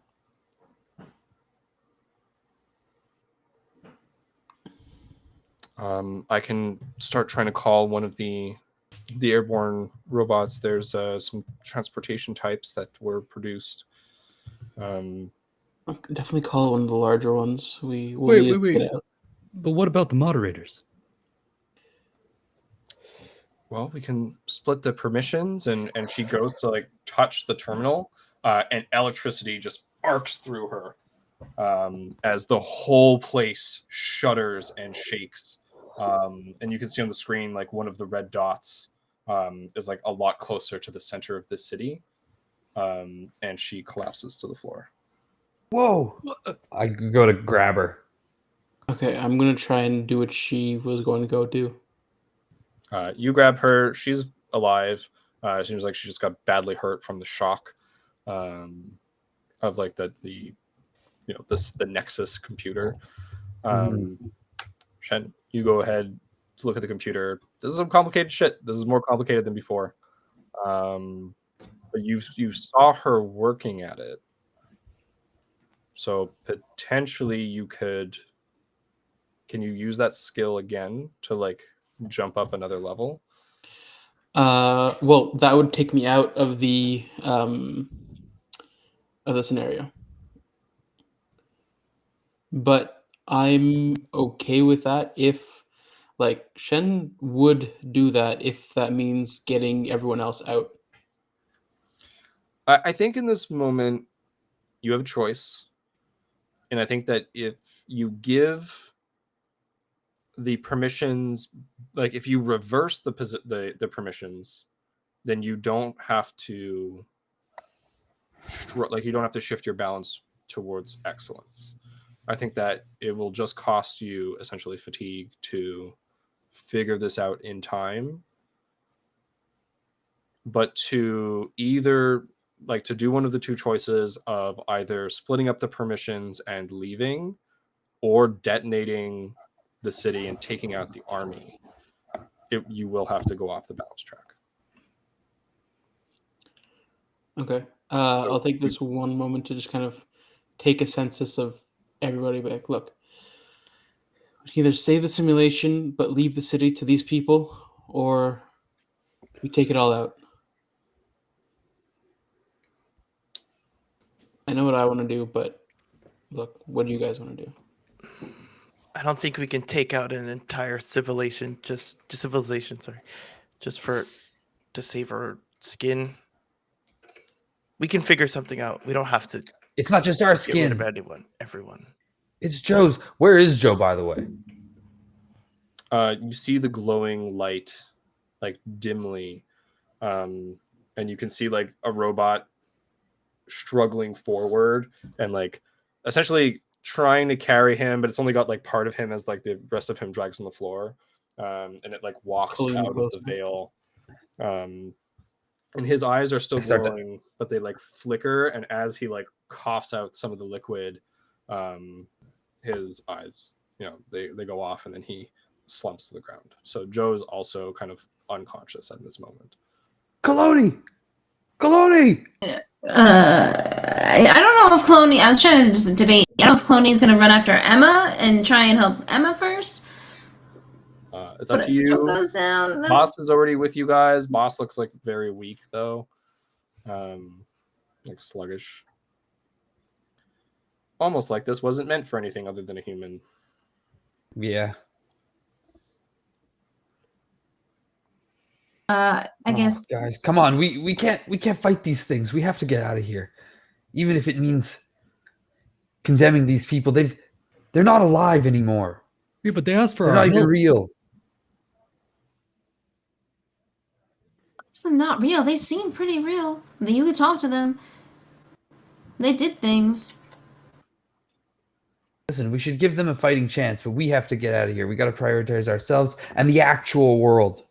I can start trying to call one of the airborne robots. There's some transportation types that were produced. Definitely call one of the larger ones. We will Wait, need wait, to get wait. out. But what about the moderators? Well, we can split the permissions, and she goes to like touch the terminal, and electricity just arcs through her as the whole place shudders and shakes. And you can see on the screen like one of the red dots is like a lot closer to the center of the city, and she collapses to the floor. Whoa! I go to grab her. Okay, I'm going to try and do what she was going to go do. You grab her. She's alive. Seems like she just got badly hurt from the shock of like the Nexus computer. Shen, you go ahead, look at the computer. This is some complicated shit. This is more complicated than before. But you saw her working at it, so potentially you could. Can you use that skill again to like jump up another level? Well, that would take me out of the scenario. But I'm okay with that if, like, Shen would do that if that means getting everyone else out. I think in this moment you have a choice, and I think that if you give the permissions, like if you reverse the permissions, then you don't have to you don't have to shift your balance towards excellence. I think that it will just cost you essentially fatigue to figure this out in time, but to either like to do one of the two choices of either splitting up the permissions and leaving, or detonating the city and taking out the army, you will have to go off the balance track. Okay. I'll take this one moment to just kind of take a census of everybody back. Look, we can either save the simulation but leave the city to these people, or we take it all out. I know what I want to do, but look, what do you guys want to do? I don't think we can take out an entire civilization, just to save our skin. We can figure something out. We don't have to It's not just our get rid of skin. everyone. It's Joe's. Where is Joe, by the way? You see the glowing light, like dimly, and you can see like a robot struggling forward and like essentially trying to carry him, but it's only got like part of him as like the rest of him drags on the floor, and it like walks Pulling you out of the closer. veil. And his eyes are still glowing, but they like flicker, and as he like coughs out some of the liquid, his eyes, you know, they go off, and then he slumps to the ground. So Joe is also kind of unconscious at this moment. Kaloni! I don't know if Cloney. I was trying to just debate. I don't know if Cloney's gonna run after Emma and try and help Emma first. It's up But to if you. Joe goes down, that's... Boss is already with you guys. Boss looks like very weak though, like sluggish. Almost like this wasn't meant for anything other than a human. Yeah. I guess Guys, come on. We can't fight these things. We have to get out of here. Even if it means condemning these people. They're not alive anymore. Yeah, but they asked for They're our not even help. real. it's not real. They seem pretty real. You could talk to them. They did things. Listen, we should give them a fighting chance, but we have to get out of here. We got to prioritize ourselves and the actual world.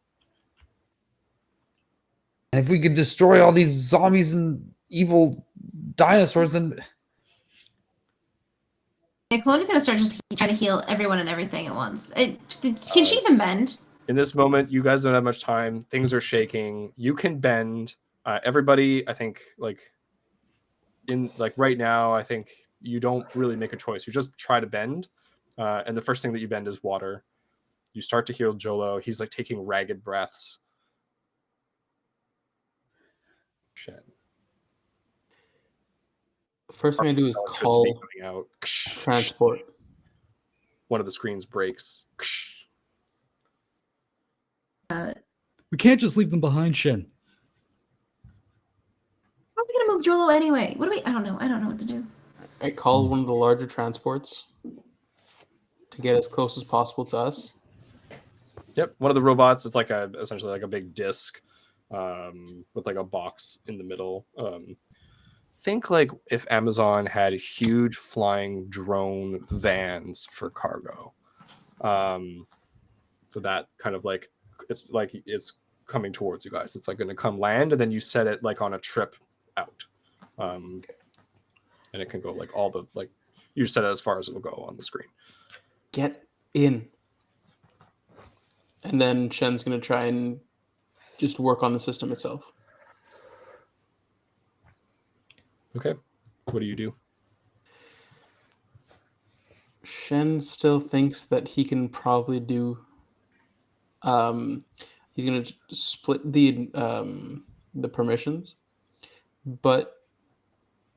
And if we could destroy all these zombies and evil dinosaurs, then Yeah, Cloney's gonna start just trying to heal everyone and everything at once. Can she even bend? In this moment, you guys don't have much time. Things are shaking. You can bend. Everybody, I think, like right now, I think you don't really make a choice. You just try to bend, and the first thing that you bend is water. You start to heal Jolo. He's like taking ragged breaths. Shit. First thing I do is Electricity call coming out. transport. One of the screens breaks. We can't just leave them behind, Shen. How are we gonna move Jolo anyway? What do we? I don't know. I don't know what to do. I call one of the larger transports to get as close as possible to us. Yep, one of the robots. It's like essentially like a big disc with like a box in the middle. Think like if Amazon had huge flying drone vans for cargo. So that kind of like it's coming towards you guys. It's like going to come land, and then you set it like on a trip out, and it can go like all the like you set it as far as it will go on the screen. Get in. And then Shen's going to try and just work on the system itself. Okay. What do you do? Shen still thinks that he can probably do. He's going to split the permissions, but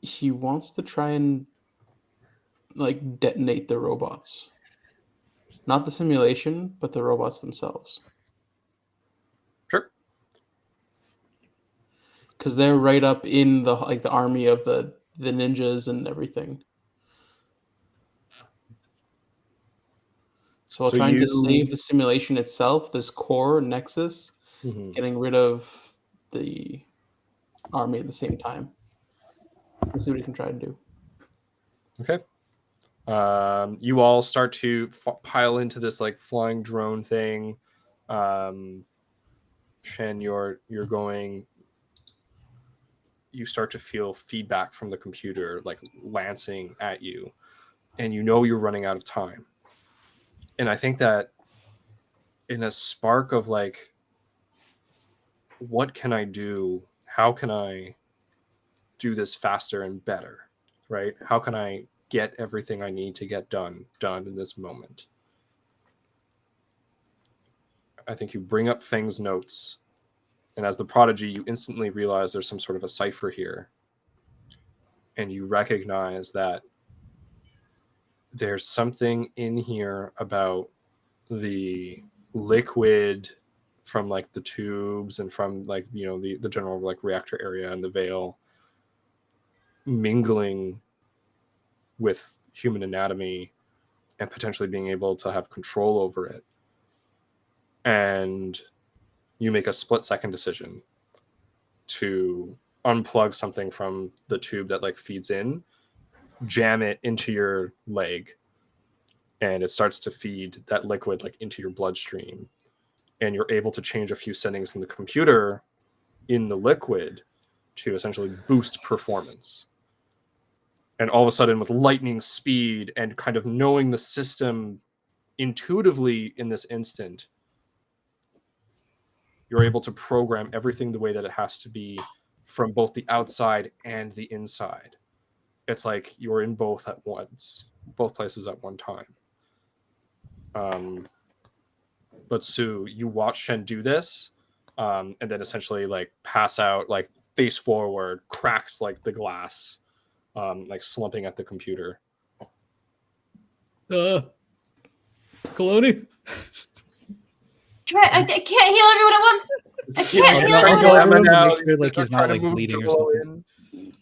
he wants to try and like detonate the robots. Not the simulation, but the robots themselves. Sure. Because they're right up in the army of the ninjas and everything. So while trying to save the simulation itself, this core nexus, getting rid of the army at the same time. Let's see what he can try to do. Okay. You all start to pile into this like flying drone thing. Shen, you're going. You start to feel feedback from the computer like lancing at you, and you know you're running out of time. And I think that in a spark of like, what can I do? How can I do this faster and better? Right? How can I get everything I need to get done in this moment? I think you bring up Feng's notes, and as the prodigy, you instantly realize there's some sort of a cipher here. And you recognize that there's something in here about the liquid from like the tubes and from like, you know, the general like reactor area and the veil mingling with human anatomy and potentially being able to have control over it. And you make a split-second decision to unplug something from the tube that like feeds in, jam it into your leg, and it starts to feed that liquid like into your bloodstream, and you're able to change a few settings in the computer in the liquid to essentially boost performance. And all of a sudden, with lightning speed and kind of knowing the system intuitively in this instant, you're able to program everything the way that it has to be from both the outside and the inside. It's like you're in both at once, both places at one time. But Sue, you watch Shen do this, and then essentially like pass out, like face forward, cracks like the glass, like slumping at the computer. Coloni? I can't heal everyone at once. I can't Yeah, heal I'll everyone go at once. everyone out. Make sure like he's not like Trying to move bleeding or Joel something. in.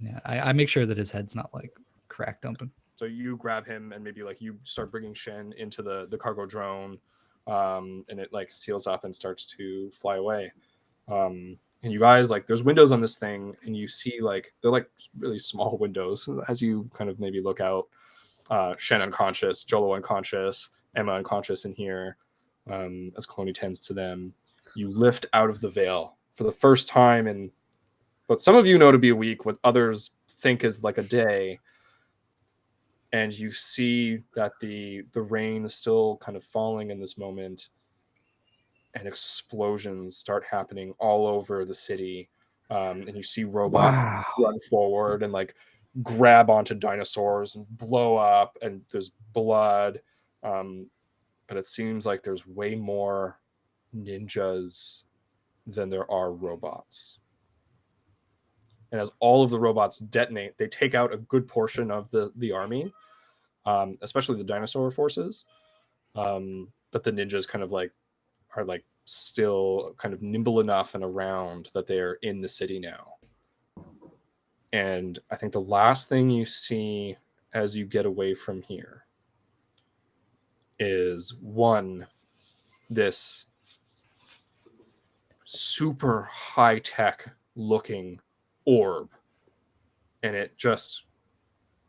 Yeah, I make sure that his head's not like cracked open. So you grab him and maybe like you start bringing Shen into the cargo drone, and it like seals up and starts to fly away. And you guys, like, there's windows on this thing, and you see like they're like really small windows as you kind of maybe look out. Shen unconscious, Jolo unconscious, Emma unconscious in here. As Colony tends to them, you lift out of the veil for the first time in what some of you know to be a week, what others think is like a day. And you see that the rain is still kind of falling in this moment, and explosions start happening all over the city. And you see robots run forward and like grab onto dinosaurs and blow up, and there's blood. But it seems like there's way more ninjas than there are robots. And as all of the robots detonate, they take out a good portion of the army, especially the dinosaur forces. But the ninjas kind of like are like still kind of nimble enough and around that they're in the city now. And I think the last thing you see as you get away from here is this super high-tech looking orb, and it just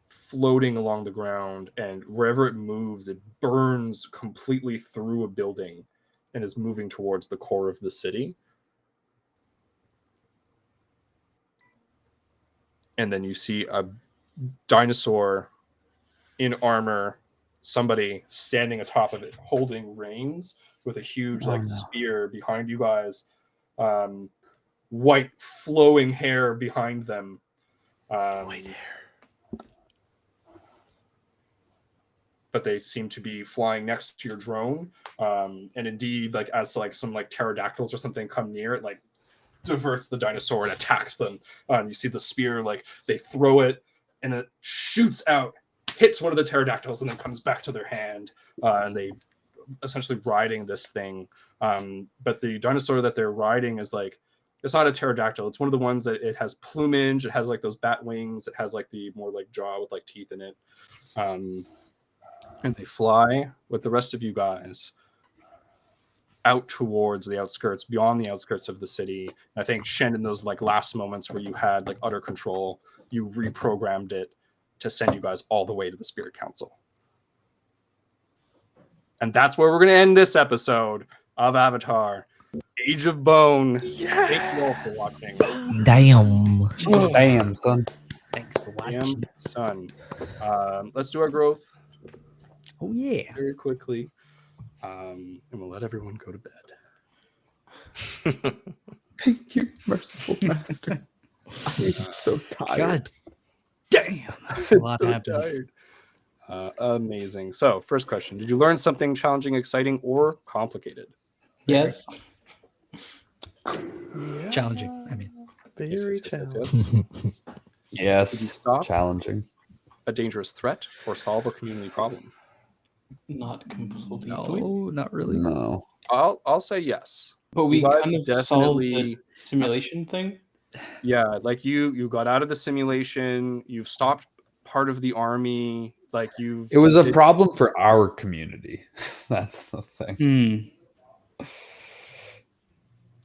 floating along the ground, and wherever it moves, it burns completely through a building and is moving towards the core of the city. And then you see a dinosaur in armor, somebody standing atop of it holding reins with a huge spear behind you guys, white flowing hair behind them. White hair. But they seem to be flying next to your drone, and indeed, like as like some like pterodactyls or something come near, it like diverts the dinosaur and attacks them. You see the spear, like they throw it and it shoots out, hits one of the pterodactyls, and then comes back to their hand, and they essentially riding this thing. But the dinosaur that they're riding is like, it's not a pterodactyl. It's one of the ones that it has plumage. It has like those bat wings. It has like the more like jaw with like teeth in it. And they fly with the rest of you guys out towards the outskirts, beyond the outskirts of the city. And I think Shen, in those like last moments where you had like utter control, you reprogrammed it to send you guys all the way to the Spirit Council. And that's where we're going to end this episode of Avatar, Age of Bone. Yeah. Thank you all for watching. Damn. Damn, son. Thanks for watching. Damn, son. Let's do our growth Oh yeah. very quickly. And we'll let everyone go to bed. Thank you, merciful master. I'm so tired. God damn. That's a lot So happened. tired. Amazing. So, first question: did you learn something challenging, exciting, or complicated? Yes. Challenging. I mean, Very Yes. challenging. Did you Yes, stop? challenging. A dangerous threat or solve a community problem? Not completely. no, not really. No. I'll say yes. But we You guys kind of solved the definitely, simulation thing. yeah, like you got out of the simulation. You've stopped part of the army. Like It was a problem for our community. That's the thing.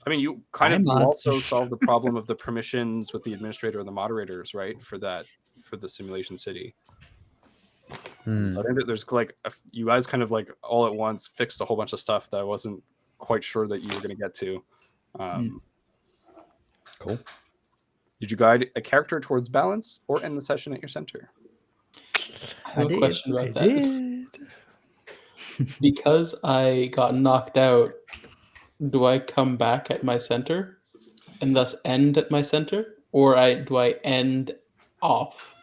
I mean, you kind of Hi, you mods. also solved the problem of the permissions with the administrator and the moderators, right? For the simulation city. Hmm. So I think that there's like you guys kind of like all at once fixed a whole bunch of stuff that I wasn't quite sure that you were going to get to. Cool. Did you guide a character towards balance or end the session at your center? I have a did. question I about that. did. Because I got knocked out, do I come back at my center and thus end at my center? Or do I end off?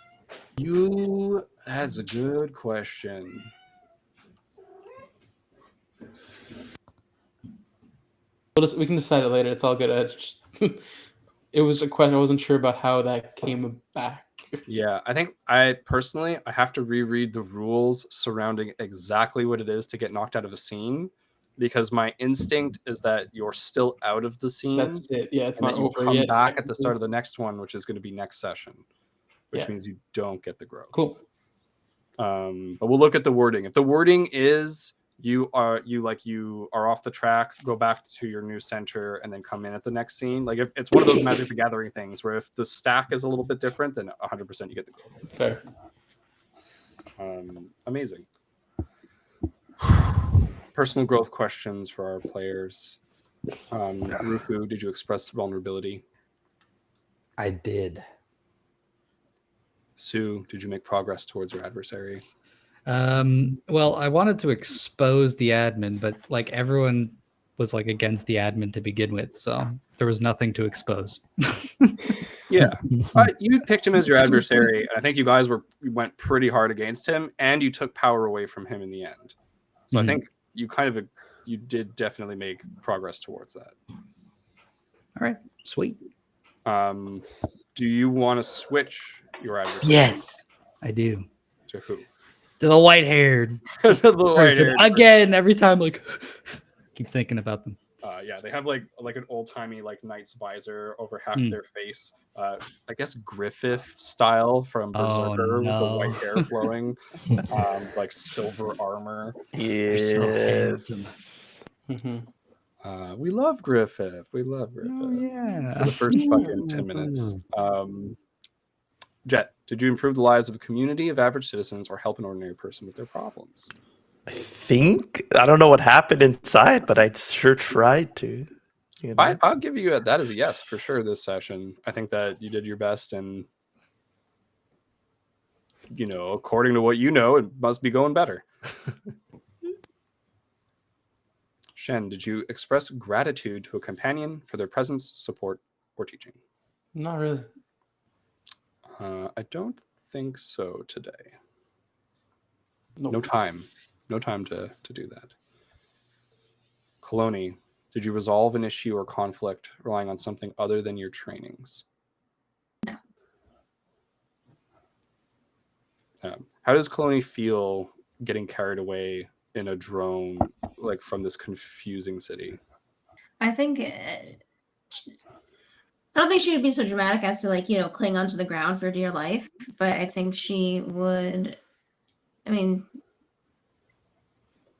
That's a good question. We can decide it later. It's all good. It was a question. I wasn't sure about how that came back. Yeah, I think I have to reread the rules surrounding exactly what it is to get knocked out of a scene, because my instinct is that you're still out of the scene. That's it. Yeah, it's and not that you over come yet. back at the start of the next one, which is going to be next session, which Yeah. means you don't get the growth. Cool. But we'll look at the wording. If the wording is you are off the track, go back to your new center and then come in at the next scene. Like if it's one of those Magic the Gathering things where if the stack is a little bit different, then 100% you get the growth. Fair. Amazing. Personal growth questions for our players. Rufu, did you express vulnerability? I did. Sue, did you make progress towards your adversary? Well, I wanted to expose the admin, but like everyone was like against the admin to begin with, so there was nothing to expose. Yeah, you picked him as your adversary, and I think you guys went pretty hard against him, and you took power away from him in the end. So I think you did definitely make progress towards that. All right, sweet. Do you want to switch your adversary? Yes, I do. To who? To the white-haired To the person white-haired again. Every time, like, keep thinking about them. Yeah, they have like an old-timey like knight's visor over half their face. I guess Griffith style from Berserker with the white hair flowing, like silver armor. Yes. So handsome. Mm-hmm. We love Griffith. We love Griffith. Oh, yeah. For the first fucking 10 minutes. Jet, did you improve the lives of a community of average citizens or help an ordinary person with their problems? I don't know what happened inside, but I sure tried to. You know? I'll give you that as a yes for sure this session. I think that you did your best, and according to what you know, it must be going better. Shen, did you express gratitude to a companion for their presence, support, or teaching? Not really. I don't think so today. Nope. No time to do that. Kaloni, did you resolve an issue or conflict relying on something other than your trainings? No. How does Kaloni feel getting carried away in a drone, like from this confusing city? I think I don't think she would be so dramatic as to cling onto the ground for dear life, but I think she would. I mean,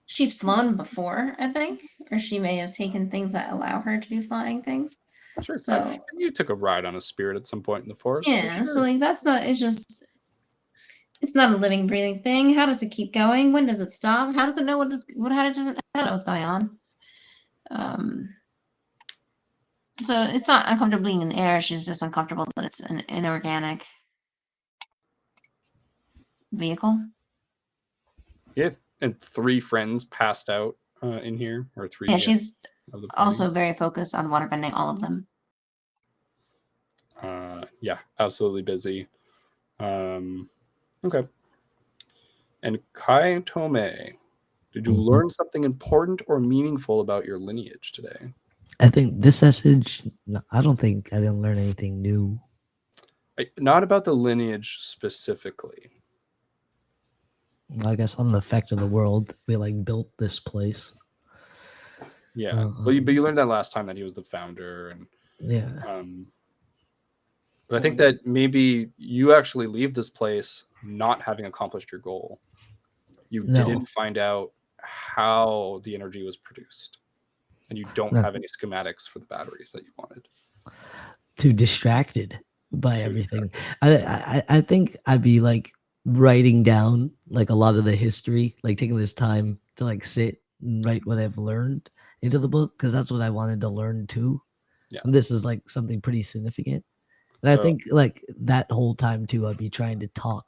she's flown before, I think, or she may have taken things that allow her to do flying things. Sure. So you took a ride on a spirit at some point in the forest. yeah, sure. so that's not. It's not a living, breathing thing. How does it keep going? When does it stop? How does it know how doesn't know what's going on? So it's not uncomfortable being in the air. She's just uncomfortable that it's an inorganic vehicle. Yeah, and 3 friends passed out in here, or 3. Yeah, she's of the party. also very focused on waterbending all of them. Yeah, absolutely busy. Okay. And Kai Tome, did you learn something important or meaningful about your lineage today? I think this message, I don't think I didn't learn anything new. Not about the lineage specifically. I guess on the effect of the world, we like built this place. Yeah, but you learned that last time that he was the founder, and yeah. But I think that maybe you actually leave this place not having accomplished your goal. You didn't find out how the energy was produced. and you don't have any schematics for the batteries that you wanted. Too distracted by everything. I think I'd be like writing down like a lot of the history, like taking this time to like sit and write what I've learned into the book, because that's what I wanted to learn too. Yeah. And this is like something pretty significant. And I think like that whole time too, I'd be trying to talk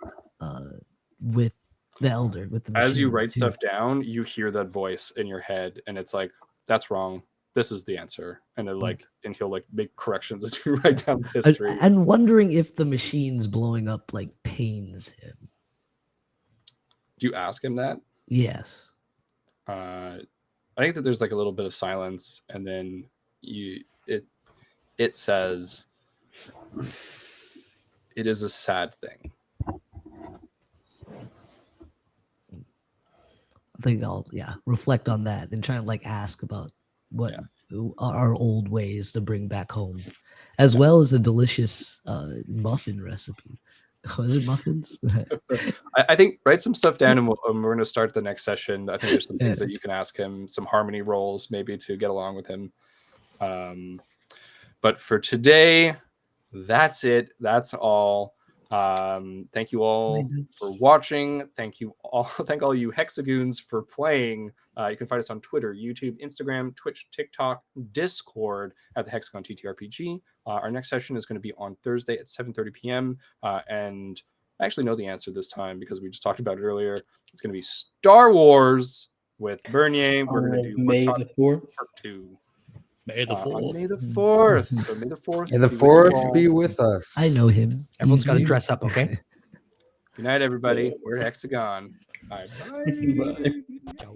with the elder, with the As you machine, write too. stuff down, you hear that voice in your head, and it's like, that's wrong. This is the answer. And it like, and he'll like make corrections as you write down the history. And wondering if the machine's blowing up like pains him. Do you ask him that? Yes. I think that there's like a little bit of silence, and then it says, it is a sad thing. I think I'll reflect on that and try and like ask about what our old ways to bring back home, as well as a delicious muffin recipe. Was it muffins? I think write some stuff down, and we're going to start the next session. I think there's some things that you can ask him, some harmony rolls maybe to get along with him. But for today, that's it. That's all. Thank you all for watching. Thank all you Hexagons for playing. You can find us on Twitter, YouTube, Instagram, Twitch, TikTok, Discord at the Hexagon TTRPG. Our next session is going to be on Thursday at 7:30 p.m. And I actually know the answer this time because we just talked about it earlier. It's going to be Star Wars with Bernier. We're going to do May the 4th. Part 2. May the 4th. On May the 4th. So May the 4th. May the 4th be with us. I know him. Everyone's got to dress up, okay? Good night, everybody. We're Hexagon. Bye. Bye. Ciao.